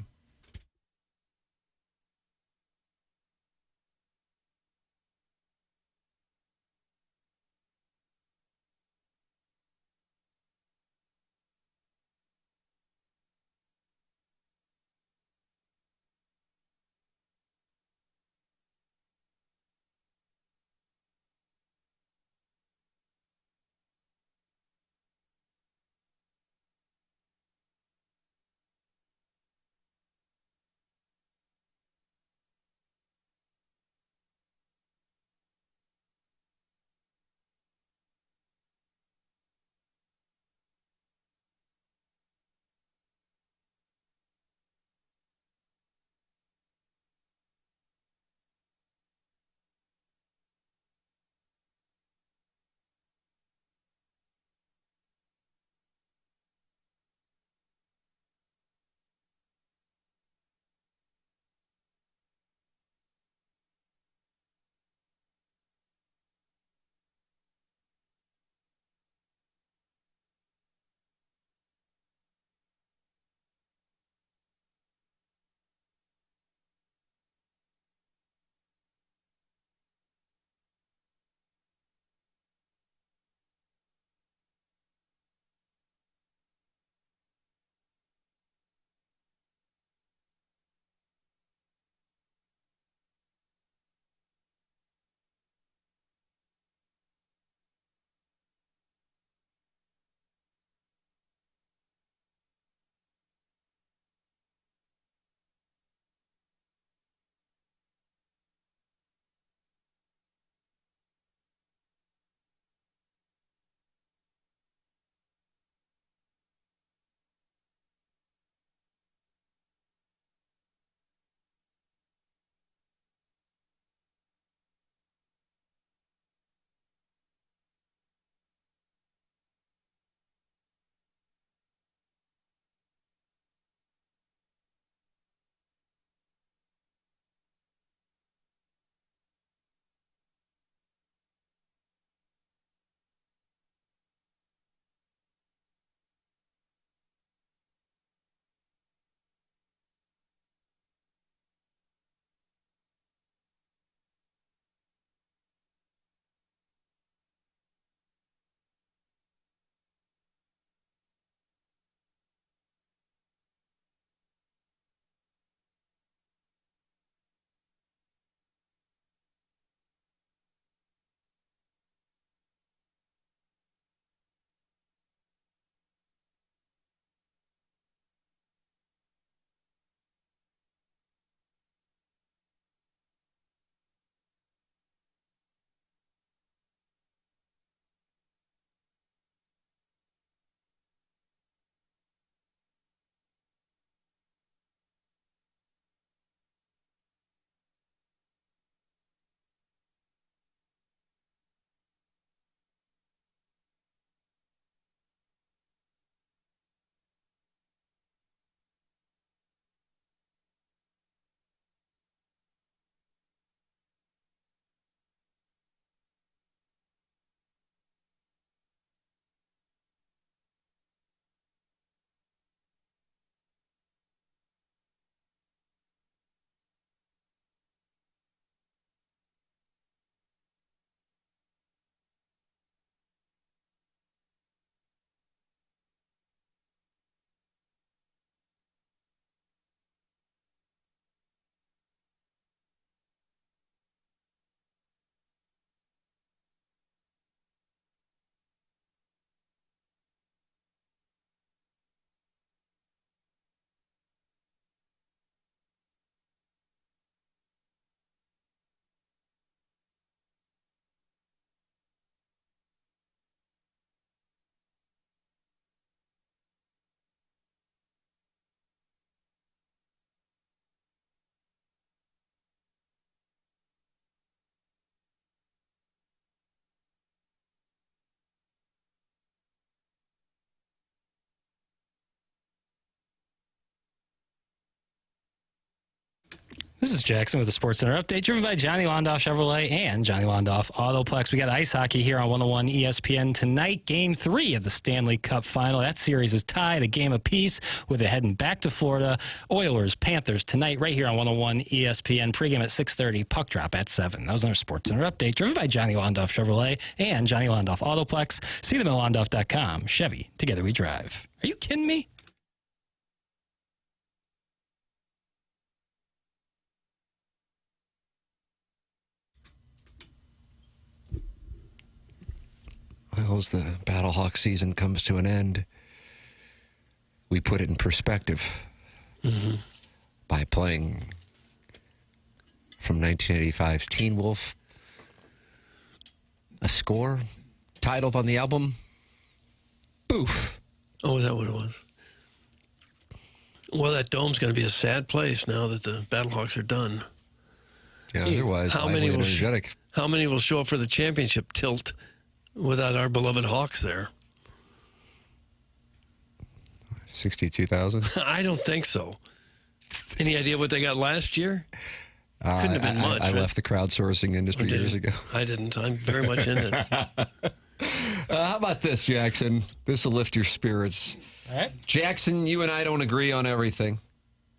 This is Jackson with the Sports Center update, driven by Johnny Londoff Chevrolet and Johnny Londoff Autoplex. We got ice hockey here on 101 ESPN tonight. Game 3 of the Stanley Cup Final. That series is tied a game apiece with it heading back to Florida. Oilers, Panthers tonight right here on 101 ESPN. Pregame at 6:30, puck drop at 7. That was our Sports Center update, driven by Johnny Londoff Chevrolet and Johnny Londoff Autoplex. See them at londoff.com. Chevy, together we drive. Are you kidding me? Well, as the Battlehawk season comes to an end, we put it in perspective by playing from 1985's Teen Wolf, a score titled on the album, Boof. Oh, is that what it was? Well, that dome's going to be a sad place now that the Battlehawks are done. Yeah, otherwise, how many will show up for the championship tilt without our beloved Hawks there? 62,000? I don't think so. Any idea what they got last year? Couldn't have been much. I left the crowdsourcing industry years ago. I didn't. I'm very much in it. How about this, Jackson? This will lift your spirits. All right. Jackson, you and I don't agree on everything,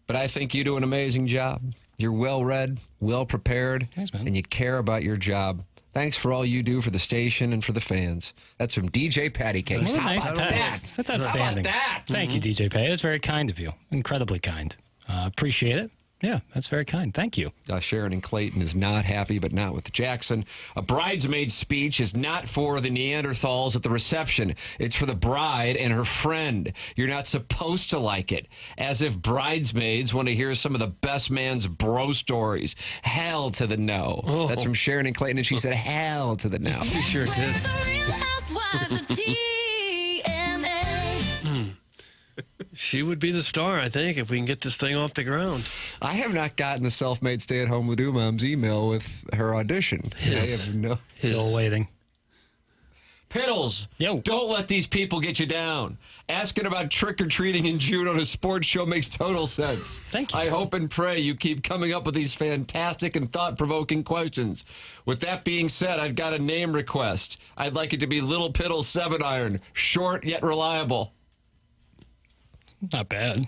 but I think you do an amazing job. You're well-read, well-prepared, and you care about your job. Thanks for all you do for the station and for the fans. That's from DJ Patty Cakes. What a How nice about text. that? That's outstanding. How about that? Thank you, DJ Patty. That's very kind of you. Incredibly kind. Appreciate it. Yeah, that's very kind. Thank you. Sharon and Clayton is not happy, but not with Jackson. A bridesmaid speech is not for the Neanderthals at the reception. It's for the bride and her friend. You're not supposed to like it. As if bridesmaids want to hear some of the best man's bro stories. Hell to the no. Oh. That's from Sharon and Clayton, and she said hell to the no. She sure did. She would be the star, I think, if we can get this thing off the ground. I have not gotten the self-made stay-at-home Ledoux mom's email with her audition. I have no. Still waiting. Piddles, don't let these people get you down. Asking about trick-or-treating in June on a sports show makes total sense. Thank you. I hope and pray you keep coming up with these fantastic and thought-provoking questions. With that being said, I've got a name request. I'd like it to be Little Piddles 7-iron, short yet reliable. Not bad.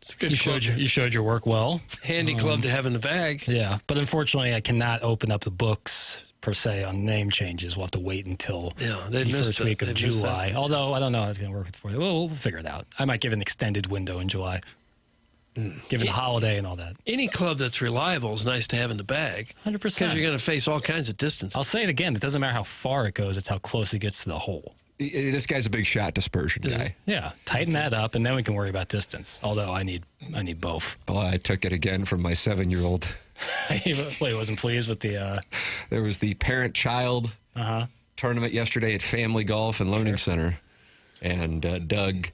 It's a good You showed your work well. Handy club to have in the bag. Yeah, but unfortunately, I cannot open up the books per se on name changes. We'll have to wait until the first week of July. Although I don't know how it's going to work for you. We'll figure it out. I might give an extended window in July, given the holiday and all that. Any club that's reliable is nice to have in the bag. 100%. Because you're going to face all kinds of distance. I'll say it again. It doesn't matter how far it goes. It's how close it gets to the hole. This guy's a big shot dispersion guy. Yeah, tighten that up, and then we can worry about distance. Although I need both. Boy, I took it again from my 7-year-old. He wasn't pleased with the... There was the parent-child tournament yesterday at Family Golf and Learning Center. And Doug,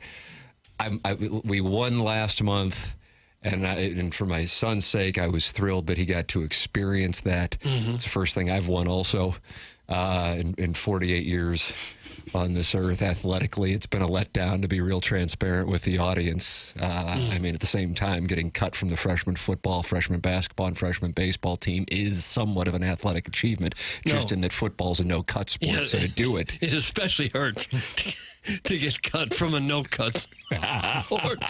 we won last month. And for my son's sake, I was thrilled that he got to experience that. It's the first thing I've won also in 48 years on this earth athletically. It's been a letdown, to be real transparent with the audience. I mean, at the same time, getting cut from the freshman football, freshman basketball, and freshman baseball team is somewhat of an athletic achievement, just in that football's a no-cut sport, so to do it. It especially hurts to get cut from a no-cut sport.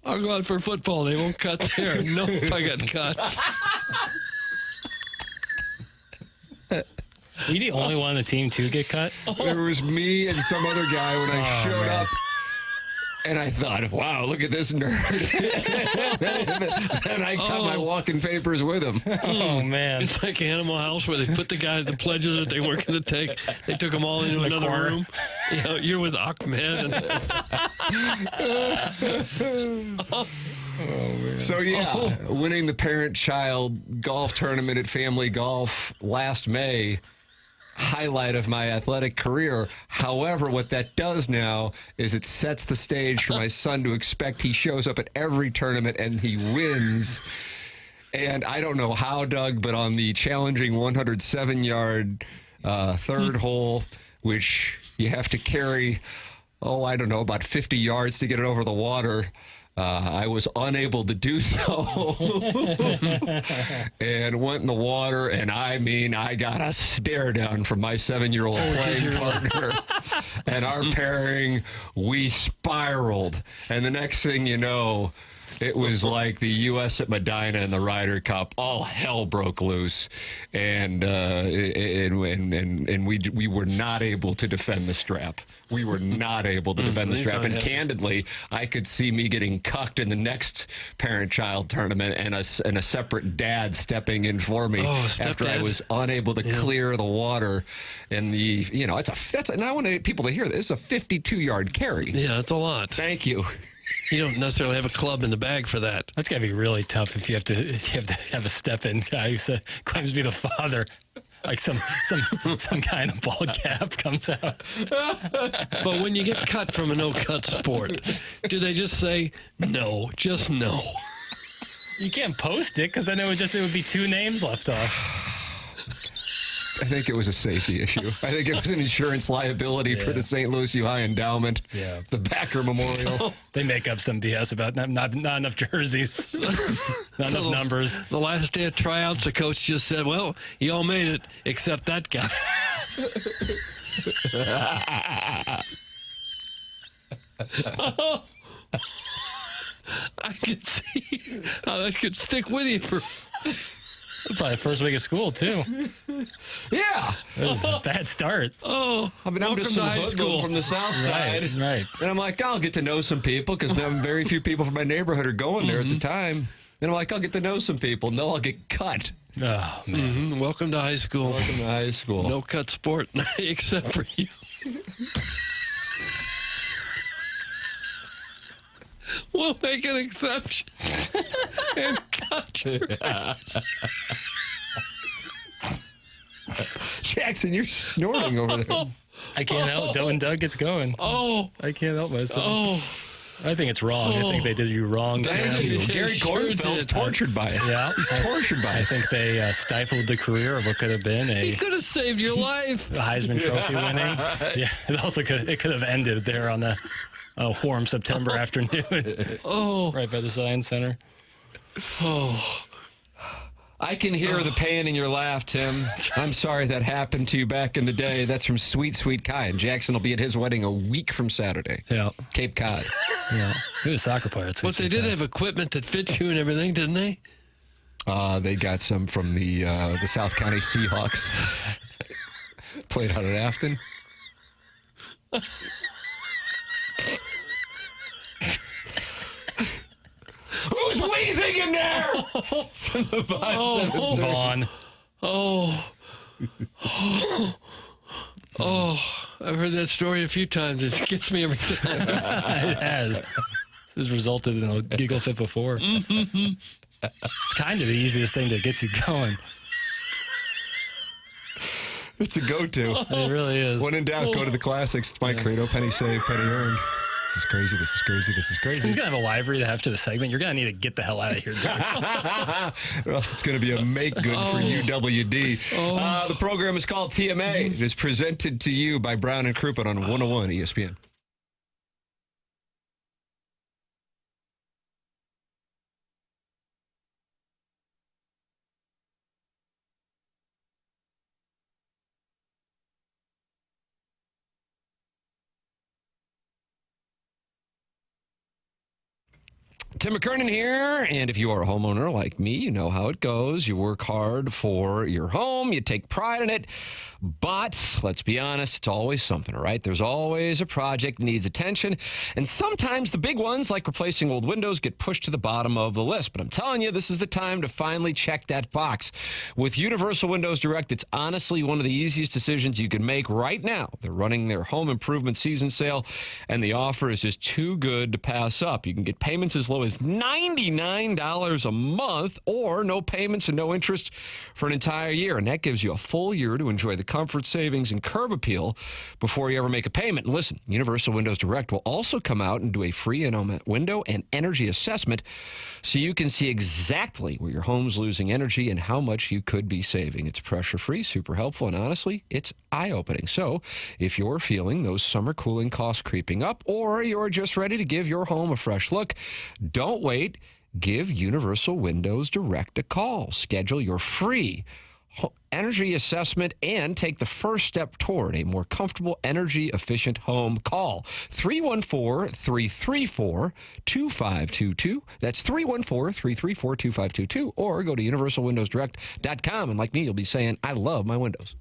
I'll go out for football. They won't cut there. No, if I got cut. Were you the only one on the team to get cut? There was me and some other guy when I showed up. And I thought, wow, look at this nerd. And I got my walking papers with him. Oh, man. It's like Animal House where they put the guy, the pledges that they weren't going to take. They took them all into another room. You know, you're with Ahmed. So, winning the parent-child golf tournament at Family Golf last May, highlight of my athletic career. However, what that does now is it sets the stage for my son to expect he shows up at every tournament and he wins. And I don't know how, Doug, but on the challenging 107-yard third hole, which you have to carry, I don't know, about 50 yards to get it over the water, I was unable to do so and went in the water, and I got a stare down from my 7-year-old playing partner. And our pairing, we spiraled. And the next thing you know, it was like the U.S. at Medina in the Ryder Cup. All hell broke loose, and we were not able to defend the strap. We were not able to defend the strap. And candidly, I could see me getting cucked in the next parent-child tournament, and a separate dad stepping in for me after I was unable to clear the water. And and I want people to hear this. It's a 52-yard carry. Yeah, that's a lot. Thank you. You don't necessarily have a club in the bag for that. That's got to be really tough if you have to have a step-in guy who claims to be the father. Like some guy in a bald cap comes out. But when you get cut from a no-cut sport, do they just say, no, just no? You can't post it because then it would be 2 names left off. I think it was a safety issue. I think it was an insurance liability for the St. Louis U. High Endowment. Yeah. The Backer Memorial. They make up some BS about not enough jerseys, not enough numbers. The last day of tryouts, the coach just said, well, you all made it except that guy. I could see how that could stick with you for... Probably the first week of school, too. Yeah. It was a bad start. I'm just some hoodlum from the south side. Right. And I'm like, I'll get to know some people because very few people from my neighborhood are going there at the time. And I'm like, I'll get to know some people. No, I'll get cut. Oh, man. Welcome to high school. Welcome to high school. No cut sport, except for you. We'll make an exception and cut your ass. Jackson, you're snoring over there. I can't help it. When Doug gets going. I can't help myself. I think it's wrong. I think they did you wrong. Thank you. Gary Kornfeld's tortured by it. Yeah. He's tortured by it. I think they stifled the career of what could have been He could have saved your life. a Heisman Trophy winning. Yeah. It could have ended there on a warm September afternoon. Right by the Science Center. I can hear the pain in your laugh, Tim. I'm sorry that happened to you back in the day. That's from Sweet, Sweet Kai. And Jackson will be at his wedding a week from Saturday. Yeah. Cape Cod. Yeah. He was a soccer player. But they did have equipment that fits you and everything, didn't they? They got some from the South County Seahawks. Played out at Afton. Who's wheezing in there? Vaughn. I've heard that story a few times. It gets me every time. It has. This has resulted in a giggle fit before. It's kind of the easiest thing that gets you going. It's a go-to. It really is. When in doubt, go to the classics. It's my credo. Penny saved, penny earned. This is crazy. This is crazy. This is crazy. He's going to have a library after the segment. You're going to need to get the hell out of here, Doug. Or else it's going to be a make-good for UWD. The program is called TMA. It is presented to you by Brown and Crouppen on 101 ESPN. Tim McKernan here, and if you are a homeowner like me, you know how it goes. You work hard for your home, you take pride in it, but let's be honest, it's always something, right? There's always a project that needs attention, and sometimes the big ones, like replacing old windows, get pushed to the bottom of the list. But I'm telling you, this is the time to finally check that box. With Universal Windows Direct, it's honestly one of the easiest decisions you can make right now. They're running their home improvement season sale, and the offer is just too good to pass up. You can get payments as low as just $99 a month, or no payments and no interest for an entire year. And that gives you a full year to enjoy the comfort, savings, and curb appeal before you ever make a payment. And listen, Universal Windows Direct will also come out and do a free window and energy assessment so you can see exactly where your home's losing energy and how much you could be saving. It's pressure-free, super helpful, and honestly, it's eye-opening. So if you're feeling those summer cooling costs creeping up, or you're just ready to give your home a fresh look, don't wait. Give Universal Windows Direct a call. Schedule your free energy assessment and take the first step toward a more comfortable, energy-efficient home. Call 314-334-2522. That's 314-334-2522. Or go to universalwindowsdirect.com. And like me, you'll be saying, I love my windows.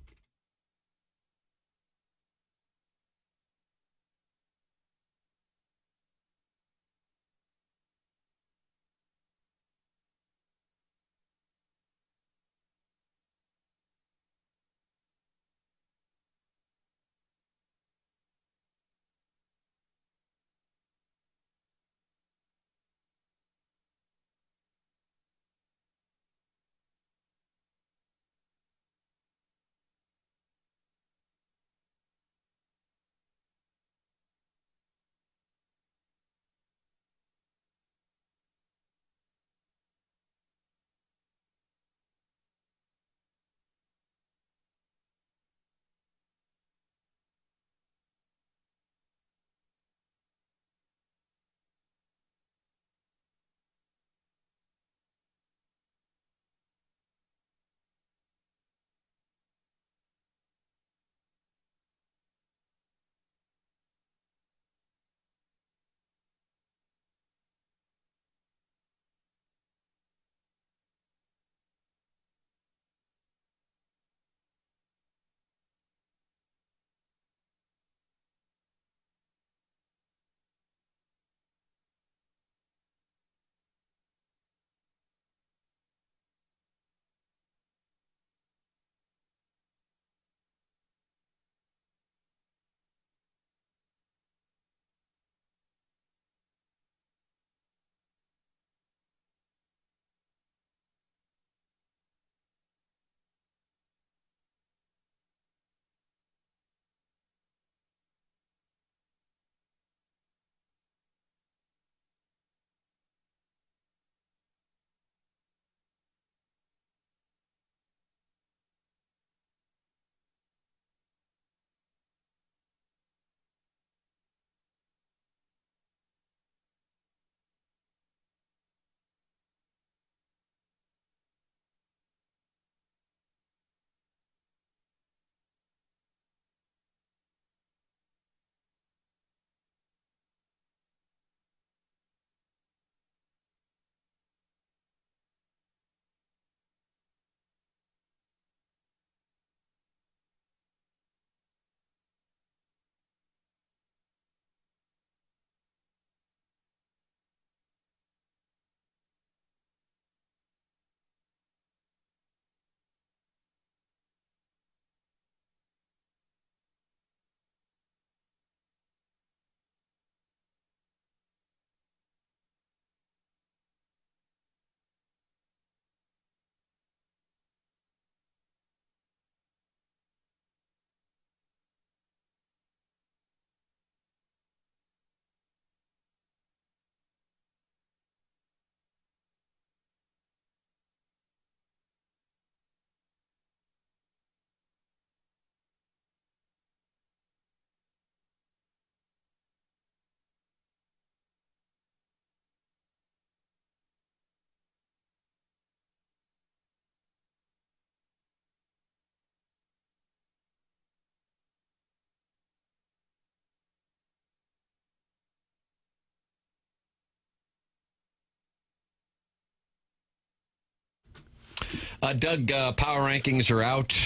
Doug, power rankings are out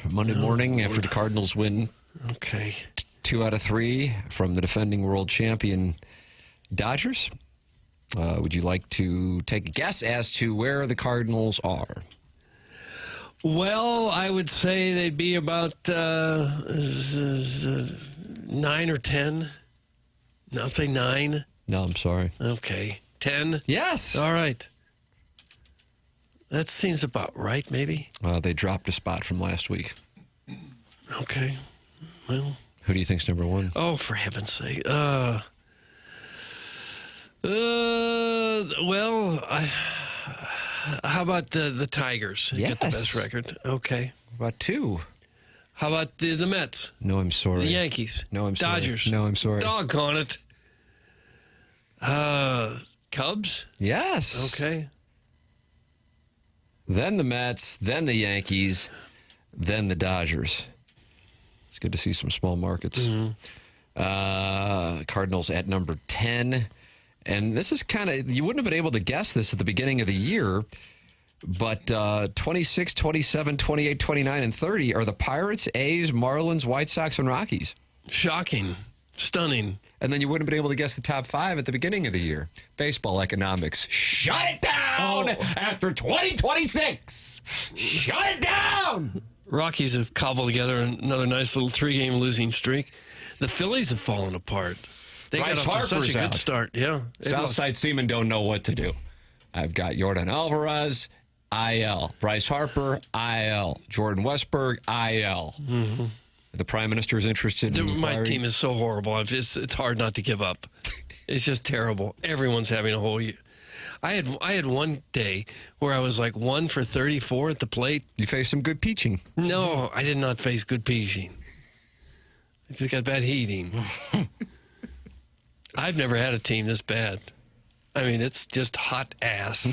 Monday morning after the Cardinals win. Okay. 2 out of 3 from the defending world champion Dodgers. Would you like to take a guess as to where the Cardinals are? Well, I would say they'd be about 9 or 10. I'll say 9. No, I'm sorry. Okay. 10? Yes. All right. That seems about right, maybe. They dropped a spot from last week. Okay. Well. Who do you think's number one? Oh, for heaven's sake. How about the Tigers? Yes. Get the best record. Okay. How about 2? How about the Mets? No, I'm sorry. The Yankees? No, I'm sorry. Dodgers? No, I'm sorry. Doggone it. Cubs? Yes. Okay. Then the Mets, then the Yankees, then the Dodgers. It's good to see some small markets. Cardinals at number 10. And this is kind of, you wouldn't have been able to guess this at the beginning of the year, but 26, 27, 28, 29, and 30 are the Pirates, A's, Marlins, White Sox, and Rockies. Shocking. Stunning. And then you wouldn't have been able to guess the top 5 at the beginning of the year. Baseball economics. Shut it down after 2026. Shut it down. Rockies have cobbled together another nice little 3-game losing streak. The Phillies have fallen apart. They Bryce got off to such Harper's a good out. start. Yeah. Southside Seamen don't know what to do. I've got Jordan Alvarez, IL. Bryce Harper, IL. Jordan Westberg, IL. Mm-hmm. The Prime Minister is interested in My firing. team is so horrible. It's hard not to give up. It's just terrible. Everyone's having a whole year. I had one day where I was like 1 for 34 at the plate. You faced some good pitching. No, I did not face good pitching. I just got bad heating. I've never had a team this bad. I mean, it's just hot ass.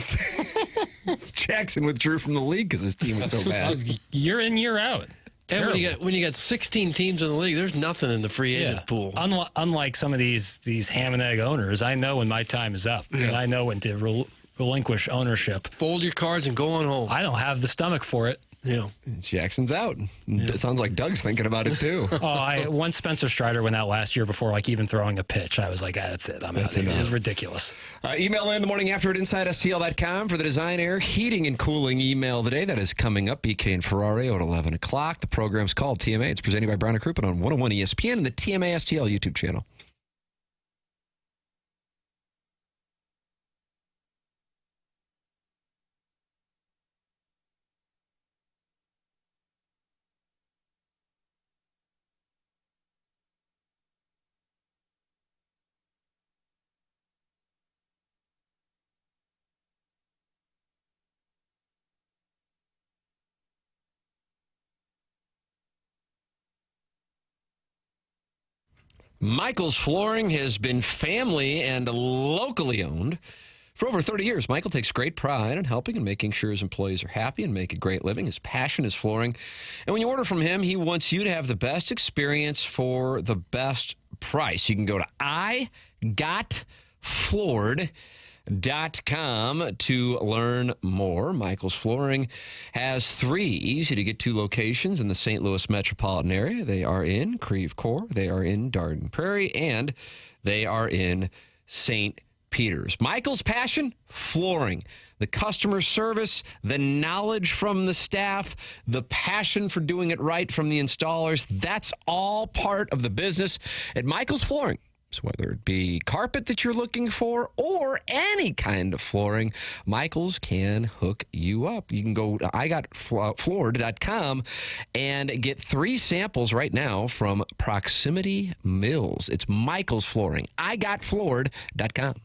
Jackson withdrew from the league because his team was so bad. Year in, year out. And when you got 16 teams in the league, there's nothing in the free agent pool. Unlike some of these ham and egg owners, I know when my time is up. Yeah. And I know when to relinquish ownership. Fold your cards and go on home. I don't have the stomach for it. Yeah. Jackson's out. It sounds like Doug's thinking about it too. Once Spencer Strider went out last year before even throwing a pitch, I was like, that's it. I'm out. It was ridiculous. Email in the morning after at InsideSTL.com for the Design Air Heating and Cooling email today. That is coming up. BK and Ferrari at 11 o'clock. The program's called TMA. It's presented by Brown and Crouppen on 101 ESPN and the TMA STL YouTube channel. Michael's Flooring has been family and locally owned for over 30 years. Michael takes great pride in helping and making sure his employees are happy and make a great living. His passion is flooring. And when you order from him, he wants you to have the best experience for the best price. You can go to igotfloored.com to learn more. Michael's Flooring has 3 easy-to-get-to locations in the St. Louis metropolitan area. They are in Creve Coeur, they are in Darden Prairie, and they are in St. Peters. Michael's passion? Flooring. The customer service, the knowledge from the staff, the passion for doing it right from the installers, that's all part of the business at Michael's Flooring. So whether it be carpet that you're looking for or any kind of flooring, Michael's can hook you up. You can go to igotfloored.com and get 3 samples right now from Proximity Mills. It's Michael's Flooring. igotfloored.com.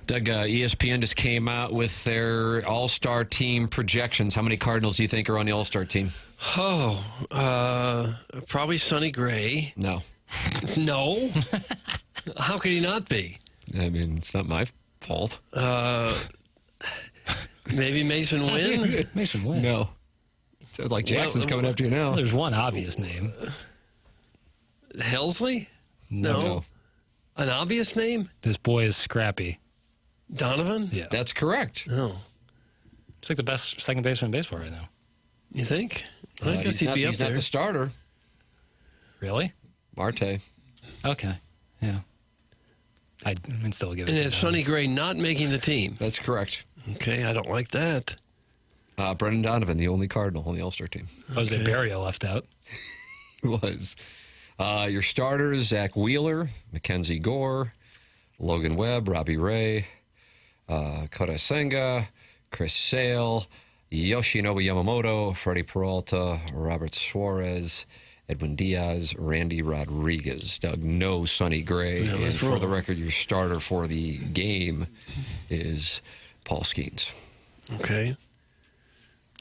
Doug, ESPN just came out with their All-Star team projections. How many Cardinals do you think are on the All-Star team? Probably Sonny Gray. No. No? How could he not be? I mean, it's not my fault. Maybe Mason Wynn? Mason Wynn. No. Sounds like Jackson's coming after you now. There's one obvious name. Helsley? No. An obvious name? This boy is scrappy. Donovan? Yeah. That's correct. Oh. He's like the best second baseman in baseball right now. You think? I guess he'd be up he's there. not the starter. Really? Marte. Okay. Yeah. I'd still give it And to it's Donovan. Sonny Gray not making the team. That's correct. Okay, I don't like that. Brendan Donovan, the only Cardinal on the All-Star team. Jose Barrio left out. He was. Your starters, Zach Wheeler, Mackenzie Gore, Logan Webb, Robbie Ray, Kota Senga, Chris Sale, Yoshinobu Yamamoto, Freddie Peralta, Robert Suarez, Edwin Diaz, Randy Rodriguez. Doug, no Sonny Gray. Yeah, and for wrong. the record, your starter for the game is Paul Skeens. Okay.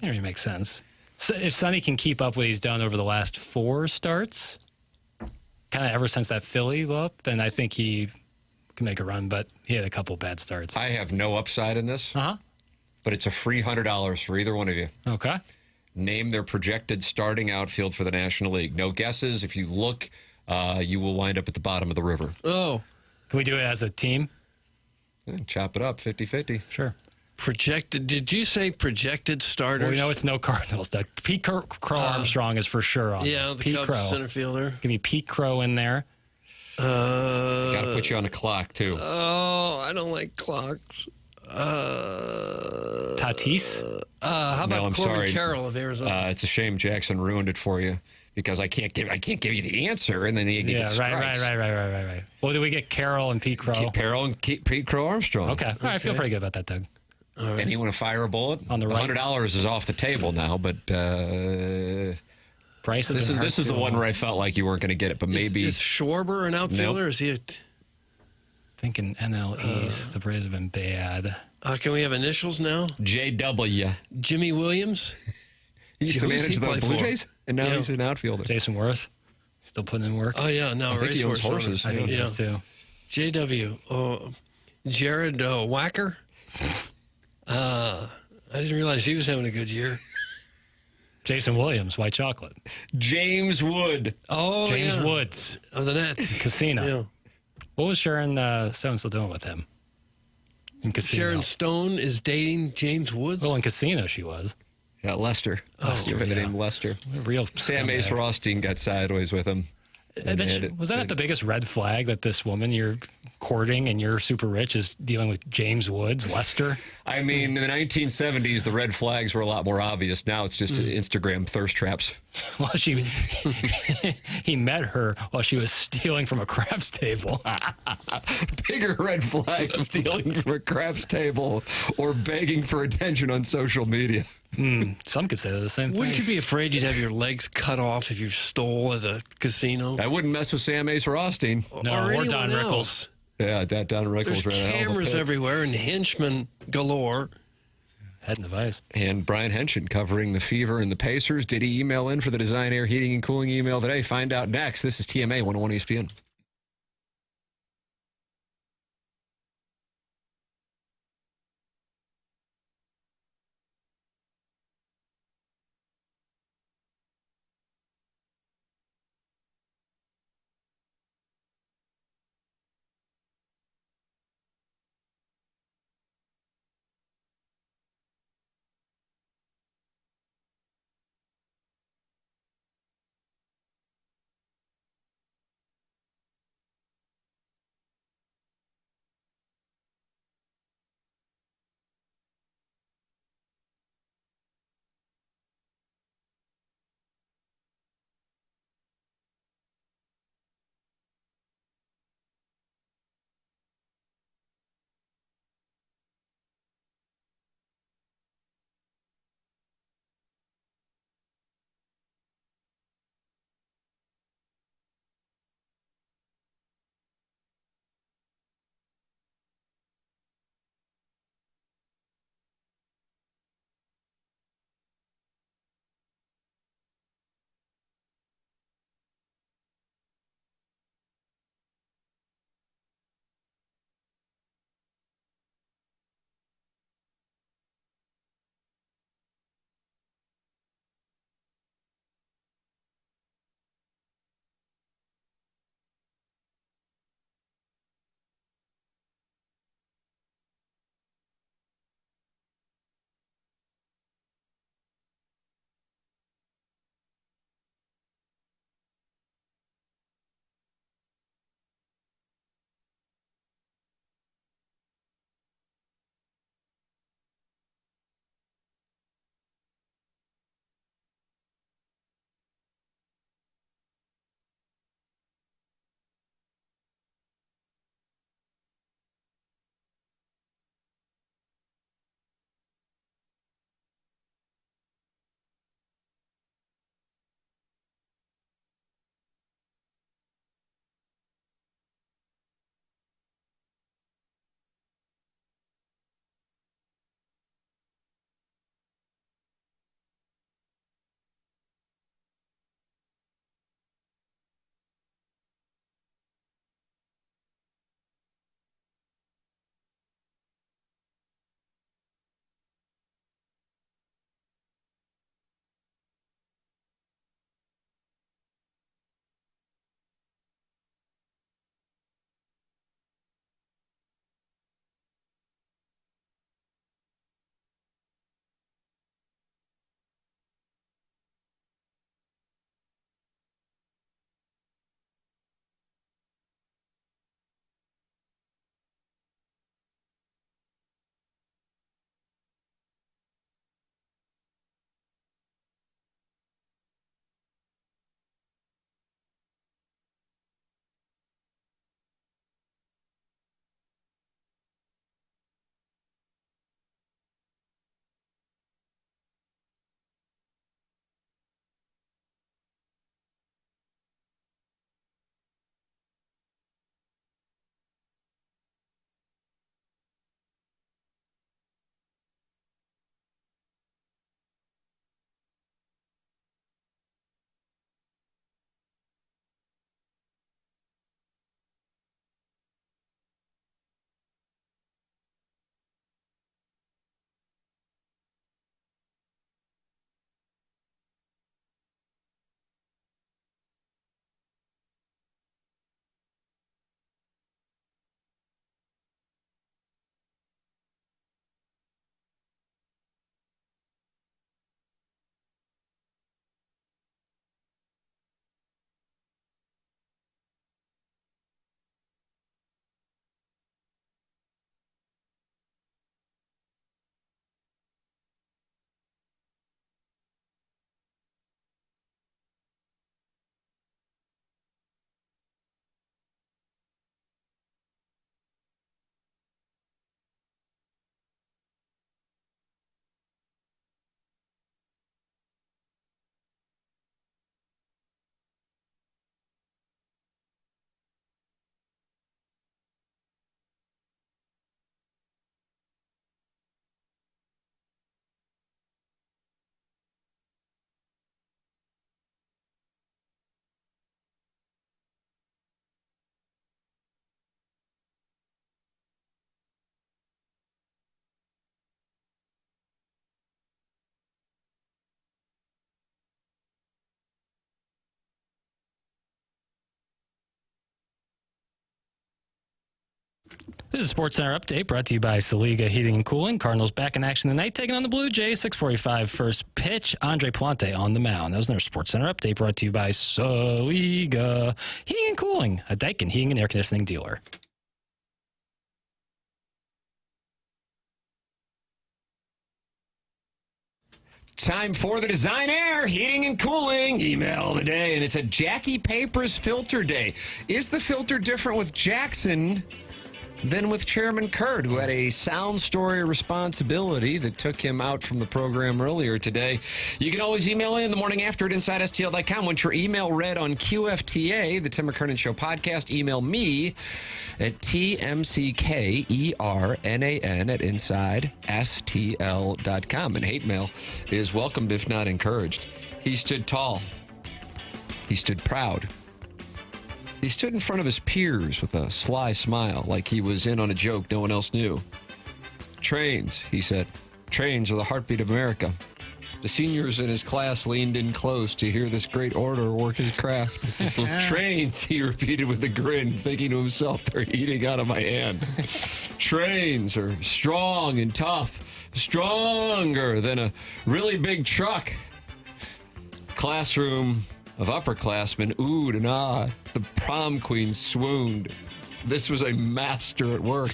I mean, it makes sense. So if Sonny can keep up what he's done over the last 4 starts, kind of ever since that Philly up, then I think he can make a run, but he had a couple bad starts. I have no upside in this, but it's a free $100 for either one of you. Okay. Name their projected starting outfield for the National League. No guesses. If you look, you will wind up at the bottom of the river. Oh. Can we do it as a team? Yeah, chop it up, 50-50. Sure. Projected. Did you say projected starters? Well, we know it's no Cardinals. Doug. Pete Crow Armstrong is for sure on. Yeah, the Pete Cubs Crow. center fielder. Give me Pete Crow in there. Got to put you on the clock, too. Oh, I don't like clocks. Tatis? How about I'm Corbin sorry. Carroll of Arizona? It's a shame Jackson ruined it for you because I can't give you the answer, and then you get Right. Well, do we get Carroll and Pete Crow? Carroll and Pete Crow Armstrong. Okay. All right, I feel pretty good about that, Doug. And you want to fire a bullet? On the right. $100 is off the table now, but Price this is the one where I felt like you weren't going to get it, but maybe Is Schwarber an outfielder? Nope. Is he Thinking NL East, the Braves have been bad. can we have initials now? JW. Jimmy Williams? He used to Who does manage he the play Blue for? Jays, and now Yeah. he's an outfielder. Jason Worth, still putting in work. Oh, yeah. No, I think he owns racehorse horses. owner. I think he does too. JW. Jared Wacker? I didn't realize he was having a good year. Jason Williams, White Chocolate. James Wood. Oh, James yeah. Woods, Of the Nets. Casino. Yeah. What was Sharon Stone still doing with him? In Casino. Sharon Stone is dating James Woods? Well, in Casino she was. Yeah, Lester. Lester, Give it the yeah. name Lester. Real Sam Ace scumbag. Rothstein got sideways with him. Was that not the biggest red flag that this woman you're courting and you're super rich is dealing with James Woods, Lester? I mean, in the 1970s, the red flags were a lot more obvious. Now it's just Instagram thirst traps. Well, he met her while she was stealing from a craps table. Bigger red flag, stealing from a craps table or begging for attention on social media. Some could say the same thing. Wouldn't you be afraid you'd have your legs cut off if you stole at a casino? I wouldn't mess with Sam Ace Rothstein. No, or Don anyone Rickles. else. Yeah, that Don Rickles There's ran a hell of a cameras pit. everywhere and henchmen galore. Head in the vice. And Brian Henshin covering the Fever and the Pacers. Did he email in for the Design Air Heating and Cooling email today? Find out next. This is TMA 101 ESPN. This is Sports Center Update brought to you by Saliga Heating and Cooling. Cardinals back in action tonight, taking on the Blue Jays. 6:45 first pitch. Andre Puente on the mound. That was another Sports Center Update brought to you by Saliga Heating and Cooling, a Daikin heating and air conditioning dealer. Time for the Design Air Heating and Cooling email of the day, and it's a Jackie Papers filter day. Is the filter different with Jackson than with Chairman Kurt, who had a sound story responsibility that took him out from the program earlier today? You can always email in the morning after at InsideSTL.com. Once your email read on QFTA, the Tim McKernan Show podcast, email me at TMCKERNAN at InsideSTL.com. And hate mail is welcomed if not encouraged. He stood tall. He stood proud. He stood in front of his peers with a sly smile, like he was in on a joke no one else knew. Trains, he said. Trains are the heartbeat of America. The seniors in his class leaned in close to hear this great orator work his craft. Trains, he repeated with a grin, thinking to himself, they're eating out of my hand. Trains are strong and tough, stronger than a really big truck. Classroom of upperclassmen oohed and ah. The prom queen swooned. This was a master at work.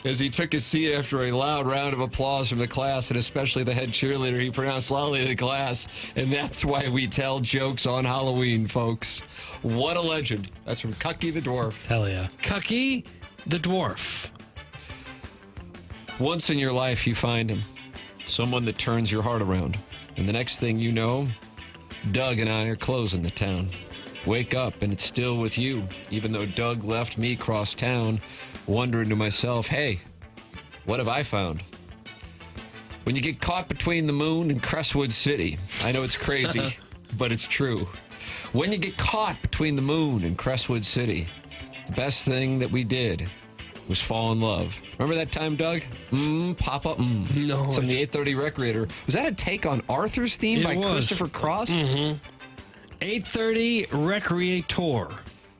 As he took his seat after a loud round of applause from the class, and especially the head cheerleader, he pronounced loudly to the class, and that's why we tell jokes on Halloween, folks. What a legend. That's from Cucky the Dwarf. Hell yeah. Cucky the Dwarf. Once in your life, you find him. Someone that turns your heart around. And the next thing you know, Doug and I are closing the town. Wake up and it's still with you, even though Doug left me cross town, wondering to myself, hey, what have I found? When you get caught between the moon and Crestwood City, I know it's crazy, but it's true. When you get caught between the moon and Crestwood City, the best thing that we did was fall in love. Remember that time, Doug? Papa. No. It's from the 830 Recreator. Was that a take on Arthur's theme by Christopher Cross? 830 Recreator.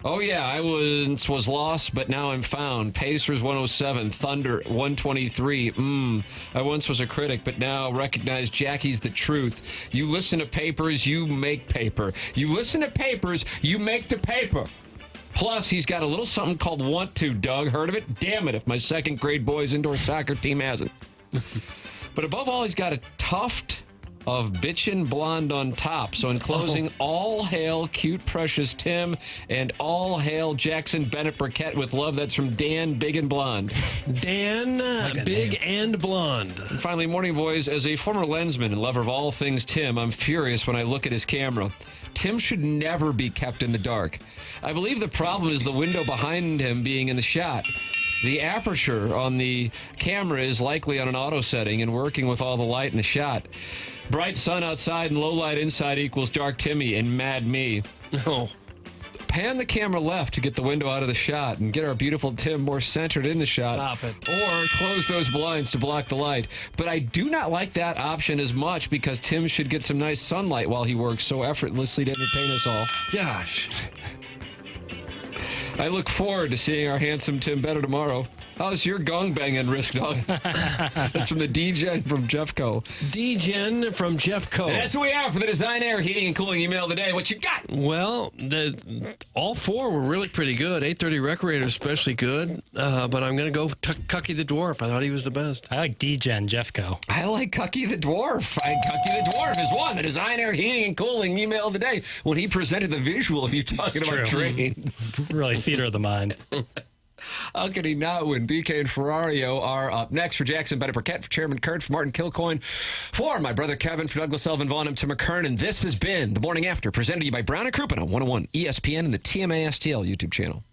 Oh, yeah. I was lost, but now I'm found. Pacers 107, Thunder 123. I once was a critic, but now recognize Jackie's the truth. You listen to papers, you make paper. You listen to papers, you make the paper. Plus, he's got a little something called Want To, Doug. Heard of it? Damn it if my second grade boys indoor soccer team hasn't. But above all, he's got a tuft of bitchin' blonde on top. So in closing, all hail cute, precious Tim, and all hail Jackson Burkett with love. That's from Dan, Big and Blonde. Dan, Big and Blonde. And finally, morning boys, as a former lensman and lover of all things Tim, I'm furious when I look at his camera. Tim should never be kept in the dark. I believe the problem is the window behind him being in the shot. The aperture on the camera is likely on an auto setting and working with all the light in the shot. Bright sun outside and low light inside equals dark Timmy and mad me. Oh. Pan the camera left to get the window out of the shot and get our beautiful Tim more centered in the shot. Stop it. Or close those blinds to block the light. But I do not like that option as much because Tim should get some nice sunlight while he works so effortlessly to entertain us all. Gosh. I look forward to seeing our handsome Tim better tomorrow. How's your gong banging wrist, dog? That's from the D-Gen from Jeffco. D-Gen from Jeffco. And that's who we have for the Design Air Heating and Cooling email today. What you got? Well, all four were really pretty good. 830 Recreator especially good. But I'm going to go Cucky the Dwarf. I thought he was the best. I like D-Gen Jeffco. I like Cucky the Dwarf. Cucky the Dwarf is one. The Design Air Heating and Cooling email today when he presented the visual of you talking about trains. Really theater of the mind. How can he not win? BK and Ferrario are up next. For Jackson Burkett, for Chairman Kurt, for Martin Kilcoyne, for my brother Kevin, for Douglas Elvin Vaughn, I'm Tim McKernan. This has been The Morning After, presented to you by Brown and Crouppen on 101 ESPN and the TMA STL YouTube channel.